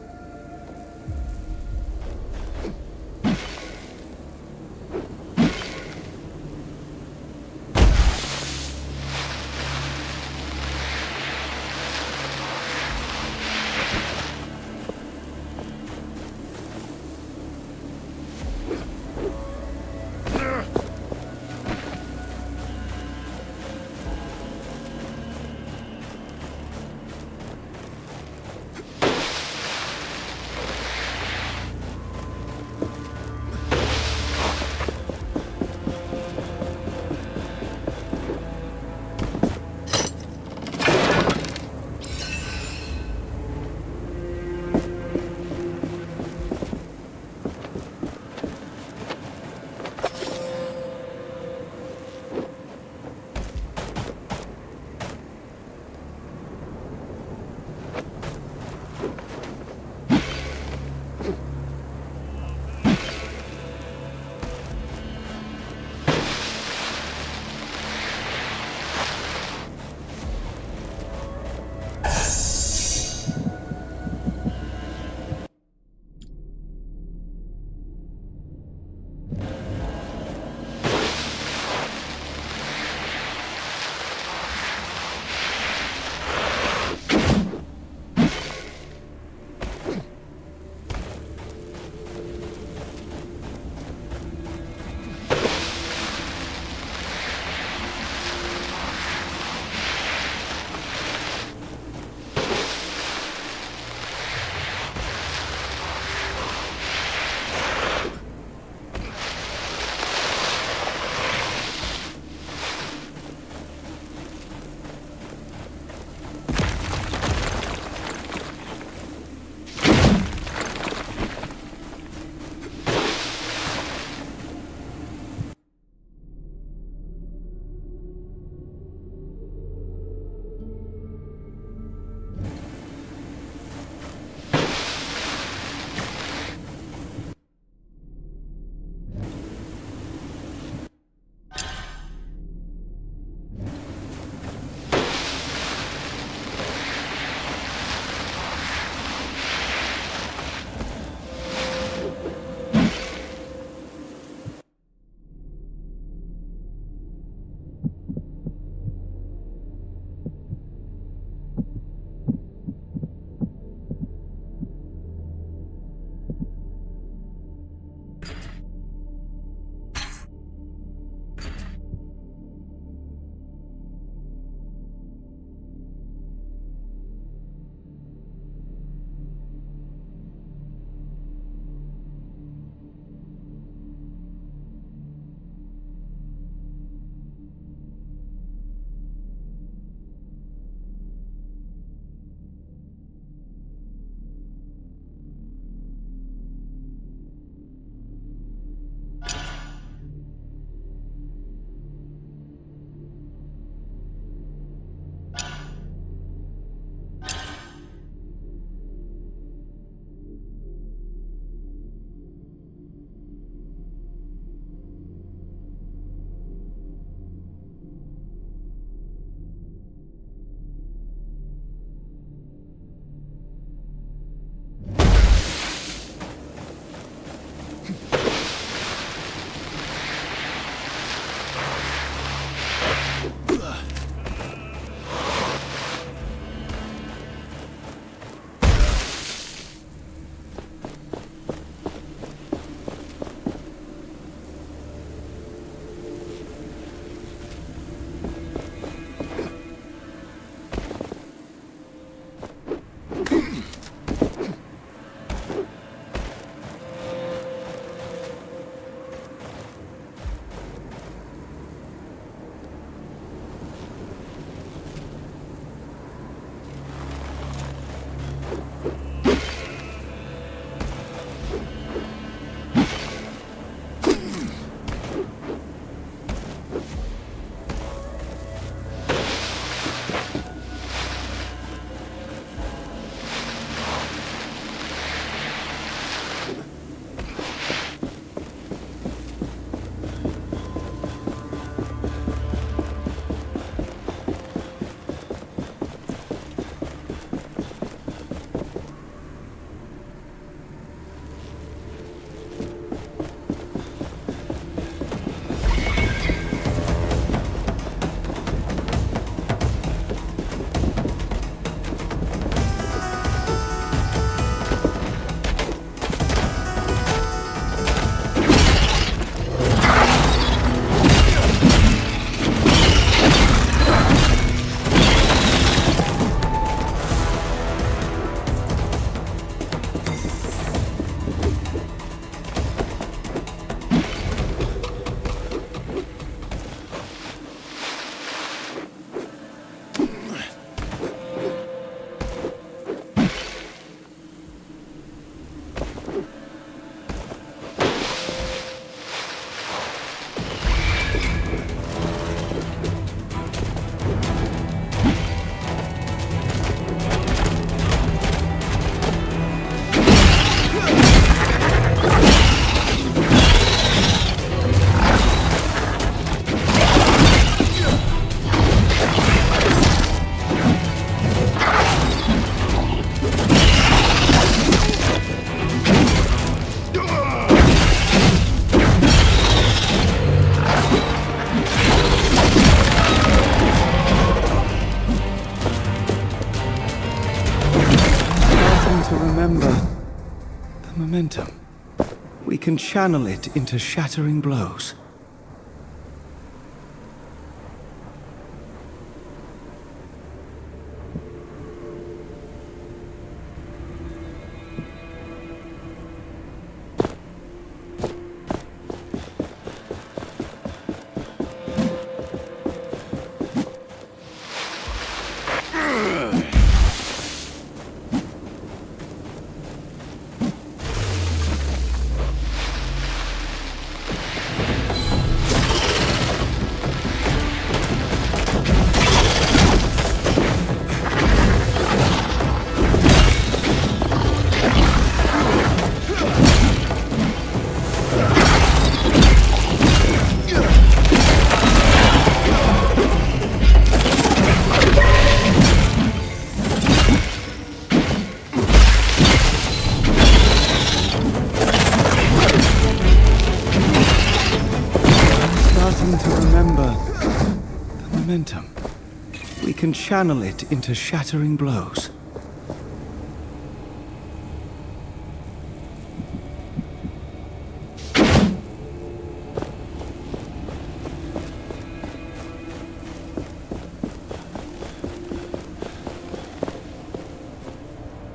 remember the momentum. We can channel it into shattering blows. We can channel it into shattering blows.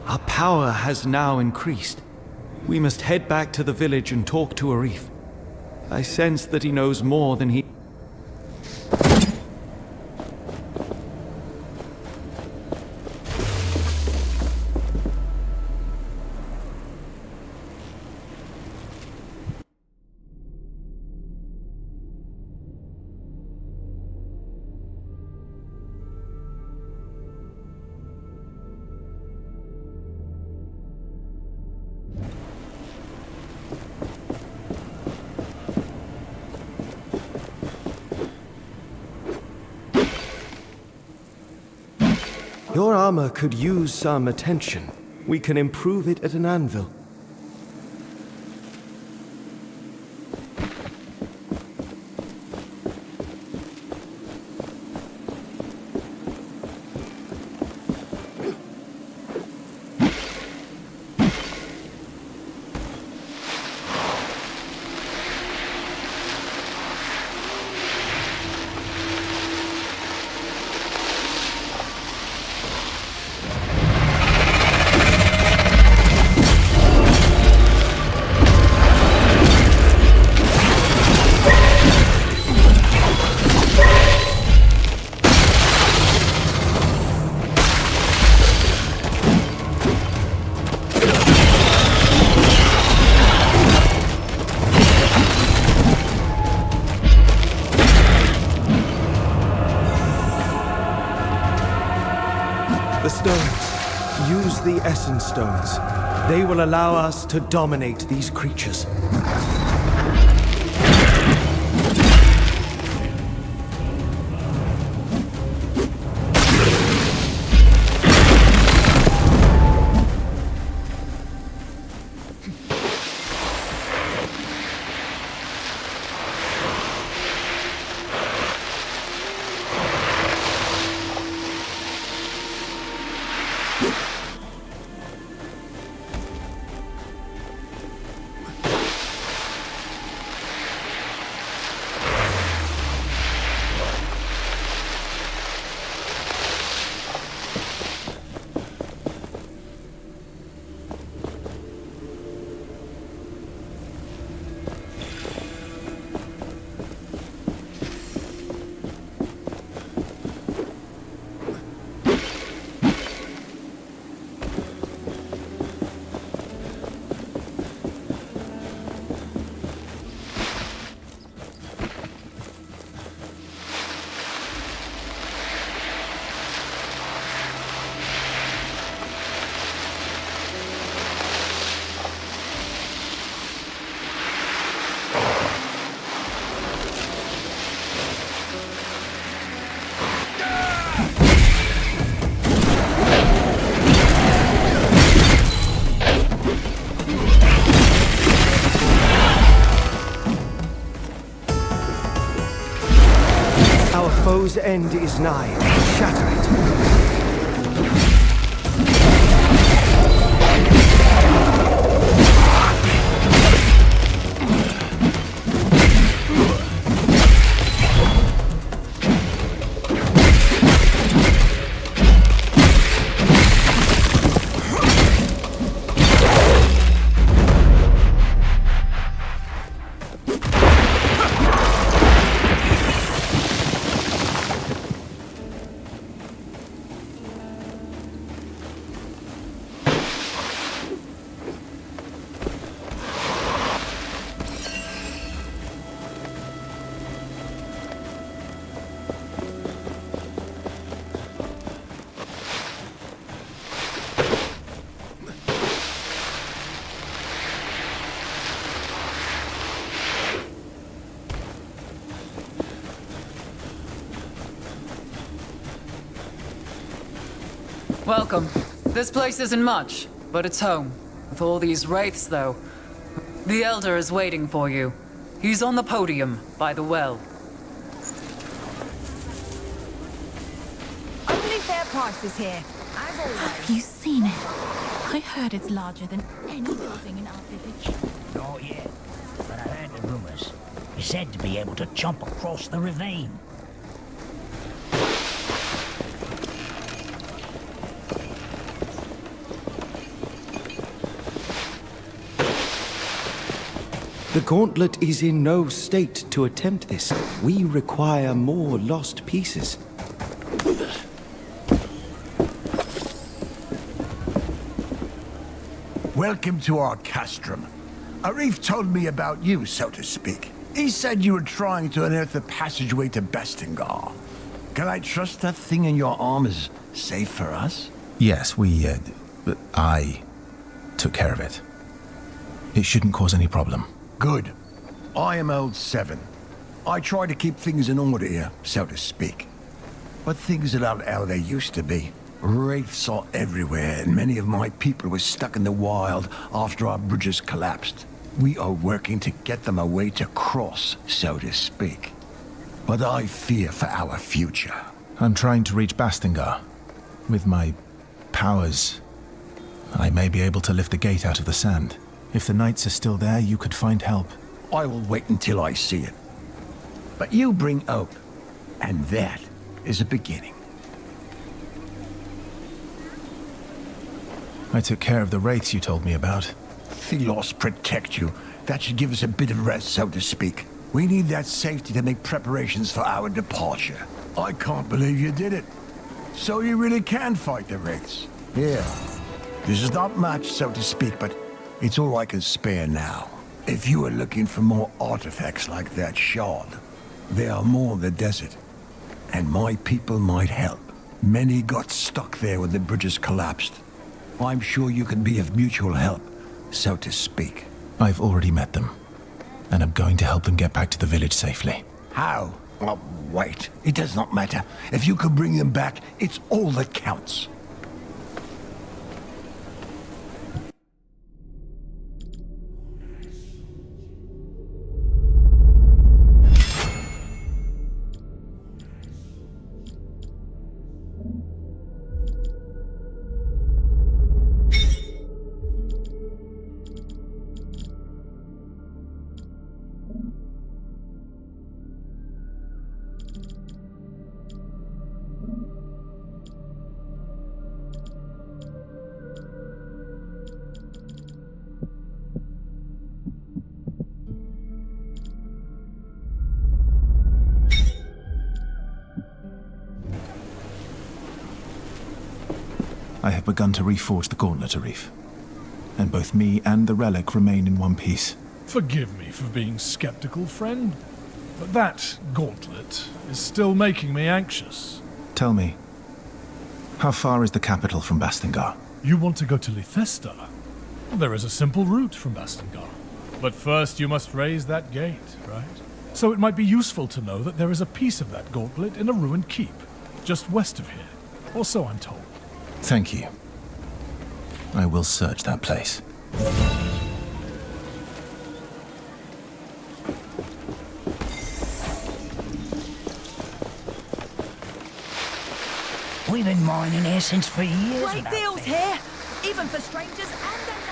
Our power has now increased. We must head back to the village and talk to Arif. I sense that he knows more than he... Your armor could use some attention. We can improve it at an anvil. The stones. Use the essence stones. They will allow us to dominate these creatures. Foe's end is nigh. Shatter it. Welcome. This place isn't much, but it's home. With all these wraiths, though. The Elder is waiting for you. He's on the podium, by the well. Only fair prices here, as always. Have you seen it? I heard it's larger than any building in our village. Not yet, but I heard the rumors. It's said to be able to jump across the ravine. The gauntlet is in no state to attempt this. We require more lost pieces. Welcome to our Castrum. Arif told me about you, so to speak. He said you were trying to unearth the passageway to Bastengar. Can I trust that thing in your arm is safe for us? Yes, I took care of it. It shouldn't cause any problem. Good. I am Old Seven. I try to keep things in order here, so to speak. But things are not how they used to be. Wraiths are everywhere, and many of my people were stuck in the wild after our bridges collapsed. We are working to get them a way to cross, so to speak. But I fear for our future. I'm trying to reach Bastengar. With my powers, I may be able to lift the gate out of the sand. If the knights are still there, you could find help. I will wait until I see it. But you bring hope, and that is a beginning. I took care of the wraiths you told me about. Thelos protect you. That should give us a bit of rest, so to speak. We need that safety to make preparations for our departure. I can't believe you did it. So you really can fight the wraiths? Yeah. This is not much, so to speak, but it's all I can spare now. If you are looking for more artifacts like that shard, there are more in the desert. And my people might help. Many got stuck there when the bridges collapsed. I'm sure you can be of mutual help, so to speak. I've already met them, and I'm going to help them get back to the village safely. How? Oh, wait. It does not matter. If you can bring them back, it's all that counts. I have begun to reforge the gauntlet, Arif. And both me and the relic remain in one piece. Forgive me for being skeptical, friend, but that gauntlet is still making me anxious. Tell me, how far is the capital from Bastengar? You want to go to Lithesta? There is a simple route from Bastengar. But first you must raise that gate, right? So it might be useful to know that there is a piece of that gauntlet in a ruined keep, just west of here. Or so I'm told. Thank you. I will search that place. We've been mining here since for years. Great deals here, even for strangers and unnamed.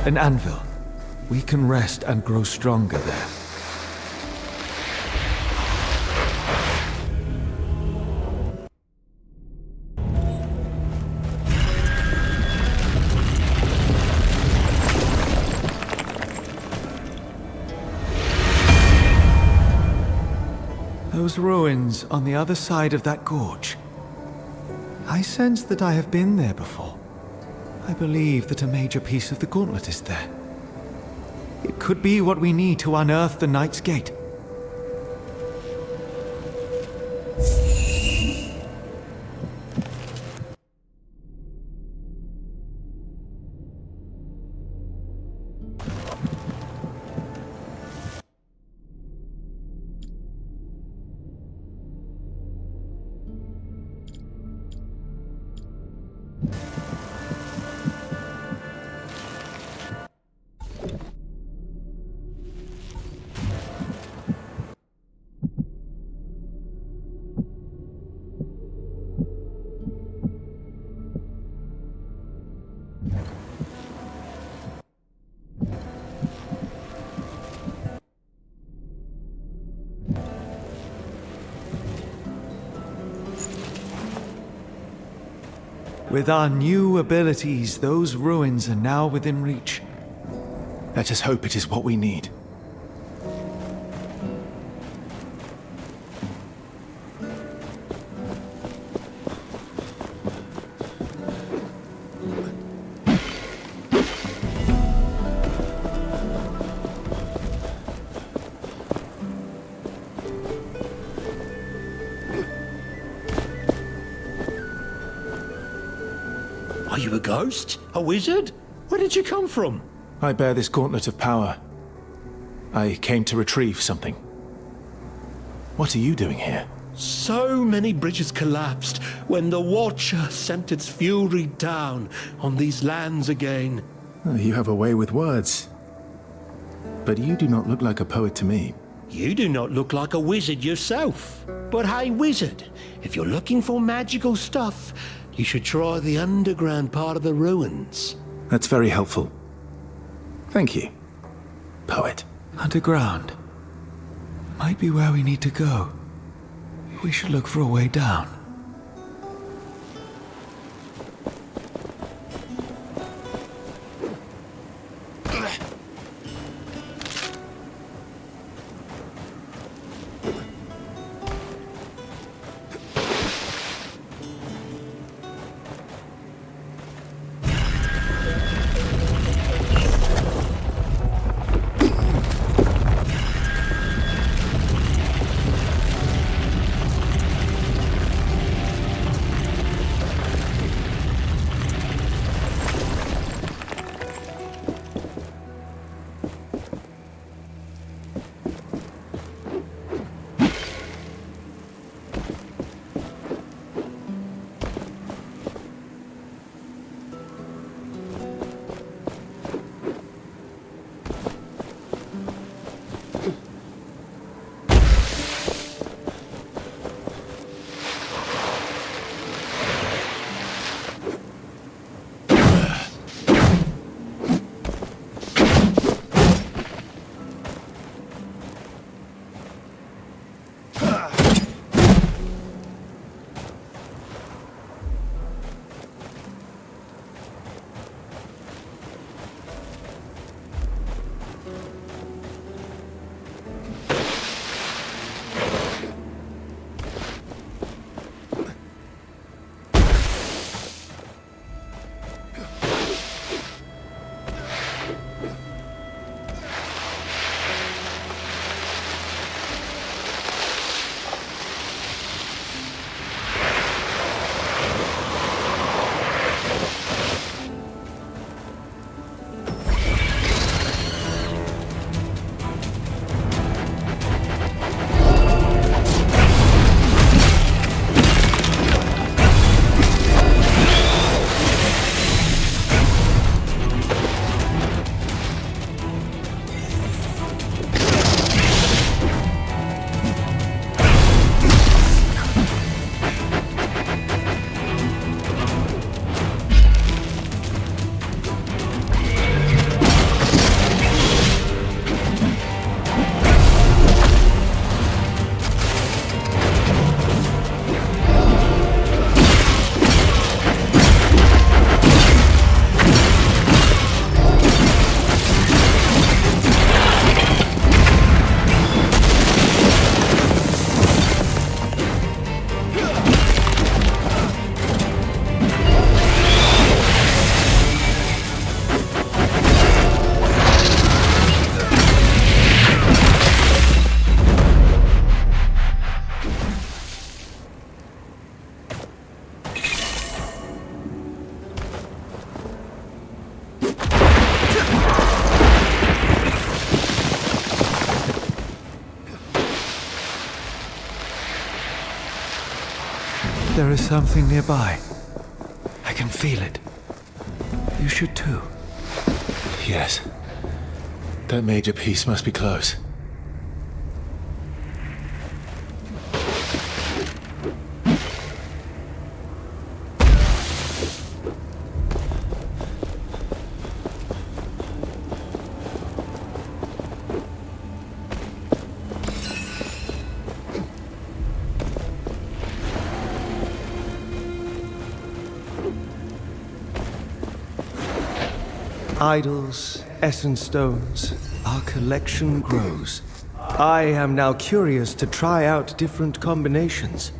An anvil. We can rest and grow stronger there. Those ruins on the other side of that gorge. I sense that I have been there before. I believe that a major piece of the gauntlet is there. It could be what we need to unearth the Knight's Gate. With our new abilities, those ruins are now within reach. Let us hope it is what we need. Are you a ghost? A wizard? Where did you come from? I bear this gauntlet of power. I came to retrieve something. What are you doing here? So many bridges collapsed when the Watcher sent its fury down on these lands again. Oh, you have a way with words. But you do not look like a poet to me. You do not look like a wizard yourself. But hey, wizard, if you're looking for magical stuff, you should try the underground part of the ruins. That's very helpful. Thank you, poet. Underground. Might be where we need to go. We should look for a way down. There is something nearby. I can feel it. You should too. Yes. That major piece must be close. Idols, essence stones, our collection grows. I am now curious to try out different combinations.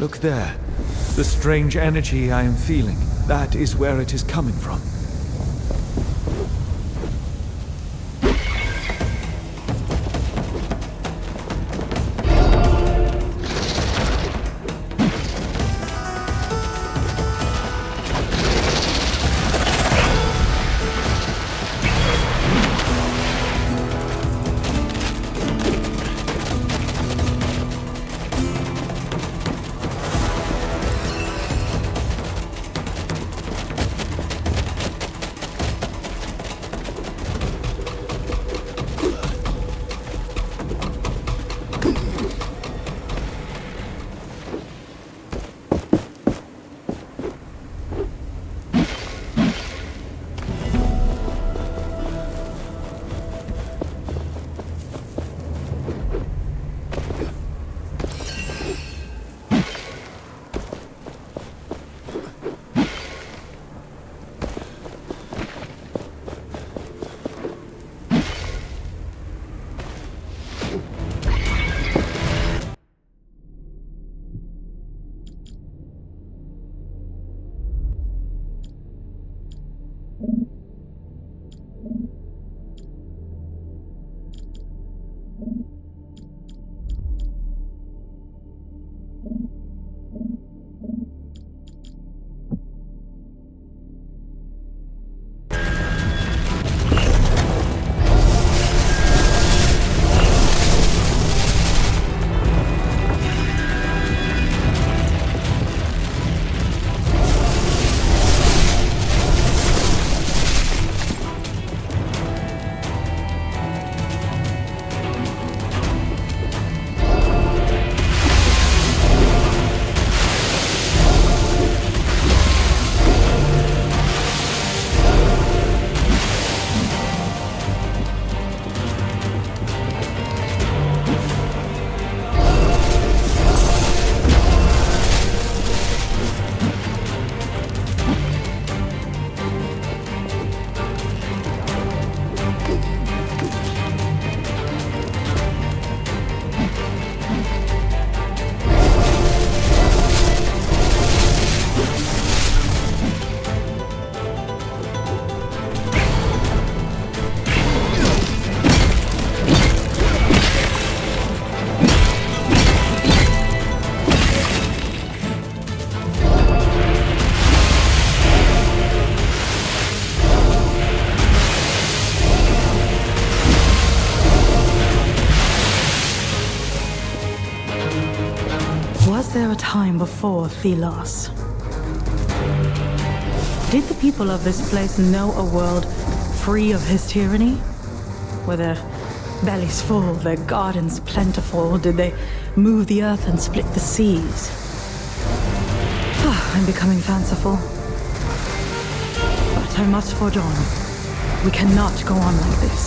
Look there. The strange energy I am feeling. That is where it is coming from. before Thelos. Did the people of this place know a world free of his tyranny? Were their bellies full, their gardens plentiful? Did they move the earth and split the seas? I'm becoming fanciful. But I must forge on. We cannot go on like this.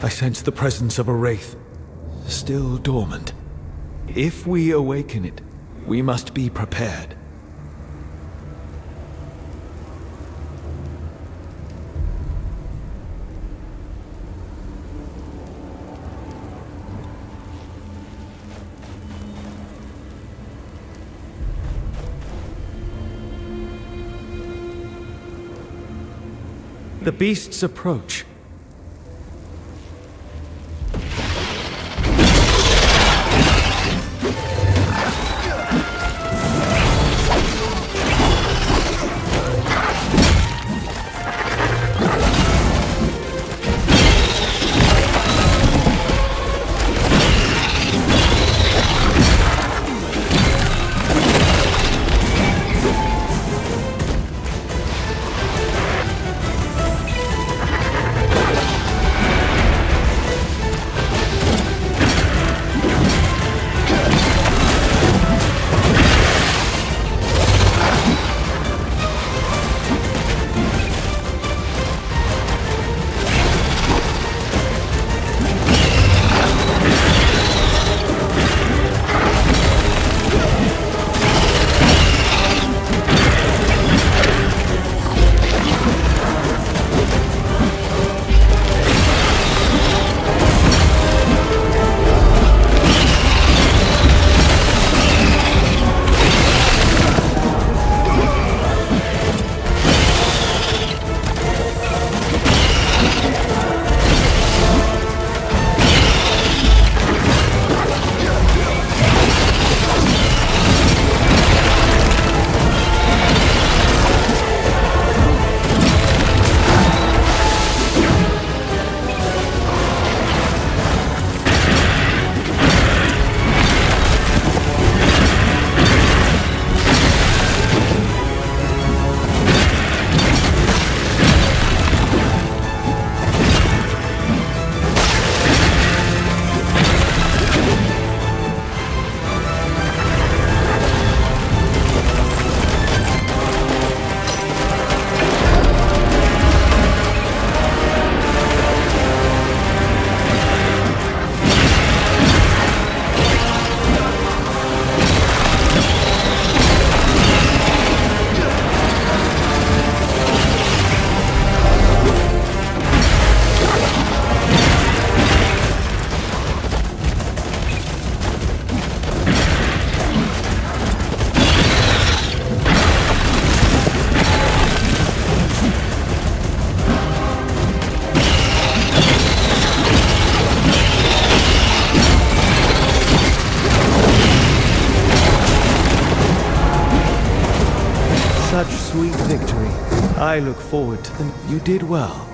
I sense the presence of a wraith, still dormant. If we awaken it, we must be prepared. The beasts approach. Such sweet victory. I look forward to them. You did well.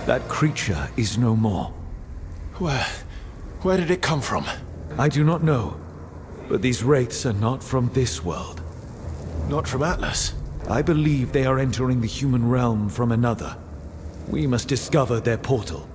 That creature is no more. Where did it come from? I do not know, but these wraiths are not from this world. Not from Atlas? I believe they are entering the human realm from another. We must discover their portal.